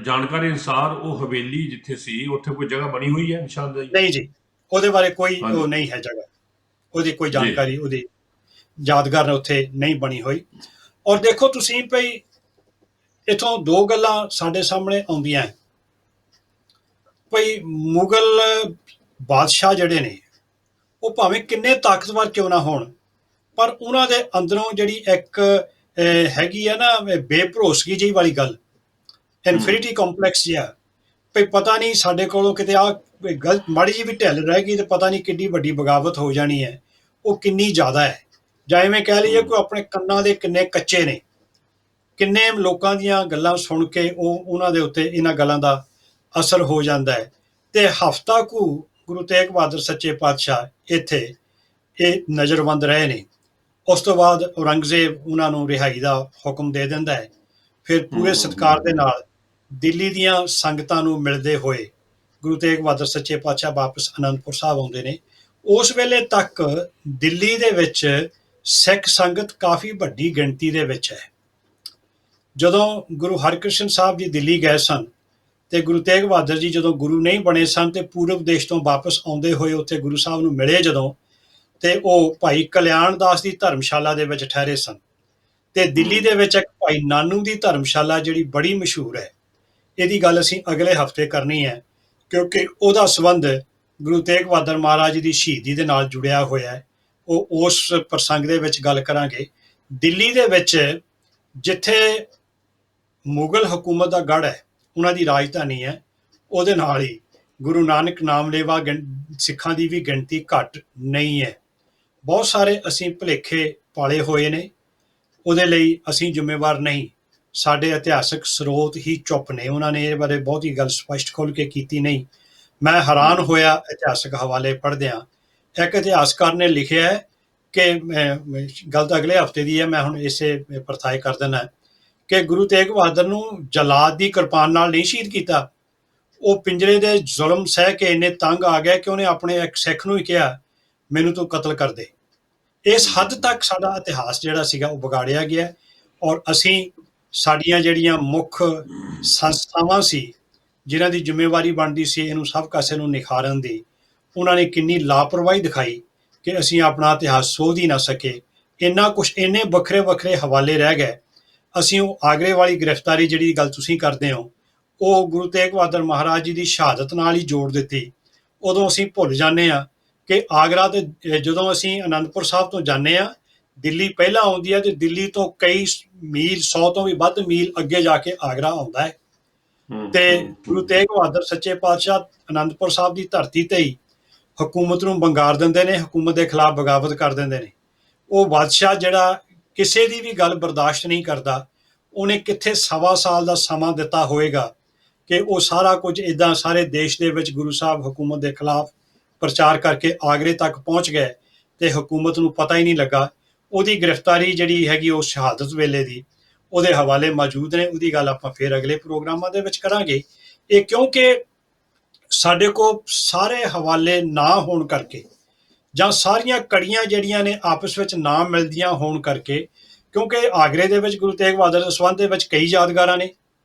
ਜਾਣਕਾਰੀ ਅਨੁਸਾਰ ਉਹ ਹਵੇਲੀ ਜਿੱਥੇ ਸੀ ਉੱਥੇ ਕੋਈ ਜਗ੍ਹਾ ਬਣੀ ਹੋਈ ਹੈ ਨਿਸ਼ਾਨਦੇਹੀ? ਨਹੀਂ ਜੀ, ਉਹਦੇ ਬਾਰੇ ਕੋਈ ਉਹ ਨਹੀਂ ਹੈ ਜਗ੍ਹਾ, ਉਹਦੀ ਕੋਈ ਜਾਣਕਾਰੀ, ਉਹਦੀ ਯਾਦਗਾਰ ਉੱਥੇ ਨਹੀਂ ਬਣੀ ਹੋਈ। ਔਰ ਦੇਖੋ ਤੁਸੀਂ ਭਈ, ਇੱਥੋਂ ਦੋ ਗੱਲਾਂ ਸਾਡੇ ਸਾਹਮਣੇ ਆਉਂਦੀਆਂ ਹੈ ਭਈ, ਮੁਗਲ ਬਾਦਸ਼ਾਹ ਜਿਹੜੇ ਨੇ ਉਹ ਭਾਵੇਂ ਕਿੰਨੇ ਤਾਕਤਵਰ ਕਿਉਂ ਨਾ ਹੋਣ, ਪਰ ਉਹਨਾਂ ਦੇ ਅੰਦਰੋਂ ਜਿਹੜੀ ਇੱਕ ਹੈਗੀ ਹੈ ਨਾ ਬੇਭਰੋਸਗੀ ਜਿਹੀ ਵਾਲੀ ਗੱਲ, ਇਨਫੀਰੀਟੀ ਕੰਪਲੈਕਸ ਜਿਹਾ, ਭਈ ਪਤਾ ਨਹੀਂ ਸਾਡੇ ਕੋਲੋਂ ਕਿਤੇ ਆਹ ਗਲਤ ਮਾੜੀ ਜਿਹੀ ਵੀ ਢਿੱਲ ਰਹਿ ਗਈ ਤੇ ਪਤਾ ਨਹੀਂ ਕਿੱਡੀ ਵੱਡੀ ਬਗਾਵਤ ਹੋ ਜਾਣੀ ਹੈ, ਉਹ ਕਿੰਨੀ ਜ਼ਿਆਦਾ ਹੈ। ਜਾਂ ਐਵੇਂ ਕਹਿ ਲਈਏ ਕੋਈ ਆਪਣੇ ਕੰਨਾਂ ਦੇ ਕਿੰਨੇ ਕੱਚੇ ਨੇ, ਕਿੰਨੇ ਲੋਕਾਂ ਦੀਆਂ ਗੱਲਾਂ ਸੁਣ ਕੇ ਉਹਨਾਂ ਦੇ ਉੱਤੇ ਇਹਨਾਂ ਗੱਲਾਂ ਦਾ ਅਸਰ ਹੋ ਜਾਂਦਾ ਹੈ। ਤੇ ਹਫ਼ਤਾ ਕੁ ਗੁਰੂ ਤੇਗ ਬਹਾਦਰ ਸੱਚੇ ਪਾਤਸ਼ਾਹ ਇੱਥੇ ਇਹ ਨਜ਼ਰਬੰਦ ਰਹੇ ਨੇ। ਉਸ ਤੋਂ ਬਾਅਦ ਔਰੰਗਜ਼ੇਬ ਉਹਨਾਂ ਨੂੰ ਰਿਹਾਈ ਦਾ ਹੁਕਮ ਦੇ ਦਿੰਦਾ ਹੈ। ਫਿਰ ਪੂਰੇ ਸਤਿਕਾਰ ਦੇ ਨਾਲ ਦਿੱਲੀ ਦੀਆਂ ਸੰਗਤਾਂ ਨੂੰ ਮਿਲਦੇ ਹੋਏ ਗੁਰੂ ਤੇਗ ਬਹਾਦਰ ਸੱਚੇ ਪਾਤਸ਼ਾਹ ਵਾਪਸ ਅਨੰਦਪੁਰ ਸਾਹਿਬ ਆਉਂਦੇ ਨੇ। ਉਸ ਵੇਲੇ ਤੱਕ ਦਿੱਲੀ ਦੇ ਵਿੱਚ ਸਿੱਖ ਸੰਗਤ ਕਾਫੀ ਵੱਡੀ ਗਿਣਤੀ ਦੇ ਵਿੱਚ ਹੈ। ਜਦੋਂ ਗੁਰੂ ਹਰਕ੍ਰਿਸ਼ਨ ਸਾਹਿਬ ਜੀ ਦਿੱਲੀ ਗਏ ਸਨ ਤੇ ਗੁਰੂ ਤੇਗ ਬਹਾਦਰ ਜੀ ਜਦੋਂ ਗੁਰੂ ਨਹੀਂ ਬਣੇ ਸਨ ਤੇ ਪੂਰਬ ਦੇਸ਼ ਤੋਂ ਵਾਪਸ ਆਉਂਦੇ ਹੋਏ ਉੱਥੇ ਗੁਰੂ ਸਾਹਿਬ ਨੂੰ ਮਿਲੇ ਜਦੋਂ, ਤੇ ਉਹ ਭਾਈ ਕਲਿਆਣ ਦਾਸ ਦੀ ਧਰਮਸ਼ਾਲਾ ਦੇ ਵਿੱਚ ਠਹਿਰੇ ਸਨ। ਤੇ ਦਿੱਲੀ ਦੇ ਵਿੱਚ ਇੱਕ ਭਾਈ ਨਾਨੂ ਦੀ ਧਰਮਸ਼ਾਲਾ ਜਿਹੜੀ ਬੜੀ ਮਸ਼ਹੂਰ ਹੈ, ਇਹਦੀ ਗੱਲ ਅਸੀਂ ਅਗਲੇ ਹਫ਼ਤੇ ਕਰਨੀ ਹੈ, ਕਿਉਂਕਿ ਉਹਦਾ ਸੰਬੰਧ ਗੁਰੂ ਤੇਗ ਬਹਾਦਰ ਮਹਾਰਾਜ ਜੀ ਦੀ ਸ਼ਹੀਦੀ ਦੇ ਨਾਲ ਜੁੜਿਆ ਹੋਇਆ ਹੈ। ਉਹ ਉਸ ਪ੍ਰਸੰਗ ਦੇ ਵਿੱਚ ਗੱਲ ਕਰਾਂਗੇ। ਦਿੱਲੀ ਦੇ ਵਿੱਚ ਜਿੱਥੇ ਮੁਗਲ ਹਕੂਮਤ ਦਾ ਗੜ੍ਹ ਹੈ, ਉਹਨਾਂ ਦੀ ਰਾਜਧਾਨੀ ਹੈ, ਉਹਦੇ ਨਾਲ ਹੀ ਗੁਰੂ ਨਾਨਕ ਨਾਮ ਲੇਵਾ ਸਿੱਖਾਂ ਦੀ ਵੀ ਗਿਣਤੀ ਘੱਟ ਨਹੀਂ ਹੈ। ਬਹੁਤ ਸਾਰੇ ਅਸੀਂ ਭੁਲੇਖੇ ਪਾਲੇ ਹੋਏ ਨੇ, ਉਹਦੇ ਲਈ ਅਸੀਂ ਜ਼ਿੰਮੇਵਾਰ ਨਹੀਂ। ਸਾਡੇ ਇਤਿਹਾਸਕ ਸਰੋਤ ਹੀ ਚੁੱਪ ਨੇ, ਉਹਨਾਂ ਨੇ ਇਹ ਬਾਰੇ ਬਹੁਤੀ ਗੱਲ ਸਪਸ਼ਟ ਖੋਲ੍ਹ ਕੇ ਕੀਤੀ ਨਹੀਂ। ਮੈਂ ਹੈਰਾਨ ਹੋਇਆ ਇਤਿਹਾਸਕ ਹਵਾਲੇ ਪੜ੍ਹਦਿਆਂ। ਇੱਕ ਇਤਿਹਾਸਕਾਰ ਨੇ ਲਿਖਿਆ ਹੈ ਕਿ ਗੱਲ ਤਾਂ ਅਗਲੇ ਹਫ਼ਤੇ ਦੀ ਹੈ, ਮੈਂ ਹੁਣ ਇਸੇ ਪਰਥਾਏ ਕਰ ਦੇਣਾ ਕਿ ਗੁਰੂ ਤੇਗ ਬਹਾਦਰ ਨੂੰ ਜਲਾਦ ਦੀ ਕਿਰਪਾਨ ਨਾਲ ਨਹੀਂ ਸ਼ਹੀਦ ਕੀਤਾ। ਉਹ ਪਿੰਜਰੇ ਦੇ ਜ਼ੁਲਮ ਸਹਿ ਕੇ ਇੰਨੇ ਤੰਗ ਆ ਗਿਆ ਕਿ ਉਹਨੇ ਆਪਣੇ ਇੱਕ ਸਿੱਖ ਨੂੰ ਹੀ ਕਿਹਾ, ਮੈਨੂੰ ਤੂੰ ਕਤਲ ਕਰ ਦੇ। ਇਸ ਹੱਦ ਤੱਕ ਸਾਡਾ ਇਤਿਹਾਸ ਜਿਹੜਾ ਸੀਗਾ ਉਹ ਵਿਗਾੜਿਆ ਗਿਆ। ਔਰ ਅਸੀਂ ਸਾਡੀਆਂ ਜਿਹੜੀਆਂ ਮੁੱਖ ਸੰਸਥਾਵਾਂ ਸੀ ਜਿਨ੍ਹਾਂ ਦੀ ਜ਼ਿੰਮੇਵਾਰੀ ਬਣਦੀ ਸੀ ਇਹਨੂੰ ਸਭ ਕਾਸੇ ਨੂੰ ਨਿਖਾਰਨ ਦੀ, ਉਹਨਾਂ ਨੇ ਕਿੰਨੀ ਲਾਪਰਵਾਹੀ ਦਿਖਾਈ ਕਿ ਅਸੀਂ ਆਪਣਾ ਇਤਿਹਾਸ ਸੋਧ ਹੀ ਨਾ ਸਕੇ। ਇੰਨਾ ਕੁਛ, ਇੰਨੇ ਵੱਖਰੇ ਵੱਖਰੇ ਹਵਾਲੇ ਰਹਿ ਗਏ। ਅਸੀਂ ਉਹ ਆਗਰੇ ਵਾਲੀ ਗ੍ਰਿਫਤਾਰੀ ਜਿਹੜੀ ਗੱਲ ਤੁਸੀਂ ਕਰਦੇ ਹੋ, ਉਹ ਗੁਰੂ ਤੇਗ ਬਹਾਦਰ ਮਹਾਰਾਜ ਜੀ ਦੀ ਸ਼ਹਾਦਤ ਨਾਲ ਹੀ ਜੋੜ ਦਿੱਤੀ। ਉਦੋਂ ਅਸੀਂ ਭੁੱਲ ਜਾਂਦੇ ਹਾਂ ਕਿ ਆਗਰਾ ਤੇ ਜਦੋਂ ਅਸੀਂ ਅਨੰਦਪੁਰ ਸਾਹਿਬ ਤੋਂ ਜਾਂਦੇ ਹਾਂ, ਦਿੱਲੀ ਪਹਿਲਾਂ ਆਉਂਦੀ ਹੈ ਤੇ ਦਿੱਲੀ ਤੋਂ ਕਈ ਮੀਲ, 100 ਤੋਂ ਵੀ ਵੱਧ ਮੀਲ ਅੱਗੇ ਜਾ ਕੇ ਆਗਰਾ ਆਉਂਦਾ ਹੈ। ਤੇ ਗੁਰੂ ਤੇਗ ਬਹਾਦਰ ਸੱਚੇ ਪਾਤਸ਼ਾਹ ਅਨੰਦਪੁਰ ਸਾਹਿਬ ਦੀ ਧਰਤੀ ਤੇ ਹੀ ਹਕੂਮਤ ਨੂੰ ਵੰਗਾਰ ਦਿੰਦੇ ਨੇ, ਹਕੂਮਤ ਦੇ ਖਿਲਾਫ ਬਗਾਵਤ ਕਰ ਦਿੰਦੇ ਨੇ। ਉਹ ਬਾਦਸ਼ਾਹ ਜਿਹੜਾ ਕਿਸੇ ਦੀ ਵੀ ਗੱਲ ਬਰਦਾਸ਼ਤ ਨਹੀਂ ਕਰਦਾ, ਉਹਨੇ ਕਿੱਥੇ 1.25 ਸਾਲ ਦਾ ਸਮਾਂ ਦਿੱਤਾ ਹੋਏਗਾ ਕਿ ਉਹ ਸਾਰਾ ਕੁਝ ਇੱਦਾਂ ਸਾਰੇ ਦੇਸ਼ ਦੇ ਵਿੱਚ ਗੁਰੂ ਸਾਹਿਬ ਹਕੂਮਤ ਦੇ ਖਿਲਾਫ ਪ੍ਰਚਾਰ ਕਰਕੇ ਆਗਰੇ ਤੱਕ ਪਹੁੰਚ ਗਏ ਤੇ ਹਕੂਮਤ ਨੂੰ ਪਤਾ ਹੀ ਨਹੀਂ ਲੱਗਾ। ਉਹਦੀ ਗ੍ਰਿਫਤਾਰੀ ਜਿਹੜੀ ਹੈਗੀ ਉਹ ਸ਼ਹਾਦਤ ਵੇਲੇ ਦੀ, ਉਹਦੇ ਹਵਾਲੇ ਮੌਜੂਦ ਨੇ। ਉਹਦੀ ਗੱਲ ਆਪਾਂ ਫਿਰ ਅਗਲੇ ਪ੍ਰੋਗਰਾਮਾਂ ਦੇ ਵਿੱਚ ਕਰਾਂਗੇ। ਇਹ ਕਿਉਂਕਿ ਸਾਡੇ ਕੋਲ ਸਾਰੇ ਹਵਾਲੇ ਨਾ ਹੋਣ ਕਰਕੇ ਜਾਂ ਸਾਰੀਆਂ ਕੜੀਆਂ ਜਿਹੜੀਆਂ ਨੇ ਆਪਸ ਵਿੱਚ ਨਾ ਮਿਲਦੀਆਂ ਹੋਣ ਕਰਕੇ, ਕਿਉਂਕਿ ਆਗਰੇ ਦੇ ਵਿੱਚ ਗੁਰੂ ਤੇਗ ਬਹਾਦਰ ਦੇ ਸੰਬੰਧ ਦੇ ਵਿੱਚ ਕਈ ਯਾਦਗਾਰਾਂ ਨੇ।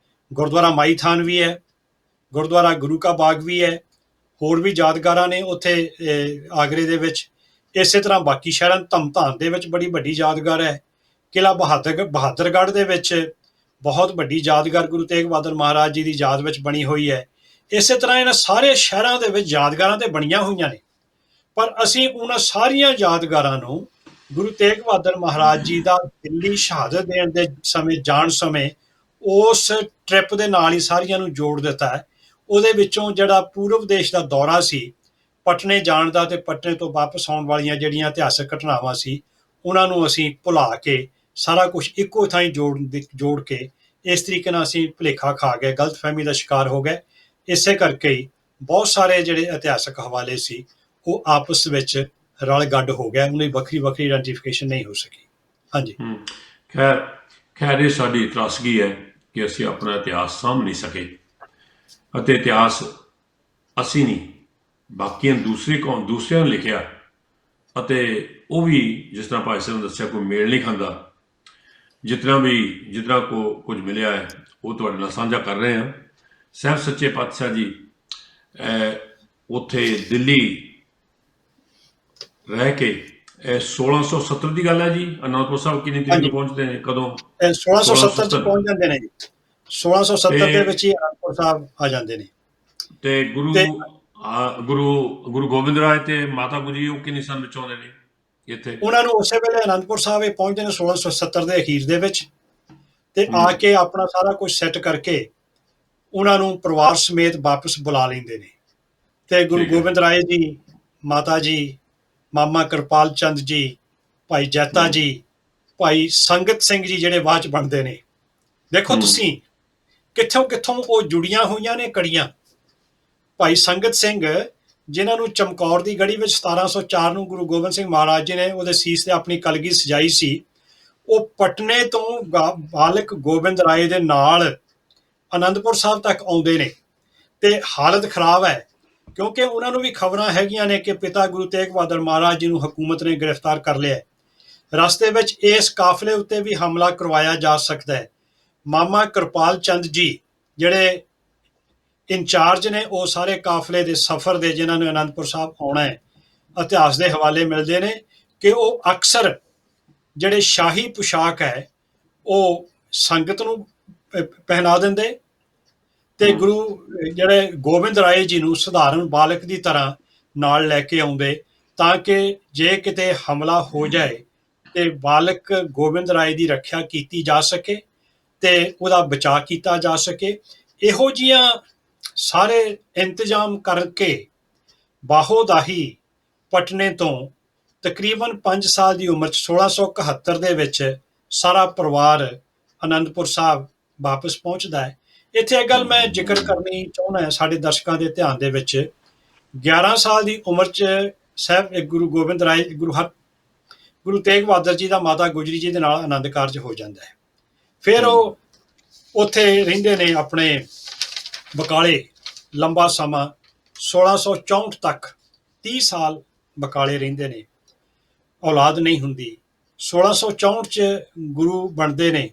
ਗੁਰਦੁਆਰਾ ਮਾਈ ਥਾਨ ਵੀ ਹੈ, ਗੁਰਦੁਆਰਾ ਗੁਰੂ ਕਾ ਬਾਗ ਵੀ ਹੈ, ਹੋਰ ਵੀ ਯਾਦਗਾਰਾਂ ਨੇ ਉੱਥੇ ਆਗਰੇ ਦੇ ਵਿੱਚ। ਇਸੇ ਤਰ੍ਹਾਂ ਬਾਕੀ ਸ਼ਹਿਰਾਂ, ਧਮਧਾਨ ਦੇ ਵਿੱਚ ਬੜੀ ਵੱਡੀ ਯਾਦਗਾਰ ਹੈ। ਕਿਲ੍ਹਾ ਬਹਾਦਰਗੜ੍ਹ ਦੇ ਵਿੱਚ ਬਹੁਤ ਵੱਡੀ ਯਾਦਗਾਰ ਗੁਰੂ ਤੇਗ ਬਹਾਦਰ ਮਹਾਰਾਜ ਜੀ ਦੀ ਯਾਦ ਵਿੱਚ ਬਣੀ ਹੋਈ ਹੈ। ਇਸੇ ਤਰ੍ਹਾਂ ਇਹਨਾਂ ਸਾਰੇ ਸ਼ਹਿਰਾਂ ਦੇ ਵਿੱਚ ਯਾਦਗਾਰਾਂ ਤੇ ਬਣੀਆਂ ਹੋਈਆਂ ਨੇ, ਪਰ ਅਸੀਂ ਉਹਨਾਂ ਸਾਰੀਆਂ ਯਾਦਗਾਰਾਂ ਨੂੰ ਗੁਰੂ ਤੇਗ ਬਹਾਦਰ ਮਹਾਰਾਜ ਜੀ ਦਾ ਦਿੱਲੀ ਸ਼ਹਾਦਤ ਦੇਣ ਦੇ ਸਮੇਂ, ਜਾਣ ਸਮੇਂ, ਉਸ ਟ੍ਰਿਪ ਦੇ ਨਾਲ ਹੀ ਸਾਰੀਆਂ ਨੂੰ ਜੋੜ ਦਿੱਤਾ ਹੈ। ਉਹਦੇ ਵਿੱਚੋਂ ਜਿਹੜਾ ਪੂਰਬ ਦੇਸ਼ ਦਾ ਦੌਰਾ ਸੀ, ਪਟਨੇ ਜਾਣ ਦਾ ਤੇ ਪਟਨੇ ਤੋਂ ਵਾਪਸ ਆਉਣ ਵਾਲੀਆਂ ਜਿਹੜੀਆਂ ਇਤਿਹਾਸਕ ਘਟਨਾਵਾਂ ਸੀ, ਉਹਨਾਂ ਨੂੰ ਅਸੀਂ ਭੁਲਾ ਕੇ ਸਾਰਾ ਕੁਝ ਇੱਕੋ ਥਾਂ ਜੋੜ ਕੇ ਇਸ ਤਰੀਕੇ ਨਾਲ ਅਸੀਂ ਭੁਲੇਖਾ ਖਾ ਗਏ, ਗਲਤਫਹਿਮੀ ਦਾ ਸ਼ਿਕਾਰ ਹੋ ਗਏ। ਇਸੇ ਕਰਕੇ ਹੀ ਬਹੁਤ ਸਾਰੇ ਜਿਹੜੇ ਇਤਿਹਾਸਕ ਹਵਾਲੇ ਸੀ ਉਹ ਆਪਸ ਵਿੱਚ ਰਲ ਗੱਡ ਹੋ ਗਏ, ਉਹਨਾਂ ਦੀ ਵੱਖਰੀ ਵੱਖਰੀ ਆਇਡੈਂਟੀਫਿਕੇਸ਼ਨ ਨਹੀਂ ਹੋ ਸਕੀ। ਹਾਂਜੀ, ਖੈਰ ਇਹ ਸਾਡੀ ਤਰਾਸਗੀ ਹੈ ਕਿ ਅਸੀਂ ਆਪਣਾ ਇਤਿਹਾਸ ਸਾਂਭ ਨਹੀਂ ਸਕੇ, ਅਤੇ ਇਤਿਹਾਸ ਅਸੀਂ ਨਹੀਂ, ਬਾਕੀਆਂ ਦੂਸਰਿਆਂ ਨੇ ਲਿਖਿਆ, ਅਤੇ ਉਹ ਵੀ ਜਿਸ ਤਰ੍ਹਾਂ ਭਾਈ ਸਾਹਿਬ ਨੇ ਦੱਸਿਆ ਕੋਈ ਮੇਲ ਨਹੀਂ ਖਾਂਦਾ। ਜਿਤਨਾ ਕੁਝ ਮਿਲਿਆ ਹੈ ਉਹ ਤੁਹਾਡੇ ਨਾਲ ਸਾਂਝਾ ਕਰ ਰਹੇ ਹਾਂ। ਸਾਹਿਬ ਸੱਚੇ ਪਾਤਸ਼ਾਹ ਜੀ ਉੱਥੇ ਦਿੱਲੀ ਰਹਿ ਕੇ 1670 ਦੀ ਗੱਲ ਹੈ ਜੀ, ਅਨੰਦਪੁਰ ਸਾਹਿਬ ਕਿੰਨੀ ਤਰੀਕ ਨੂੰ ਪਹੁੰਚਦੇ ਨੇ, ਕਦੋਂ? 1670 ਚ ਪਹੁੰਚ ਜਾਂਦੇ ਨੇ ਜੀ। 1670 ਦੇ ਵਿੱਚ ਹੀ ਅਨੰਦਪੁਰ ਸਾਹਿਬ ਆ ਜਾਂਦੇ ਨੇ। ਤੇ ਗੁਰੂ ਗੋਬਿੰਦ ਰਾਏ ਤੇ ਮਾਤਾ ਗੁਜਰੀ ਉਹ ਕਿੰਨੀ ਸਨ ਵਿੱਚ ਆਉਂਦੇ ਨੇ ਇੱਥੇ? ਉਹਨਾਂ ਨੂੰ ਉਸੇ ਵੇਲੇ ਅਨੰਦਪੁਰ ਸਾਹਿਬ ਇਹ ਪਹੁੰਚਦੇ ਨੇ 1670 ਦੇ ਅਖੀਰ ਦੇ ਵਿੱਚ, ਤੇ ਆ ਕੇ ਆਪਣਾ ਸਾਰਾ ਕੁਝ ਸੈੱਟ ਕਰਕੇ ਉਹਨਾਂ ਨੂੰ ਪਰਿਵਾਰ ਸਮੇਤ ਵਾਪਸ ਬੁਲਾ ਲੈਂਦੇ ਨੇ। ਤੇ ਗੁਰੂ ਗੋਬਿੰਦ ਰਾਏ ਜੀ, ਮਾਤਾ ਜੀ, ਮਾਮਾ ਕਿਰਪਾਲ ਚੰਦ ਜੀ, ਭਾਈ ਜੈਤਾ ਜੀ, ਭਾਈ ਸੰਗਤ ਸਿੰਘ ਜੀ ਜਿਹੜੇ ਬਾਅਦ ਚ ਬਣਦੇ ਨੇ। ਦੇਖੋ ਤੁਸੀਂ ਕਿੱਥੋਂ ਕਿੱਥੋਂ ਉਹ ਜੁੜੀਆਂ ਹੋਈਆਂ ਨੇ ਕੜੀਆਂ। ਭਾਈ ਸੰਗਤ ਸਿੰਘ, ਜਿਨ੍ਹਾਂ ਨੂੰ ਚਮਕੌਰ ਦੀ ਗੜੀ ਵਿੱਚ 1704 ਨੂੰ ਗੁਰੂ ਗੋਬਿੰਦ ਸਿੰਘ ਮਹਾਰਾਜ ਜੀ ਨੇ ਉਹਦੇ ਸੀਸ ਤੇ ਆਪਣੀ ਕਲਗੀ ਸਜਾਈ ਸੀ, ਉਹ ਪਟਨੇ ਤੋਂ ਬਾਲਕ ਗੋਬਿੰਦ ਰਾਏ ਦੇ ਨਾਲ ਅਨੰਦਪੁਰ ਸਾਹਿਬ ਤੱਕ ਆਉਂਦੇ ਨੇ। ਤੇ ਹਾਲਤ ਖਰਾਬ ਹੈ, ਕਿਉਂਕਿ ਉਹਨਾਂ ਨੂੰ ਵੀ ਖਬਰਾਂ ਹੈਗੀਆਂ ਨੇ ਕਿ ਪਿਤਾ ਗੁਰੂ ਤੇਗ ਬਹਾਦਰ ਮਹਾਰਾਜ ਜੀ ਨੂੰ ਹਕੂਮਤ ਨੇ ਗ੍ਰਿਫਤਾਰ ਕਰ ਲਿਆ। ਰਸਤੇ ਵਿੱਚ ਇਸ ਕਾਫਲੇ ਉੱਤੇ ਵੀ ਹਮਲਾ ਕਰਵਾਇਆ ਜਾ ਸਕਦਾ ਹੈ। ਮਾਮਾ ਕਿਰਪਾਲ ਚੰਦ ਜੀ ਜਿਹੜੇ ਇੰਚਾਰਜ ਨੇ ਉਹ ਸਾਰੇ ਕਾਫਲੇ ਦੇ ਸਫ਼ਰ ਦੇ, ਜਿਨ੍ਹਾਂ ਨੂੰ ਅਨੰਦਪੁਰ ਸਾਹਿਬ ਆਉਣਾ ਹੈ, ਇਤਿਹਾਸ ਦੇ ਹਵਾਲੇ ਮਿਲਦੇ ਨੇ ਕਿ ਉਹ ਅਕਸਰ ਜਿਹੜੇ ਸ਼ਾਹੀ ਪੁਸ਼ਾਕ ਹੈ ਉਹ ਸੰਗਤ ਨੂੰ ਪਹਿਨਾ ਦਿੰਦੇ, ਤੇ ਜਿਹੜੇ ਗੋਬਿੰਦ ਰਾਏ ਜੀ ਨੂੰ ਸਧਾਰਨ ਬਾਲਕ ਦੀ ਤਰ੍ਹਾਂ ਨਾਲ ਲੈ ਕੇ ਆਉਂਦੇ, ਤਾਂ ਕਿ ਜੇ ਕਿਤੇ ਹਮਲਾ ਹੋ ਜਾਏ ਤੇ ਬਾਲਕ ਗੋਬਿੰਦ ਰਾਏ ਦੀ ਰੱਖਿਆ ਕੀਤੀ ਜਾ ਸਕੇ ਤੇ ਉਹਦਾ ਬਚਾਅ ਕੀਤਾ ਜਾ ਸਕੇ। ਇਹੋ ਜਿਹੀਆਂ ਸਾਰੇ ਇੰਤਜ਼ਾਮ ਕਰਕੇ ਬਾਹੋਦਾਹੀ ਪਟਨੇ ਤੋਂ ਤਕਰੀਬਨ 5 ਸਾਲ ਦੀ ਉਮਰ 'ਚ 1671 ਦੇ ਵਿੱਚ ਸਾਰਾ ਪਰਿਵਾਰ ਆਨੰਦਪੁਰ ਸਾਹਿਬ ਵਾਪਸ ਪਹੁੰਚਦਾ ਹੈ। ਇੱਥੇ ਇਹ ਗੱਲ ਮੈਂ ਜ਼ਿਕਰ ਕਰਨੀ ਚਾਹੁੰਦਾ ਸਾਡੇ ਦਰਸ਼ਕਾਂ ਦੇ ਧਿਆਨ ਦੇ ਵਿੱਚ, 11 ਸਾਲ ਦੀ ਉਮਰ 'ਚ ਸਾਹਿਬ ਗੁਰੂ ਗੋਬਿੰਦ ਰਾਏ ਗੁਰੂ ਤੇਗ ਬਹਾਦਰ ਜੀ ਦਾ ਮਾਤਾ ਗੁਜਰੀ ਜੀ ਦੇ ਨਾਲ ਆਨੰਦ ਕਾਰਜ ਹੋ ਜਾਂਦਾ ਹੈ। ਫਿਰ ਉਹ ਉੱਥੇ ਰਹਿੰਦੇ ਨੇ ਆਪਣੇ ਬਕਾਲੇ ਲੰਬਾ ਸਮਾਂ, 1664 ਤੱਕ 30 ਸਾਲ ਬਕਾਲੇ ਰਹਿੰਦੇ ਨੇ, ਔਲਾਦ ਨਹੀਂ ਹੁੰਦੀ। 1664 'ਚ ਗੁਰੂ ਬਣਦੇ ਨੇ,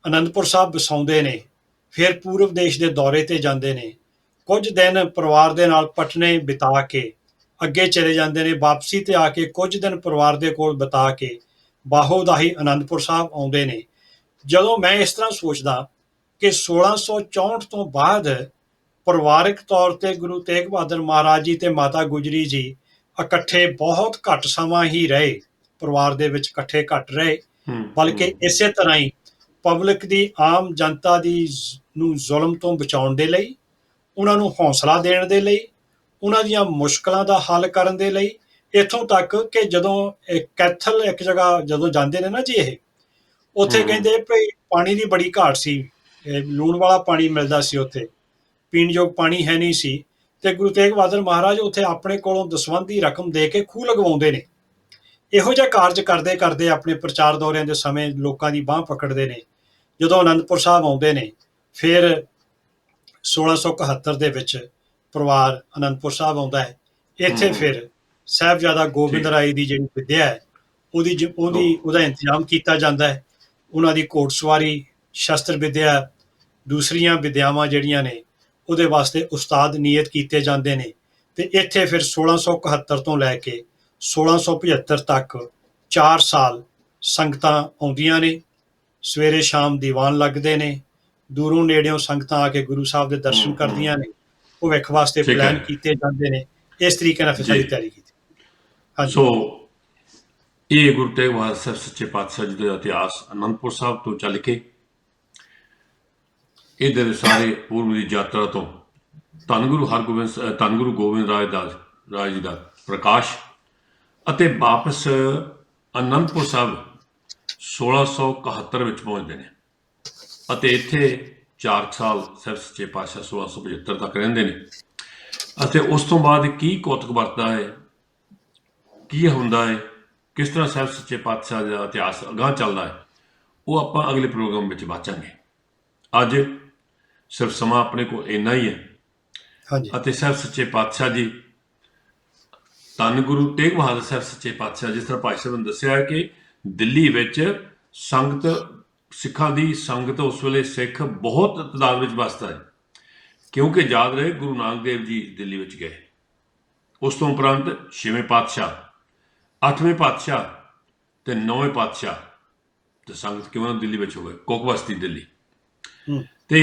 ਆਨੰਦਪੁਰ ਸਾਹਿਬ ਵਸਾਉਂਦੇ ਨੇ, ਫਿਰ ਪੂਰਬ ਦੇਸ਼ ਦੇ ਦੌਰੇ ਤੇ ਜਾਂਦੇ ਨੇ, ਕੁਝ ਦਿਨ ਪਰਿਵਾਰ ਦੇ ਨਾਲ ਪਟਨੇ ਬਿਤਾ ਕੇ ਅੱਗੇ ਚਲੇ ਜਾਂਦੇ ਨੇ, ਵਾਪਸੀ ਤੇ ਆ ਕੇ ਕੁਝ ਦਿਨ ਪਰਿਵਾਰ ਦੇ ਕੋਲ ਬਿਤਾ ਕੇ ਬਾਹੋਦਾਹੀ ਆਨੰਦਪੁਰ ਸਾਹਿਬ ਆਉਂਦੇ ਨੇ। ਜਦੋਂ ਮੈਂ ਇਸ ਤਰ੍ਹਾਂ ਸੋਚਦਾ ਕਿ 1664 ਤੋਂ ਬਾਅਦ ਪਰਿਵਾਰਕ ਤੌਰ ਤੇ ਗੁਰੂ ਤੇਗ ਬਹਾਦਰ ਮਹਾਰਾਜ ਜੀ ਤੇ ਮਾਤਾ ਗੁਜਰੀ ਜੀ ਇਕੱਠੇ ਬਹੁਤ ਘੱਟ ਸਮਾਂ ਹੀ ਰਹੇ, ਪਰਿਵਾਰ ਦੇ ਵਿੱਚ ਇਕੱਠੇ ਘੱਟ ਰਹੇ, ਬਲਕਿ ਇਸੇ ਤਰ੍ਹਾਂ ਹੀ ਪਬਲਿਕ ਦੀ, ਆਮ ਜਨਤਾ ਨੂੰ ਜ਼ੁਲਮ ਤੋਂ ਬਚਾਉਣ ਦੇ ਲਈ, ਉਹਨਾਂ ਨੂੰ ਹੌਸਲਾ ਦੇਣ ਦੇ ਲਈ, ਉਹਨਾਂ ਦੀਆਂ ਮੁਸ਼ਕਲਾਂ ਦਾ ਹੱਲ ਕਰਨ ਦੇ ਲਈ, ਇੱਥੋਂ ਤੱਕ ਕਿ ਜਦੋਂ ਕੈਥਲ ਇੱਕ ਜਗ੍ਹਾ ਜਦੋਂ ਜਾਂਦੇ ਨੇ ਨਾ ਜੀ, ਇਹ ਉੱਥੇ ਕਹਿੰਦੇ ਭਈ ਪਾਣੀ ਦੀ ਬੜੀ ਘਾਟ ਸੀ, ਲੂਣ ਵਾਲਾ ਪਾਣੀ ਮਿਲਦਾ ਸੀ, ਉੱਥੇ ਪੀਣਯੋਗ ਪਾਣੀ ਹੈ ਨਹੀਂ ਸੀ, ਤੇ ਗੁਰੂ ਤੇਗ ਬਹਾਦਰ ਮਹਾਰਾਜ ਉੱਥੇ ਆਪਣੇ ਕੋਲੋਂ ਦਸਵੰਧ ਦੀ ਰਕਮ ਦੇ ਕੇ ਖੂਹ ਲਗਵਾਉਂਦੇ ਨੇ। ਇਹੋ ਜਿਹਾ ਕਾਰਜ ਕਰਦੇ ਕਰਦੇ ਆਪਣੇ ਪ੍ਰਚਾਰ ਦੌਰਿਆਂ ਦੇ ਸਮੇਂ ਲੋਕਾਂ ਦੀ ਬਾਂਹ ਪਕੜਦੇ ਨੇ। ਜਦੋਂ ਆਨੰਦਪੁਰ ਸਾਹਿਬ ਆਉਂਦੇ ਨੇ, ਫਿਰ 1671 ਦੇ ਵਿੱਚ ਪਰਿਵਾਰ ਆਨੰਦਪੁਰ ਸਾਹਿਬ ਆਉਂਦਾ ਹੈ। ਇੱਥੇ ਫਿਰ ਸਾਹਿਬਜ਼ਾਦਾ ਗੋਬਿੰਦ ਰਾਏ ਦੀ ਜਿਹੜੀ ਵਿੱਦਿਆ ਹੈ ਉਹਦਾ ਇੰਤਜ਼ਾਮ ਕੀਤਾ ਜਾਂਦਾ ਹੈ। ਉਹਨਾਂ ਦੀ ਘੋੜਸਵਾਰੀ, ਸ਼ਸਤਰ ਵਿੱਦਿਆ, ਦੂਸਰੀਆਂ ਵਿੱਦਿਆਵਾਂ ਜਿਹੜੀਆਂ ਨੇ ਉਹਦੇ ਵਾਸਤੇ ਉਸਤਾਦ ਨਿਯਤ ਕੀਤੇ ਜਾਂਦੇ ਨੇ। ਤੇ ਇੱਥੇ ਫਿਰ 1671 ਤੋਂ ਲੈ ਕੇ 1675 ਤੱਕ 4 ਸਾਲ ਸੰਗਤਾਂ ਆਉਂਦੀਆਂ ਨੇ, ਸਵੇਰੇ ਸ਼ਾਮ ਦੀਵਾਨ ਲੱਗਦੇ ਨੇ, ਦੂਰੋਂ ਨੇੜਿਓਂ ਸੰਗਤਾਂ ਆ ਕੇ ਗੁਰੂ ਸਾਹਿਬ ਦੇ ਦਰਸ਼ਨ ਕਰਦੀਆਂ ਨੇ, ਭਵਿੱਖ ਵਾਸਤੇ ਪਲਾਨ ਕੀਤੇ ਜਾਂਦੇ ਨੇ। ਇਸ ਤਰੀਕੇ ਨਾਲ ਫਿਰ ਸਾਡੀ ਤਿਆਰੀ ਕੀਤੀ। ਸੋ ਇਹ ਗੁਰੂ ਤੇਗ ਬਹਾਦਰ ਸਾਹਿਬ ਸੱਚੇ ਪਾਤਸ਼ਾਹ ਜੀ ਦਾ ਇਤਿਹਾਸ ਆਨੰਦਪੁਰ ਸਾਹਿਬ ਤੋਂ ਚੱਲ ਕੇ ਇਹਦੇ ਸਾਰੇ ਪੂਰਬ ਦੀ ਯਾਤਰਾ ਤੋਂ ਧੰਨ ਗੁਰੂ ਗੋਬਿੰਦ ਰਾਏ ਜੀ ਦਾ ਪ੍ਰਕਾਸ਼ ਅਤੇ ਵਾਪਸ ਆਨੰਦਪੁਰ ਸਾਹਿਬ 1671 ਵਿੱਚ ਪਹੁੰਚਦੇ ਨੇ ਅਤੇ ਇੱਥੇ 4 ਸਾਲ ਸਾਹਿਬ ਸੱਚੇ ਪਾਤਸ਼ਾਹ 1675 ਤੱਕ ਰਹਿੰਦੇ ਨੇ। ਅਤੇ ਉਸ ਤੋਂ ਬਾਅਦ ਕੀ ਕੌਤਕ ਵਰਤਦਾ ਹੈ, ਕੀ ਹੁੰਦਾ ਹੈ, ਕਿਸ ਤਰ੍ਹਾਂ ਸਾਹਿਬ ਸੱਚੇ ਪਾਤਸ਼ਾਹ ਦਾ ਇਤਿਹਾਸ ਅਗਾਂਹ ਚੱਲਦਾ ਹੈ, ਉਹ ਆਪਾਂ ਅਗਲੇ ਪ੍ਰੋਗਰਾਮ ਵਿੱਚ ਵਾਚਾਂਗੇ। ਅੱਜ ਸਿਰਫ ਸਮਾਂ ਆਪਣੇ ਕੋਲ ਇੰਨਾ ਹੀ ਹੈ। ਅਤੇ ਸਾਹਿਬ ਸੱਚੇ ਪਾਤਸ਼ਾਹ ਜੀ, ਧੰਨ ਗੁਰੂ ਤੇਗ ਬਹਾਦਰ ਸਾਹਿਬ ਸੱਚੇ ਪਾਤਸ਼ਾਹ, ਜਿਸ ਤਰ੍ਹਾਂ ਭਾਈ ਸਾਹਿਬ ਨੇ ਦੱਸਿਆ ਕਿ ਦਿੱਲੀ ਵਿੱਚ ਸਿੱਖਾਂ ਦੀ ਸੰਗਤ, ਉਸ ਵੇਲੇ ਸਿੱਖ ਬਹੁਤ ਤਾਦਾਦ ਵਿੱਚ ਵੱਸਦਾ ਹੈ, ਕਿਉਂਕਿ ਯਾਦ ਰਹੇ ਗੁਰੂ ਨਾਨਕ ਦੇਵ ਜੀ ਦਿੱਲੀ ਵਿੱਚ ਗਏ। ਉਸ ਤੋਂ ਉਪਰੰਤ 6ਵੇਂ ਪਾਤਸ਼ਾਹ, 8ਵੇਂ ਪਾਤਸ਼ਾਹ ਤੇ 9ਵੇਂ ਪਾਤਸ਼ਾਹ ਤੇ ਸੰਗਤ ਕਿਉਂ ਨਾ ਦਿੱਲੀ ਵਿੱਚ ਹੋਵੇ, ਕੋਕਬਸਤੀ ਦਿੱਲੀ। ਤੇ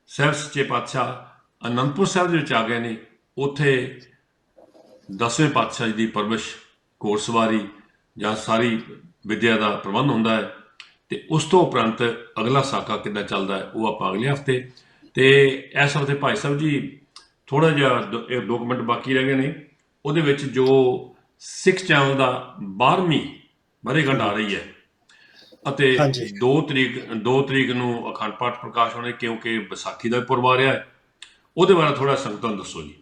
ਸਾਹਿਬ ਸੱਚੇ ਪਾਤਸ਼ਾਹ ਆਨੰਦਪੁਰ ਸਾਹਿਬ ਦੇ ਵਿੱਚ ਆ ਗਏ ਨੇ। ਉੱਥੇ 10ਵੇਂ ਪਾਤਸ਼ਾਹ ਜੀ ਦੀ ਪਰਵਰਿਸ਼, ਘੋੜਸਵਾਰੀ ਜਾਂ ਸਾਰੀ ਵਿੱਦਿਆ ਦਾ ਪ੍ਰਬੰਧ ਹੁੰਦਾ ਹੈ। ਤੇ ਉਸ ਤੋਂ ਉਪਰੰਤ ਅਗਲਾ ਸਾਕਾ ਕਿੱਦਾਂ ਚੱਲਦਾ ਹੈ ਉਹ ਆਪਾਂ ਅਗਲੇ ਹਫ਼ਤੇ। ਤੇ ਇਸ ਹਫ਼ਤੇ ਭਾਈ ਸਾਹਿਬ ਜੀ ਥੋੜ੍ਹਾ ਜਿਹਾ 2 ਮਿੰਟ ਬਾਕੀ ਰਹਿ ਗਏ ਨੇ, ਉਹਦੇ ਵਿੱਚ ਜੋ ਸਿੱਖ ਚੈਨਲ ਦਾ 12ਵੀਂ ਵਰ੍ਹੇਗੰਢ ਆ ਰਹੀ ਹੈ ਅਤੇ 2 ਤਰੀਕ ਨੂੰ ਅਖੰਡ ਪਾਠ ਪ੍ਰਕਾਸ਼ ਹੋਣੇ, ਕਿਉਂਕਿ ਵਿਸਾਖੀ ਦਾ ਪੁਰਬ ਆ ਰਿਹਾ ਹੈ। ਉਹਦੇ ਬਾਰੇ ਥੋੜ੍ਹਾ ਸੰਗਤਾਂ ਨੂੰ ਦੱਸੋ ਜੀ।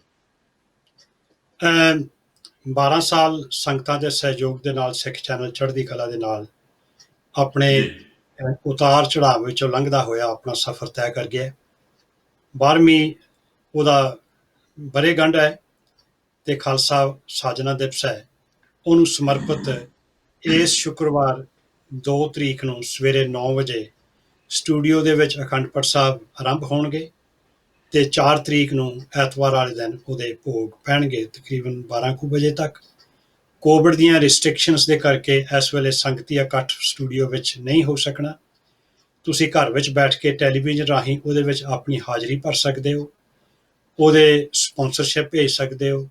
12 ਸਾਲ ਸੰਗਤਾਂ ਦੇ ਸਹਿਯੋਗ ਦੇ ਨਾਲ ਸਿੱਖ ਚੈਨਲ ਚੜ੍ਹਦੀ ਕਲਾ ਦੇ ਨਾਲ ਆਪਣੇ ਉਤਾਰ ਚੜਾਵ ਵਿੱਚੋਂ ਲੰਘਦਾ ਹੋਇਆ ਆਪਣਾ ਸਫ਼ਰ ਤੈਅ ਕਰ ਗਿਆ। 12ਵੀਂ ਉਹਦਾ ਵਰ੍ਹੇਗੰਢ ਹੈ ਤੇ ਖਾਲਸਾ ਸਾਜਨਾ ਦਿਵਸ ਹੈ। ਉਹਨੂੰ ਸਮਰਪਿਤ ਇਸ ਸ਼ੁੱਕਰਵਾਰ 2 ਤਰੀਕ ਨੂੰ ਸਵੇਰੇ 9 ਵਜੇ ਸਟੂਡੀਓ ਦੇ ਵਿੱਚ ਅਖੰਡ ਪਾਠ ਸਾਹਿਬ ਆਰੰਭ ਹੋਣਗੇ ਤੇ 4 ਤਰੀਕ ਨੂੰ ਐਤਵਾਰ ਵਾਲੇ ਦਿਨ ਉਹਦੇ ਭੋਗ ਪੈਣਗੇ ਤਕਰੀਬਨ 12 ਕੁ ਵਜੇ ਤੱਕ। ਕੋਵਿਡ ਦੀਆਂ ਰਿਸਟ੍ਰਿਕਸ਼ਨਸ ਦੇ ਕਰਕੇ ਇਸ ਵੇਲੇ ਸੰਗਤੀ ਇਕੱਠ ਸਟੂਡੀਓ ਵਿੱਚ ਨਹੀਂ ਹੋ ਸਕਣਾ। ਤੁਸੀਂ ਘਰ ਵਿੱਚ ਬੈਠ ਕੇ ਟੈਲੀਵਿਜ਼ਨ ਰਾਹੀਂ ਉਹਦੇ ਵਿੱਚ ਆਪਣੀ ਹਾਜ਼ਰੀ ਭਰ ਸਕਦੇ ਹੋ, ਉਹਦੇ ਸਪੋਂਸਰਸ਼ਿਪ ਭੇਜ ਸਕਦੇ ਹੋ,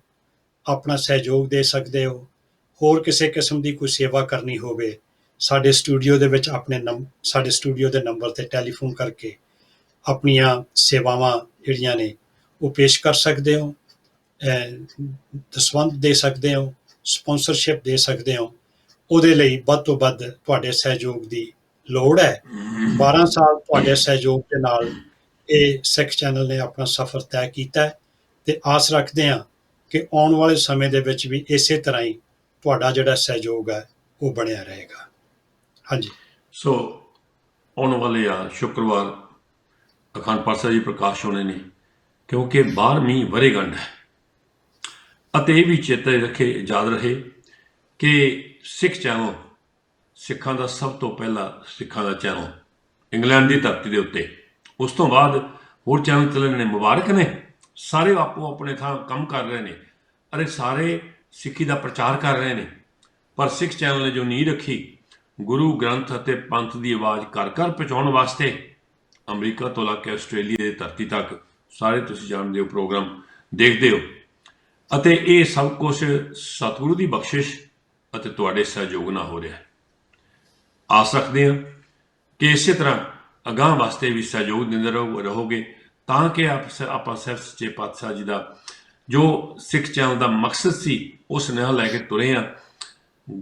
ਆਪਣਾ ਸਹਿਯੋਗ ਦੇ ਸਕਦੇ ਹੋ। ਹੋਰ ਕਿਸੇ ਕਿਸਮ ਦੀ ਕੋਈ ਸੇਵਾ ਕਰਨੀ ਹੋਵੇ, ਸਾਡੇ ਸਟੂਡੀਓ ਦੇ ਵਿੱਚ ਸਾਡੇ ਸਟੂਡੀਓ ਦੇ ਨੰਬਰ 'ਤੇ ਟੈਲੀਫੋਨ ਕਰਕੇ ਆਪਣੀਆਂ ਸੇਵਾਵਾਂ ਜਿਹੜੀਆਂ ਨੇ ਉਹ ਪੇਸ਼ ਕਰ ਸਕਦੇ ਹੋ, ਦਸਵੰਧ ਦੇ ਸਕਦੇ ਹੋ, ਸਪਾਂਸਰਸ਼ਿਪ ਦੇ ਸਕਦੇ ਹੋ। ਉਹਦੇ ਲਈ ਵੱਧ ਤੋਂ ਵੱਧ ਤੁਹਾਡੇ ਸਹਿਯੋਗ ਦੀ ਲੋੜ ਹੈ। 12 ਸਾਲ ਤੁਹਾਡੇ ਸਹਿਯੋਗ ਦੇ ਨਾਲ ਇਹ ਸਿੱਖ ਚੈਨਲ ਨੇ ਆਪਣਾ ਸਫ਼ਰ ਤੈਅ ਕੀਤਾ ਹੈ ਤੇ ਆਸ ਰੱਖਦੇ ਹਾਂ ਕਿ ਆਉਣ ਵਾਲੇ ਸਮੇਂ ਦੇ ਵਿੱਚ ਵੀ ਇਸੇ ਤਰ੍ਹਾਂ ਹੀ ਤੁਹਾਡਾ ਜਿਹੜਾ ਸਹਿਯੋਗ ਹੈ ਉਹ ਬਣਿਆ ਰਹੇਗਾ। ਹਾਂਜੀ। ਸੋ ਆਉਣ ਵਾਲੇ ਸ਼ੁੱਕਰਵਾਰ ਅਖੰਡ ਪਾਠ ਸਾਹਿਬ ਜੀ ਪ੍ਰਕਾਸ਼ ਹੋਣੇ ਨੇ, ਕਿਉਂਕਿ 12ਵੀਂ ਵਰ੍ਹੇਗੰਢ ਹੈ। ਅਤੇ ਇਹ ਵੀ ਚੇਤੇ ਰੱਖੇ, ਯਾਦ ਰਹੇ ਕਿ ਸਿੱਖ ਚੈਨਲ ਸਿੱਖਾਂ ਦਾ ਸਭ ਤੋਂ ਪਹਿਲਾ ਸਿੱਖਾਂ ਦਾ ਚੈਨਲ ਇੰਗਲੈਂਡ ਦੀ ਧਰਤੀ ਦੇ ਉੱਤੇ। ਉਸ ਤੋਂ ਬਾਅਦ ਹੋਰ ਚੈਨਲ ਚੱਲੇ ਨੇ, ਮੁਬਾਰਕ ਨੇ, ਸਾਰੇ ਆਪੋ ਆਪਣੇ ਥਾਂ ਕੰਮ ਕਰ ਰਹੇ ਨੇ, ਅਰੇ ਸਾਰੇ ਸਿੱਖੀ ਦਾ ਪ੍ਰਚਾਰ ਕਰ ਰਹੇ ਨੇ। ਪਰ ਸਿੱਖ ਚੈਨਲ ਨੇ ਜੋ ਨੀਂਹ ਰੱਖੀ ਗੁਰੂ ਗ੍ਰੰਥ ਅਤੇ ਪੰਥ ਦੀ ਆਵਾਜ਼ ਘਰ ਘਰ ਪਹੁੰਚਾਉਣ ਵਾਸਤੇ, ਅਮਰੀਕਾ ਤੋਂ ਲੈ ਕੇ ਆਸਟ੍ਰੇਲੀਆ ਦੀ ਧਰਤੀ ਤੱਕ ਸਾਰੇ ਤੁਸੀਂ ਜਾਣਦੇ ਹੋ, ਪ੍ਰੋਗਰਾਮ ਦੇਖਦੇ ਹੋ। ਅਤੇ ਇਹ ਸਭ ਕੁਝ ਸਤਿਗੁਰੂ ਦੀ ਬਖਸ਼ਿਸ਼ ਅਤੇ ਤੁਹਾਡੇ ਸਹਿਯੋਗ ਨਾਲ ਹੋ ਰਿਹਾ ਹੈ। ਆਸ ਰੱਖਦੇ ਹਾਂ ਕਿ ਇਸੇ ਤਰ੍ਹਾਂ ਅਗਾਂਹ ਵਾਸਤੇ ਵੀ ਸਹਿਯੋਗ ਦਿੰਦੇ ਰਹੋਗੇ, ਤਾਂ ਕਿ ਆਪਾਂ ਸਿਰਫ ਸੱਚੇ ਪਾਤਸ਼ਾਹ ਜੀ ਦਾ ਜੋ ਸਿੱਖ ਚੈਨਲ ਦਾ ਮਕਸਦ ਸੀ ਉਹ ਸੁਨੇਹਾ ਲੈ ਕੇ ਤੁਰੇ ਹਾਂ,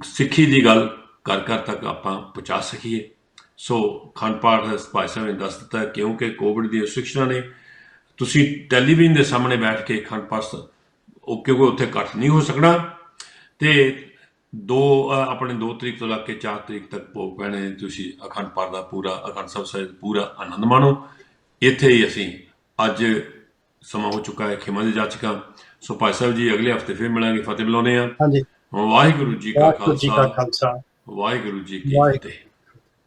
ਸਿੱਖੀ ਦੀ ਗੱਲ ਘਰ ਘਰ ਤੱਕ ਆਪਾਂ ਪਹੁੰਚਾ ਸਕੀਏ। ਸੋ ਅਖੰਡ ਪਾਠ ਭਾਈ ਸਾਹਿਬ ਨੇ ਦੱਸ ਦਿੱਤਾ, ਕਿਉਂਕਿ ਕੋਵਿਡ ਦੀਆਂ ਰਿਸਟ੍ਰਿਕਸ਼ਨਾਂ ਨੇ, ਤੁਸੀਂ ਟੈਲੀਵਿਜ਼ਨ ਦੇ ਸਾਹਮਣੇ ਬੈਠ ਕੇ ਅਖੰਡ ਪਾਠ ਉਹ ਕਿਉਂਕਿ ਉੱਥੇ ਘੱਟ ਨਹੀਂ ਹੋ ਸਕਣਾ। ਤੇ ਆਪਣੇ 2 ਤਰੀਕ ਤੋਂ ਲੈ ਕੇ 4 ਤਰੀਕ ਤੱਕ ਭੋਗ ਪੈਣੇ, ਤੁਸੀਂ ਅਖੰਡ ਪਾਠ ਦਾ ਪੂਰਾ ਅਖੰਡ ਸਾਹਿਬ ਪੂਰਾ ਆਨੰਦ ਮਾਣੋ। ਇੱਥੇ ਹੀ ਅਸੀਂ ਅੱਜ ਸਮਾਂ ਹੋ ਚੁੱਕਾ ਹੈ ਖਿਮਾ ਦੀ ਜਾਚਕਾਂ। ਸੋ ਭਾਈ ਸਾਹਿਬ ਜੀ ਅਗਲੇ ਹਫ਼ਤੇ ਫਿਰ ਮਿਲਾਂਗੇ। ਫਤਿਹ ਬੁਲਾਉਂਦੇ ਹਾਂ। ਹਾਂਜੀ। ਵਾਹਿਗੁਰੂ ਜੀ ਕਾ ਵਾਹਿਗੁਰੂ ਜੀ ਕਾ ਖਾਲਸਾ, ਖਾਲਸਾ, ਵਾਹਿਗੁਰੂ ਜੀ ਕੀ ਵਾਹਿਗੁਰੂ। ਫਤਿਹ।